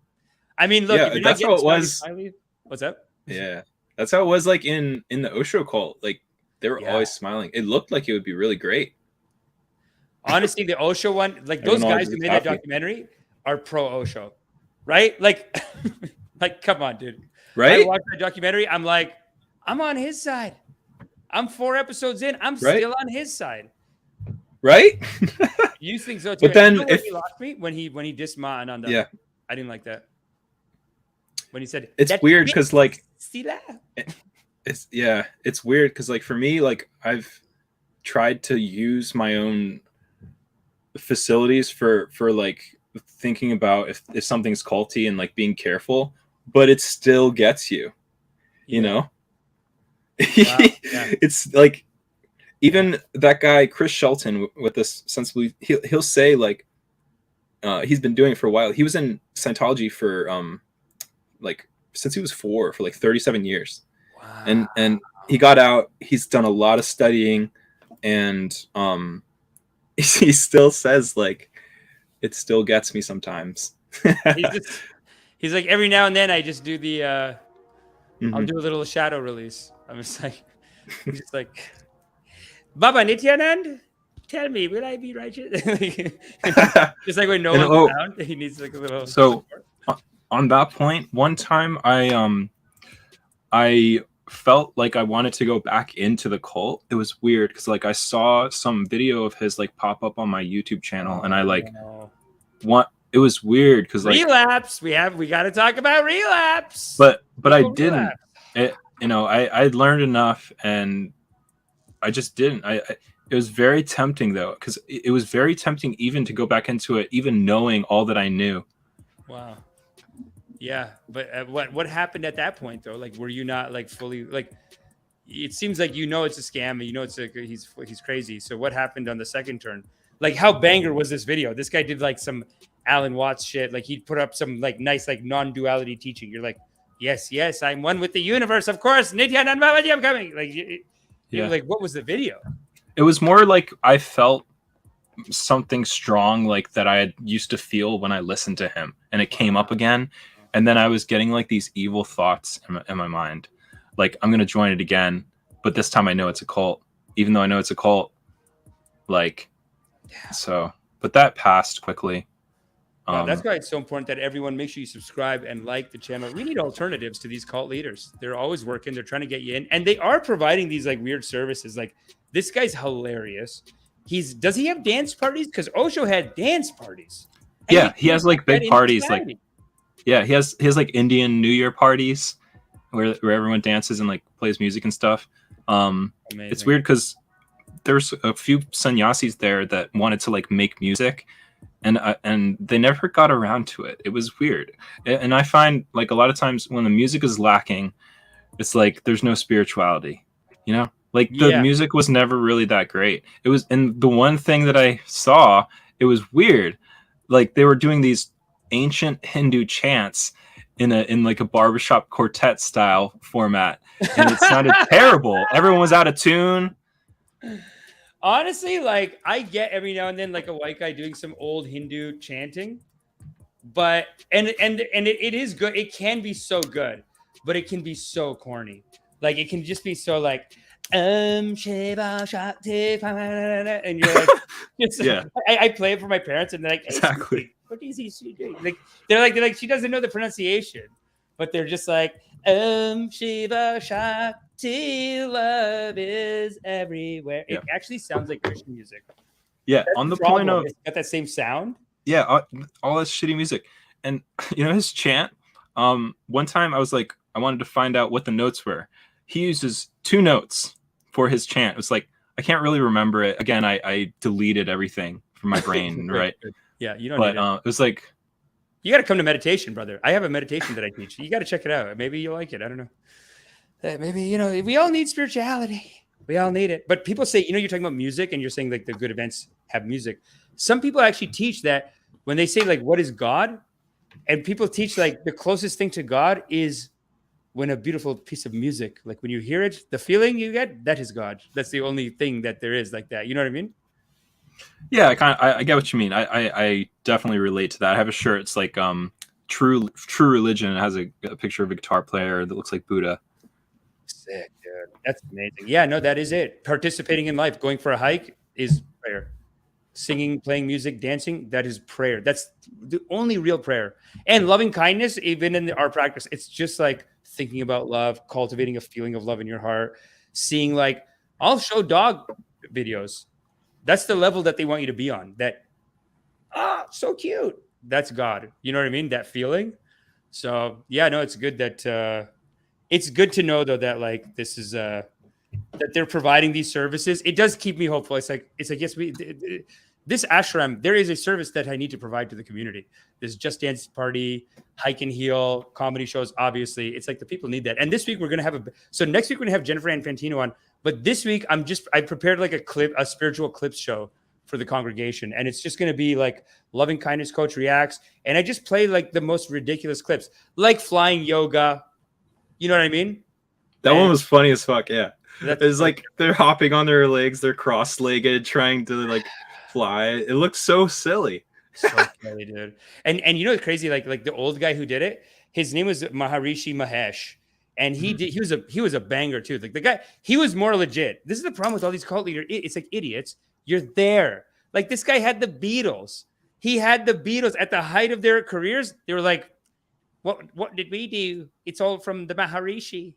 I mean, look, if you're that's not how it was. Smiley, what's up? Yeah, that's how it was. Like in the Osho cult, like they were always smiling. It looked like it would be really great. Honestly, the Osho one, like those guys who made that documentary are pro Osho, right? Like, like come on, dude. Right? I watched that documentary. I'm like, I'm on his side. I'm 4 episodes in. I'm still on his side. Right? You think so too? But then, you know if he lost me when he dissed Ma Ananda. Yeah, I didn't like that. When he said it's weird because like it's it's weird because like for me, like I've tried to use my own facilities for like thinking about if something's culty and like being careful, but it still gets you, you know. Wow. It's like even that guy Chris Shelton with this sensibility, he'll say like he's been doing it for a while. He was in Scientology for like since he was 4 for like 37 years. Wow. And he got out. He's done a lot of studying, and he still says like it still gets me sometimes. he's like every now and then I just do the I'll do a little shadow release. I'm just like he's just like, Baba Nithyananda, tell me, will I be righteous? Just like when no one's around, he needs like a little support. On that point, one time I felt like I wanted to go back into the cult. It was weird because like I saw some video of his like pop up on my YouTube channel, and I like it was weird because like relapse. We got to talk about relapse. But I didn't. I learned enough, and I just didn't. It was very tempting though, because it was very tempting even to go back into it, even knowing all that I knew. Wow. Yeah, but what happened at that point though? Like, were you not like fully like? It seems like it's a scam, and it's like he's crazy. So what happened on the second turn? Like, how banger was this video? This guy did like some Alan Watts shit. Like he put up some like nice like non-duality teaching. You're like, yes, I'm one with the universe. Of course, Nithyananda, I'm coming. Like, you're like, what was the video? It was more like I felt something strong like that I had used to feel when I listened to him, and it came up again. And then I was getting like these evil thoughts in my mind. Like, I'm going to join it again, but this time I know it's a cult, even though I know it's a cult. Like, but that passed quickly. That's why it's so important that everyone make sure you subscribe and like the channel. We need alternatives to these cult leaders. They're always working. They're trying to get you in, and they are providing these like weird services. Like, this guy's hilarious. Does he have dance parties? Because Osho had dance parties. Yeah, he has like big parties. Like, Yeah, he has like Indian New Year parties where everyone dances and like plays music and stuff. It's weird because there's a few sannyasis there that wanted to like make music, and they never got around to it. It was weird. And I find like a lot of times when the music is lacking, it's like there's no spirituality, you know? Like the music was never really that great. It was, and the one thing that I saw, it was weird. Like they were doing these ancient Hindu chants in like a barbershop quartet style format, and it sounded terrible. Everyone was out of tune. Honestly, like I get every now and then like a white guy doing some old Hindu chanting, but and it is good. It can be so good, but it can be so corny. Like it can just be so like Shiva Shakti, and you're like, yeah. I play it for my parents, and they're like, hey, exactly. What is he doing? Like they're like she doesn't know the pronunciation, but they're just like Shiva Shakti, love is everywhere. It actually sounds like Christian music. Yeah, that's on the point of it's got that same sound. Yeah, all this shitty music, and you know his chant. One time I was like, I wanted to find out what the notes were. He uses 2 notes for his chant. It's like I can't really remember it. Again, I deleted everything from my brain, right? Yeah, you don't. But need it. It was like, you got to come to meditation, brother. I have a meditation that I teach. You got to check it out. Maybe you'll like it. I don't know. Maybe we all need spirituality. We all need it. But people say, you're talking about music, and you're saying like the good events have music. Some people actually teach that when they say like, what is God? And people teach like the closest thing to God is when a beautiful piece of music, like when you hear it, the feeling you get, that is God. That's the only thing that there is like that. You know what I mean? Yeah, I get what you mean. I definitely relate to that. I have a shirt. It's like true religion. It has a picture of a guitar player that looks like Buddha. Sick, dude. That's amazing. Yeah, no, that is it. Participating in life, going for a hike is prayer. Singing, playing music, dancing, that is prayer. That's the only real prayer. And loving kindness, even in our practice, it's just like thinking about love, cultivating a feeling of love in your heart, seeing like, I'll show dog videos. That's the level that they want you to be on. That, so cute. That's God. You know what I mean? That feeling. So yeah, no, it's good that, it's good to know though, that like, this is, that they're providing these services. It does keep me hopeful. It's like, yes, this ashram, there is a service that I need to provide to the community. This Just Dance party, hike and heal, comedy shows, obviously. It's like the people need that. And this week we're going to have so next week we're going to have Jennifer Infantino on. But this week I prepared like a spiritual clips show for the congregation. And it's just going to be like loving kindness coach reacts. And I just play like the most ridiculous clips, like flying yoga. You know what I mean? That one was funny as fuck. Yeah. It's like they're hopping on their legs. They're cross-legged, trying to like fly. It looks so silly. So silly, dude. And you know what's crazy? Like the old guy who did it, his name was Maharishi Mahesh. And he was a banger too. Like the guy, he was more legit. This is the problem with all these cult leaders. It's like idiots. You're there. Like this guy had the Beatles. He had the Beatles at the height of their careers. They were like, what did we do? It's all from the Maharishi.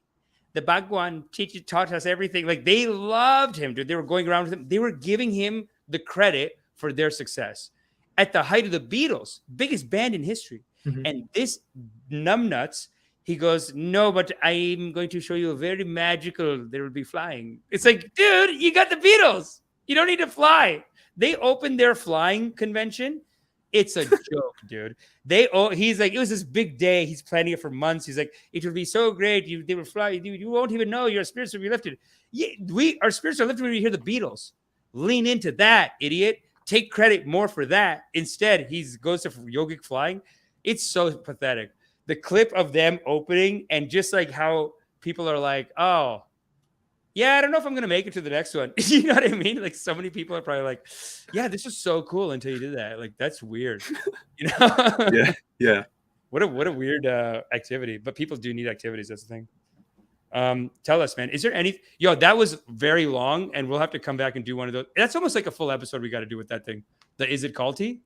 The Bhagwan taught us everything. Like they loved him, dude. They were going around with him. They were giving him the credit for their success at the height of the Beatles, biggest band in history. Mm-hmm. And this numbnuts, he goes, no, but I'm going to show you a very magical, there will be flying. It's like, dude, you got the Beatles. You don't need to fly. They opened their flying convention. It's a joke, dude. He's like, it was this big day. He's planning it for months. He's like, it will be so great. They will fly. You won't even know your spirits will be lifted. Yeah, our spirits are lifted when we hear the Beatles. Lean into that, idiot. Take credit more for that. Instead, he goes to yogic flying. It's so pathetic. The clip of them opening and just like how people are like, oh, yeah, I don't know if I'm going to make it to the next one. You know what I mean? Like so many people are probably like, yeah, this is so cool until you did that. Like, that's weird. You know? Yeah. What a weird activity. But people do need activities. That's the thing. Tell us, man, is there any, that was very long and we'll have to come back and do one of those. That's almost like a full episode we got to do with that thing. The Is It Culty?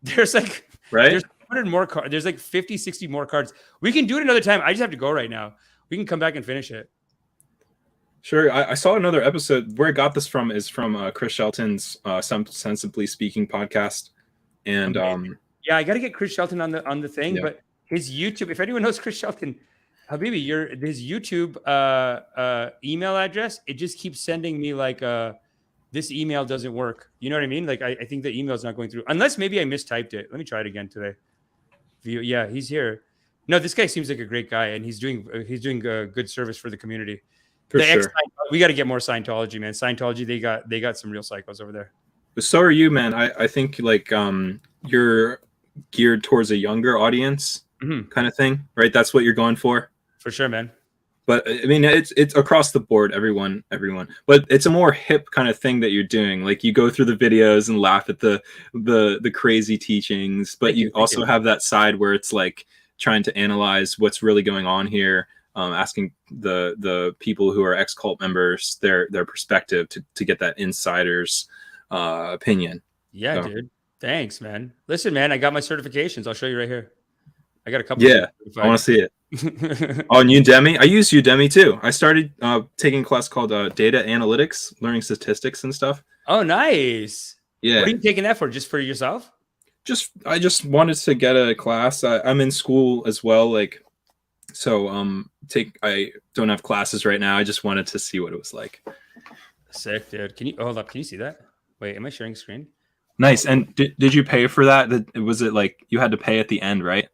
There's like, right? There's 100 more cards. There's like 50, 60 more cards. We can do it another time. I just have to go right now. We can come back and finish it. Sure. I saw another episode. Where I got this from is from Chris Shelton's Sensibly Speaking podcast. And yeah, I got to get Chris Shelton on the thing. Yeah. But his YouTube. If anyone knows Chris Shelton, Habibi, his YouTube email address. It just keeps sending me like this email doesn't work. You know what I mean? Like I think the email is not going through unless maybe I mistyped it. Let me try it again today. Yeah, he's here. No, this guy seems like a great guy, and he's doing good service for the community. For sure. We got to get more Scientology, man. Scientology, they got some real psychos over there. But so are you, man. I think like you're geared towards a younger audience kind of thing, right? That's what you're going for. For sure, man. But I mean, it's across the board, everyone. But it's a more hip kind of thing that you're doing. Like you go through the videos and laugh at the crazy teachings, but you also have that side where it's like trying to analyze what's really going on here, asking the people who are ex-cult members their perspective to get that insider's opinion. Yeah, so. Dude. Thanks, man. Listen, man, I got my certifications. I'll show you right here. I got a couple. Yeah, I want to see it. On Udemy, I use Udemy too. I started taking a class called Data Analytics, learning statistics and stuff. Oh, nice. Yeah. What are you taking that for? Just for yourself? I just wanted to get a class. I'm in school as well, like so. I don't have classes right now. I just wanted to see what it was like. Sick, dude. Can you hold up? Can you see that? Wait, am I sharing screen? Nice. And did you pay for that? Was it like you had to pay at the end, right?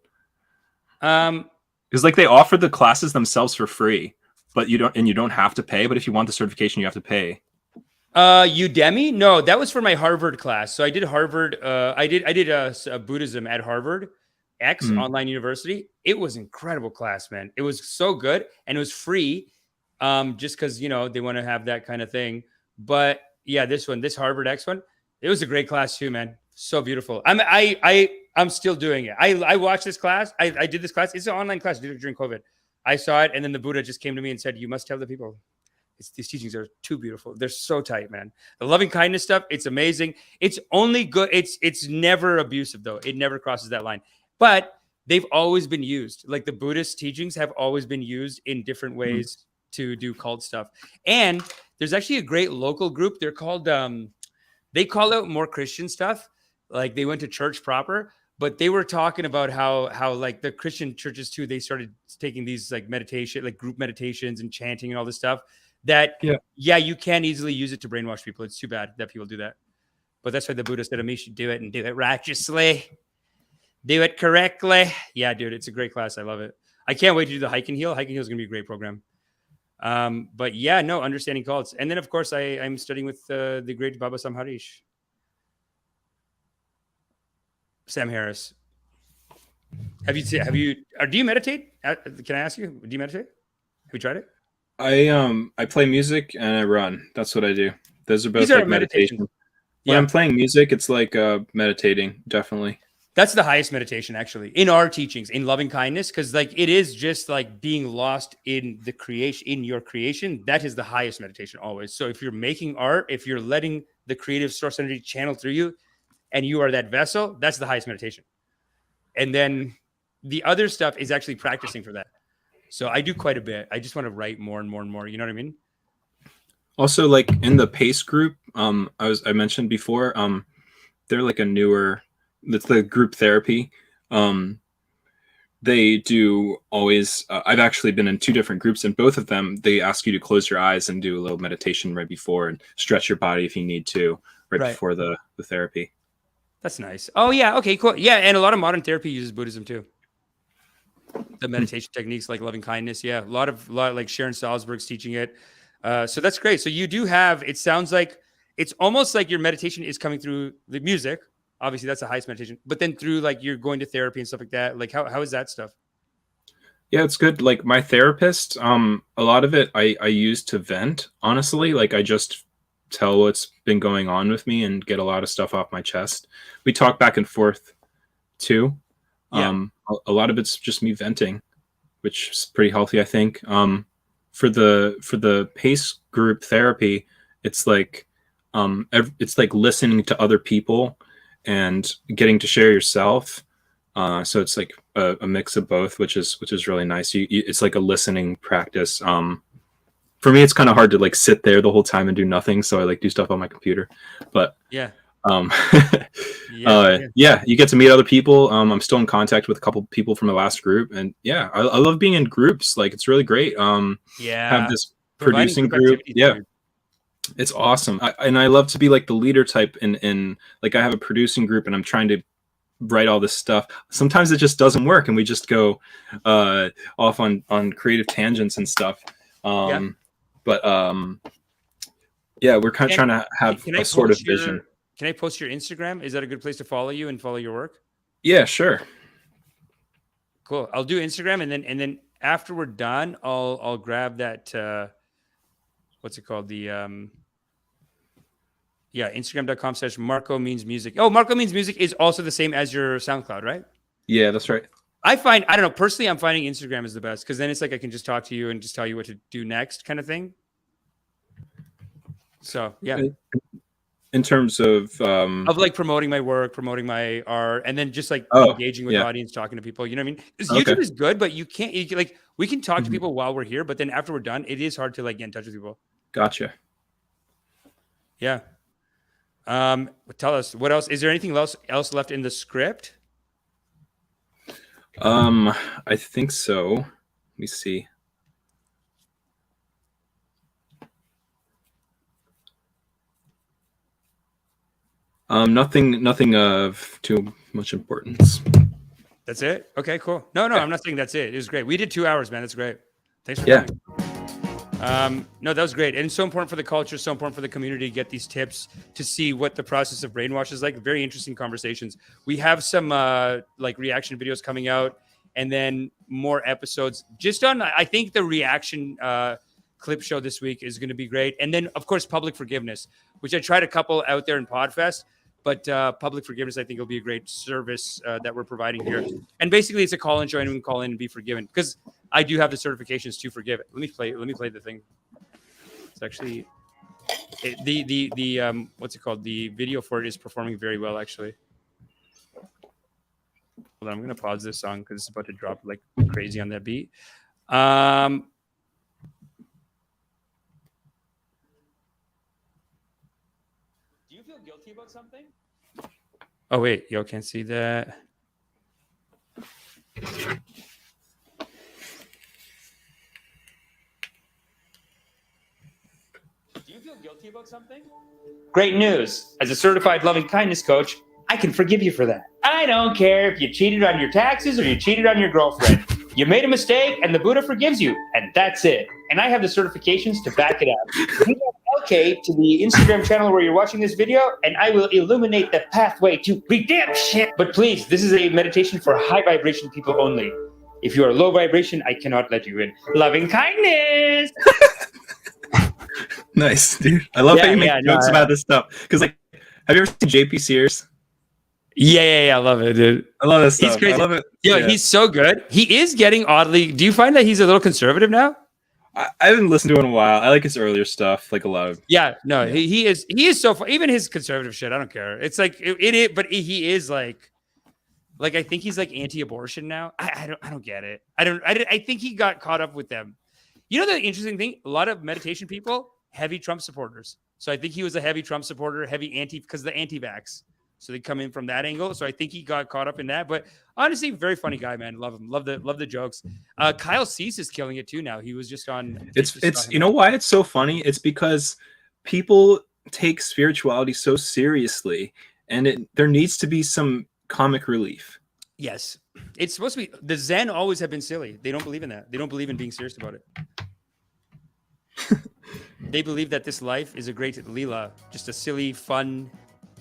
Because like they offer the classes themselves for free, but you don't have to pay. But if you want the certification, you have to pay. Udemy? No, that was for my Harvard class. So I did Harvard. I did Buddhism at Harvard X online university. It was incredible class, man. It was so good and it was free, just because they want to have that kind of thing. But yeah, this Harvard X one, it was a great class too, man. So beautiful. I'm still doing it. I watched this class. I did this class. It's an online class. I did it during COVID. I saw it, and then the Buddha just came to me and said, "You must tell the people. These teachings are too beautiful. They're so tight, man. The loving kindness stuff. It's amazing. It's only good. It's never abusive though. It never crosses that line. But they've always been used. Like the Buddhist teachings have always been used in different ways to do cult stuff. And there's actually a great local group. They're called. They call out more Christian stuff. Like they went to church proper, but they were talking about how like the Christian churches too, they started taking these like meditation, like group meditations and chanting and all this stuff that, you can easily use it to brainwash people. It's too bad that people do that. But that's why the Buddha said to me, you should do it and do it righteously, do it correctly. Yeah, dude, it's a great class. I love it. I can't wait to do the Hike and Heal. Hike and Heal is going to be a great program. But yeah, no, understanding cults. And then of course I'm studying with the great Baba Samharish. Sam Harris. Do you meditate? Can I ask you? Do you meditate? Have you tried it? I play music and I run. That's what I do. Those are both like meditation. When I'm playing music, it's like meditating, definitely. That's the highest meditation, actually, in our teachings, in loving kindness, because like it is just like being lost in the creation, in your creation. That is the highest meditation always. So if you're making art, if you're letting the creative source energy channel through you, and you are that vessel, that's the highest meditation. And then the other stuff is actually practicing for that. So I do quite a bit. I just want to write more and more and more. You know what I mean? Also, like in the PACE group, I mentioned before, they're like a newer, that's the group therapy. They do always, I've actually been in 2 different groups, and both of them, they ask you to close your eyes and do a little meditation right before and stretch your body if you need to, right. Before the therapy. That's nice. Oh yeah. Okay, cool. Yeah. And a lot of modern therapy uses Buddhism too. The meditation techniques like loving kindness. Yeah. A lot of like Sharon Salzberg's teaching it. So that's great. So you do have, it sounds like it's almost like your meditation is coming through the music. Obviously that's the highest meditation, but then through like you're going to therapy and stuff like that. Like how is that stuff? Yeah, it's good. Like my therapist, a lot of it I use to vent, honestly. Like I just tell what's been going on with me and get a lot of stuff off my chest. We talk back and forth too. Yeah. A lot of it's just me venting, which is pretty healthy, I think. For the PACE group therapy, it's like listening to other people and getting to share yourself. So it's like a mix of both, which is really nice. It's like a listening practice. For me, it's kind of hard to like sit there the whole time and do nothing. So I like do stuff on my computer, but yeah, Yeah, you get to meet other people. I'm still in contact with a couple people from the last group, and yeah, I love being in groups. Like, it's really great. Have this producing group. Yeah, it's awesome. And I love to be like the leader type in like, I have a producing group and I'm trying to write all this stuff. Sometimes it just doesn't work and we just go off on creative tangents and stuff. But yeah, we're kind of trying to have a sort of vision. Can I post your Instagram? Is that a good place to follow you and follow your work? Yeah, sure. Cool. I'll do Instagram, and then after we're done, I'll grab that. What's it called? The Instagram.com/Marco Means Music. Oh, Marco Means Music is also the same as your SoundCloud, right? Yeah, that's right. I don't know, personally, I'm finding Instagram is the best, because then it's like I can just talk to you and just tell you what to do next, kind of thing. So yeah. In terms of like promoting my work, promoting my art, and then just like engaging with the audience, talking to people, you know what I mean? Because YouTube is good, but we can talk to people while we're here, but then after we're done, it is hard to like get in touch with people. Gotcha. Yeah. Tell us, what else? Is there anything else left in the script? I think so. Let me see. Nothing of too much importance. That's it? Okay, cool. No, I'm not saying that's it. It was great. We did 2 hours, man. That's great. Thanks for coming. No, that was great. And it's so important for the culture, so important for the community to get these tips to see what the process of brainwash is like. Very interesting conversations. We have some like reaction videos coming out, and then more episodes just on, I think the reaction clip show this week is going to be great. And then of course, public forgiveness, which I tried a couple out there in Podfest. But public forgiveness, I think, will be a great service that we're providing here. And basically, it's a call-in show. Anyone can call in and be forgiven, because I do have the certifications to forgive it. Let me play the thing. It's actually the what's it called? The video for it is performing very well, actually. Hold on, I'm gonna pause this song because it's about to drop like crazy on that beat. Do you feel guilty about something? Oh, wait. Y'all can't see that. Do you feel guilty about something? Great news. As a certified loving kindness coach, I can forgive you for that. I don't care if you cheated on your taxes or you cheated on your girlfriend. You made a mistake and the Buddha forgives you, and that's it. And I have the certifications to back it up. Okay, to the Instagram channel where you're watching this video, and I will illuminate the pathway to redemption. But please, this is a meditation for high vibration people only. If you are low vibration, I cannot let you in. Loving kindness. Nice, dude. I love how you make jokes about this stuff. Because, like, have you ever seen JP Sears? Yeah, I love it, dude. I love this stuff. He's crazy. I love it. He's so good. He is getting oddly. Do you find that he's a little conservative now? I haven't listened to it in a while. I like his earlier stuff, like a lot of. He is so fun. Even his conservative shit, I don't care. It's like but he is like I think he's like anti-abortion now. I don't get it. I think he got caught up with them. You know the interesting thing? A lot of meditation people, heavy Trump supporters. So I think he was a heavy Trump supporter, heavy because of the anti-vax. So they come in from that angle. So I think he got caught up in that. But honestly, very funny guy, man. Love him. Love the jokes. Kyle Cease is killing it too now. He was just on. It's you know why it's so funny? It's because people take spirituality so seriously, and there needs to be some comic relief. Yes, it's supposed to be. The Zen always have been silly. They don't believe in that. They don't believe in being serious about it. They believe that this life is a great Leela, just a silly, fun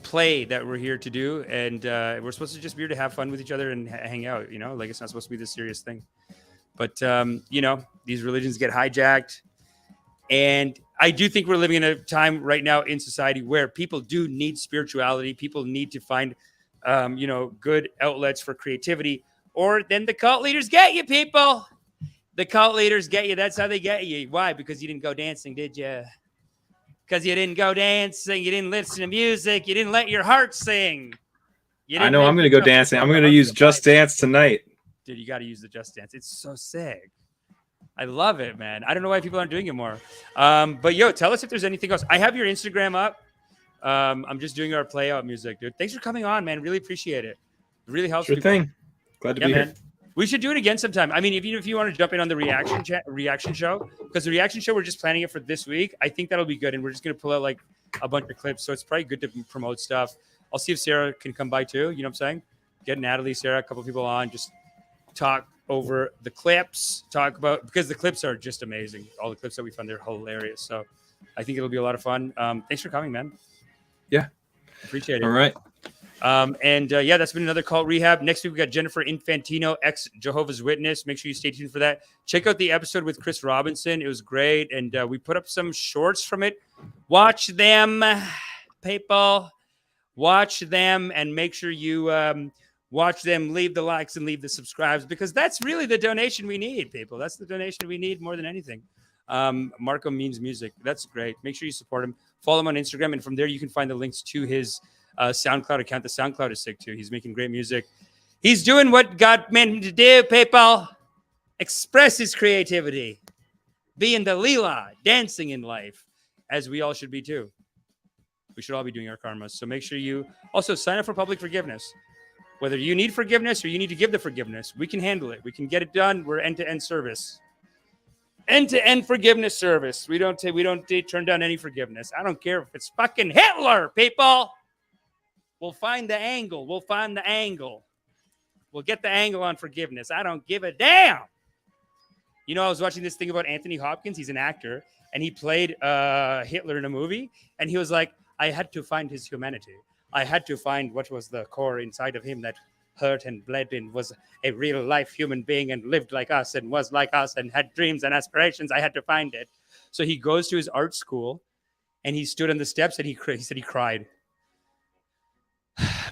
play that we're here to do, and we're supposed to just be here to have fun with each other and hang out, you know, like it's not supposed to be this serious thing. But you know, these religions get hijacked, and I do think we're living in a time right now in society where people do need spirituality. People need to find you know, good outlets for creativity, or then the cult leaders get you. People, the cult leaders get you. That's how they get you. Why? Because you didn't go dancing, did you? Because you didn't go dancing, you didn't listen to music, you didn't let your heart sing. I know I'm going to go dancing. I'm going to use Just Dance tonight. Dude, you got to use the Just Dance. It's so sick. I love it, man. I don't know why people aren't doing it more. But yo, tell us if there's anything else. I have your Instagram up. I'm just doing our play out music, dude. Thanks for coming on, man. Really appreciate it. It really helps. Sure people. thing. Glad to be man. here. We should do it again sometime. I mean, if you want to jump in on the reaction show, because the reaction show, we're just planning it for this week. I think that'll be good. And we're just going to pull out like a bunch of clips. So it's probably good to promote stuff. I'll see if Sarah can come by too. You know what I'm saying? Get Natalie, Sarah, a couple people on, just talk over the clips, talk about, because the clips are just amazing. All the clips that we found, they're hilarious. So I think it'll be a lot of fun. Thanks for coming, man. Yeah. Appreciate it. All right. Yeah, that's been another Cult Rehab. Next week, we got Jennifer Infantino, ex-Jehovah's Witness. Make sure you stay tuned for that. Check out the episode with Chris Robinson. It was great. And we put up some shorts from it. Watch them, people. Watch them and make sure you watch them. Leave the likes and leave the subscribes, because that's really the donation we need, people. That's the donation we need more than anything. Marco Means Music. That's great. Make sure you support him. Follow him on Instagram. And from there, you can find the links to his SoundCloud account. The SoundCloud is sick too. He's making great music. He's doing what God meant him to do, people. Express his creativity. Be in the Leela, dancing in life, as we all should be too. We should all be doing our karmas. So make sure you also sign up for public forgiveness. Whether you need forgiveness or you need to give the forgiveness, we can handle it. We can get it done. We're end-to-end service. End-to-end forgiveness service. We don't turn down any forgiveness. I don't care if it's fucking Hitler, people. We'll find the angle. We'll find the angle. We'll get the angle on forgiveness. I don't give a damn. You know, I was watching this thing about Anthony Hopkins. He's an actor, and he played Hitler in a movie. And he was like, I had to find his humanity. I had to find what was the core inside of him that hurt and bled and was a real life human being and lived like us and was like us and had dreams and aspirations. I had to find it. So he goes to his art school, and he stood on the steps, and he said he cried.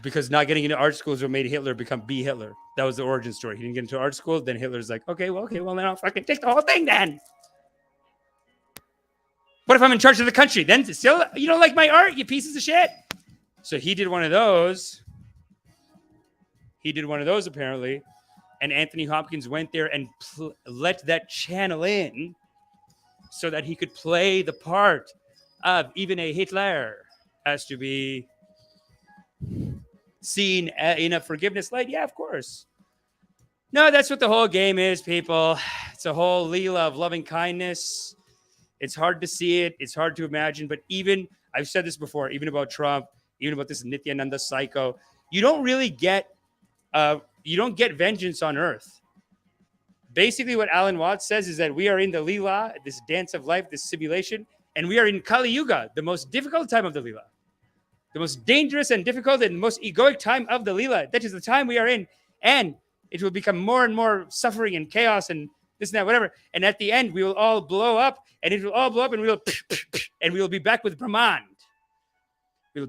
Because not getting into art school is what made Hitler be Hitler. That was the origin story. He didn't get into art school. Then Hitler's like, okay, well, then I'll fucking take the whole thing then. What if I'm in charge of the country? Then still, you don't like my art, you pieces of shit. So he did one of those. Apparently. And Anthony Hopkins went there and let that channel in so that he could play the part of even a Hitler as to be seen in a forgiveness light. Yeah, of course. No, that's what the whole game is, people. It's a whole Leela of loving kindness. It's hard to see it. It's hard to imagine. But even, I've said this before, even about Trump, even about this Nithyananda psycho, you don't really get, vengeance on earth. Basically, what Alan Watts says is that we are in the Leela, this dance of life, this simulation, and we are in Kali Yuga, the most difficult time of the Leela. The most dangerous and difficult and most egoic time of the Leela. That is the time we are in. And it will become more and more suffering and chaos and this and that, whatever. And at the end, we will all blow up, and it will all blow up, and we will be back with Brahman. We will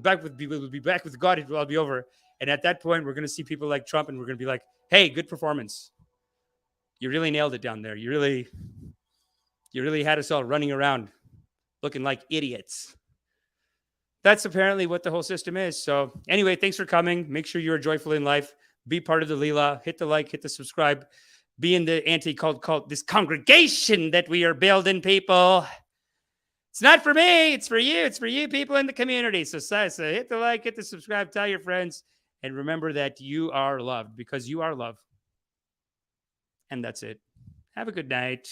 be back with God. It will all be over. And at that point, we're going to see people like Trump, and we're going to be like, hey, good performance. You really nailed it down there. You really had us all running around looking like idiots. That's apparently what the whole system is. So anyway, thanks for coming. Make sure you're joyful in life. Be part of the Leela. Hit the like, hit the subscribe. Be in the anti-cult, this congregation that we are building, people. It's not for me. It's for you. It's for you people in the community. So hit the like, hit the subscribe, tell your friends. And remember that you are loved because you are love. And that's it. Have a good night.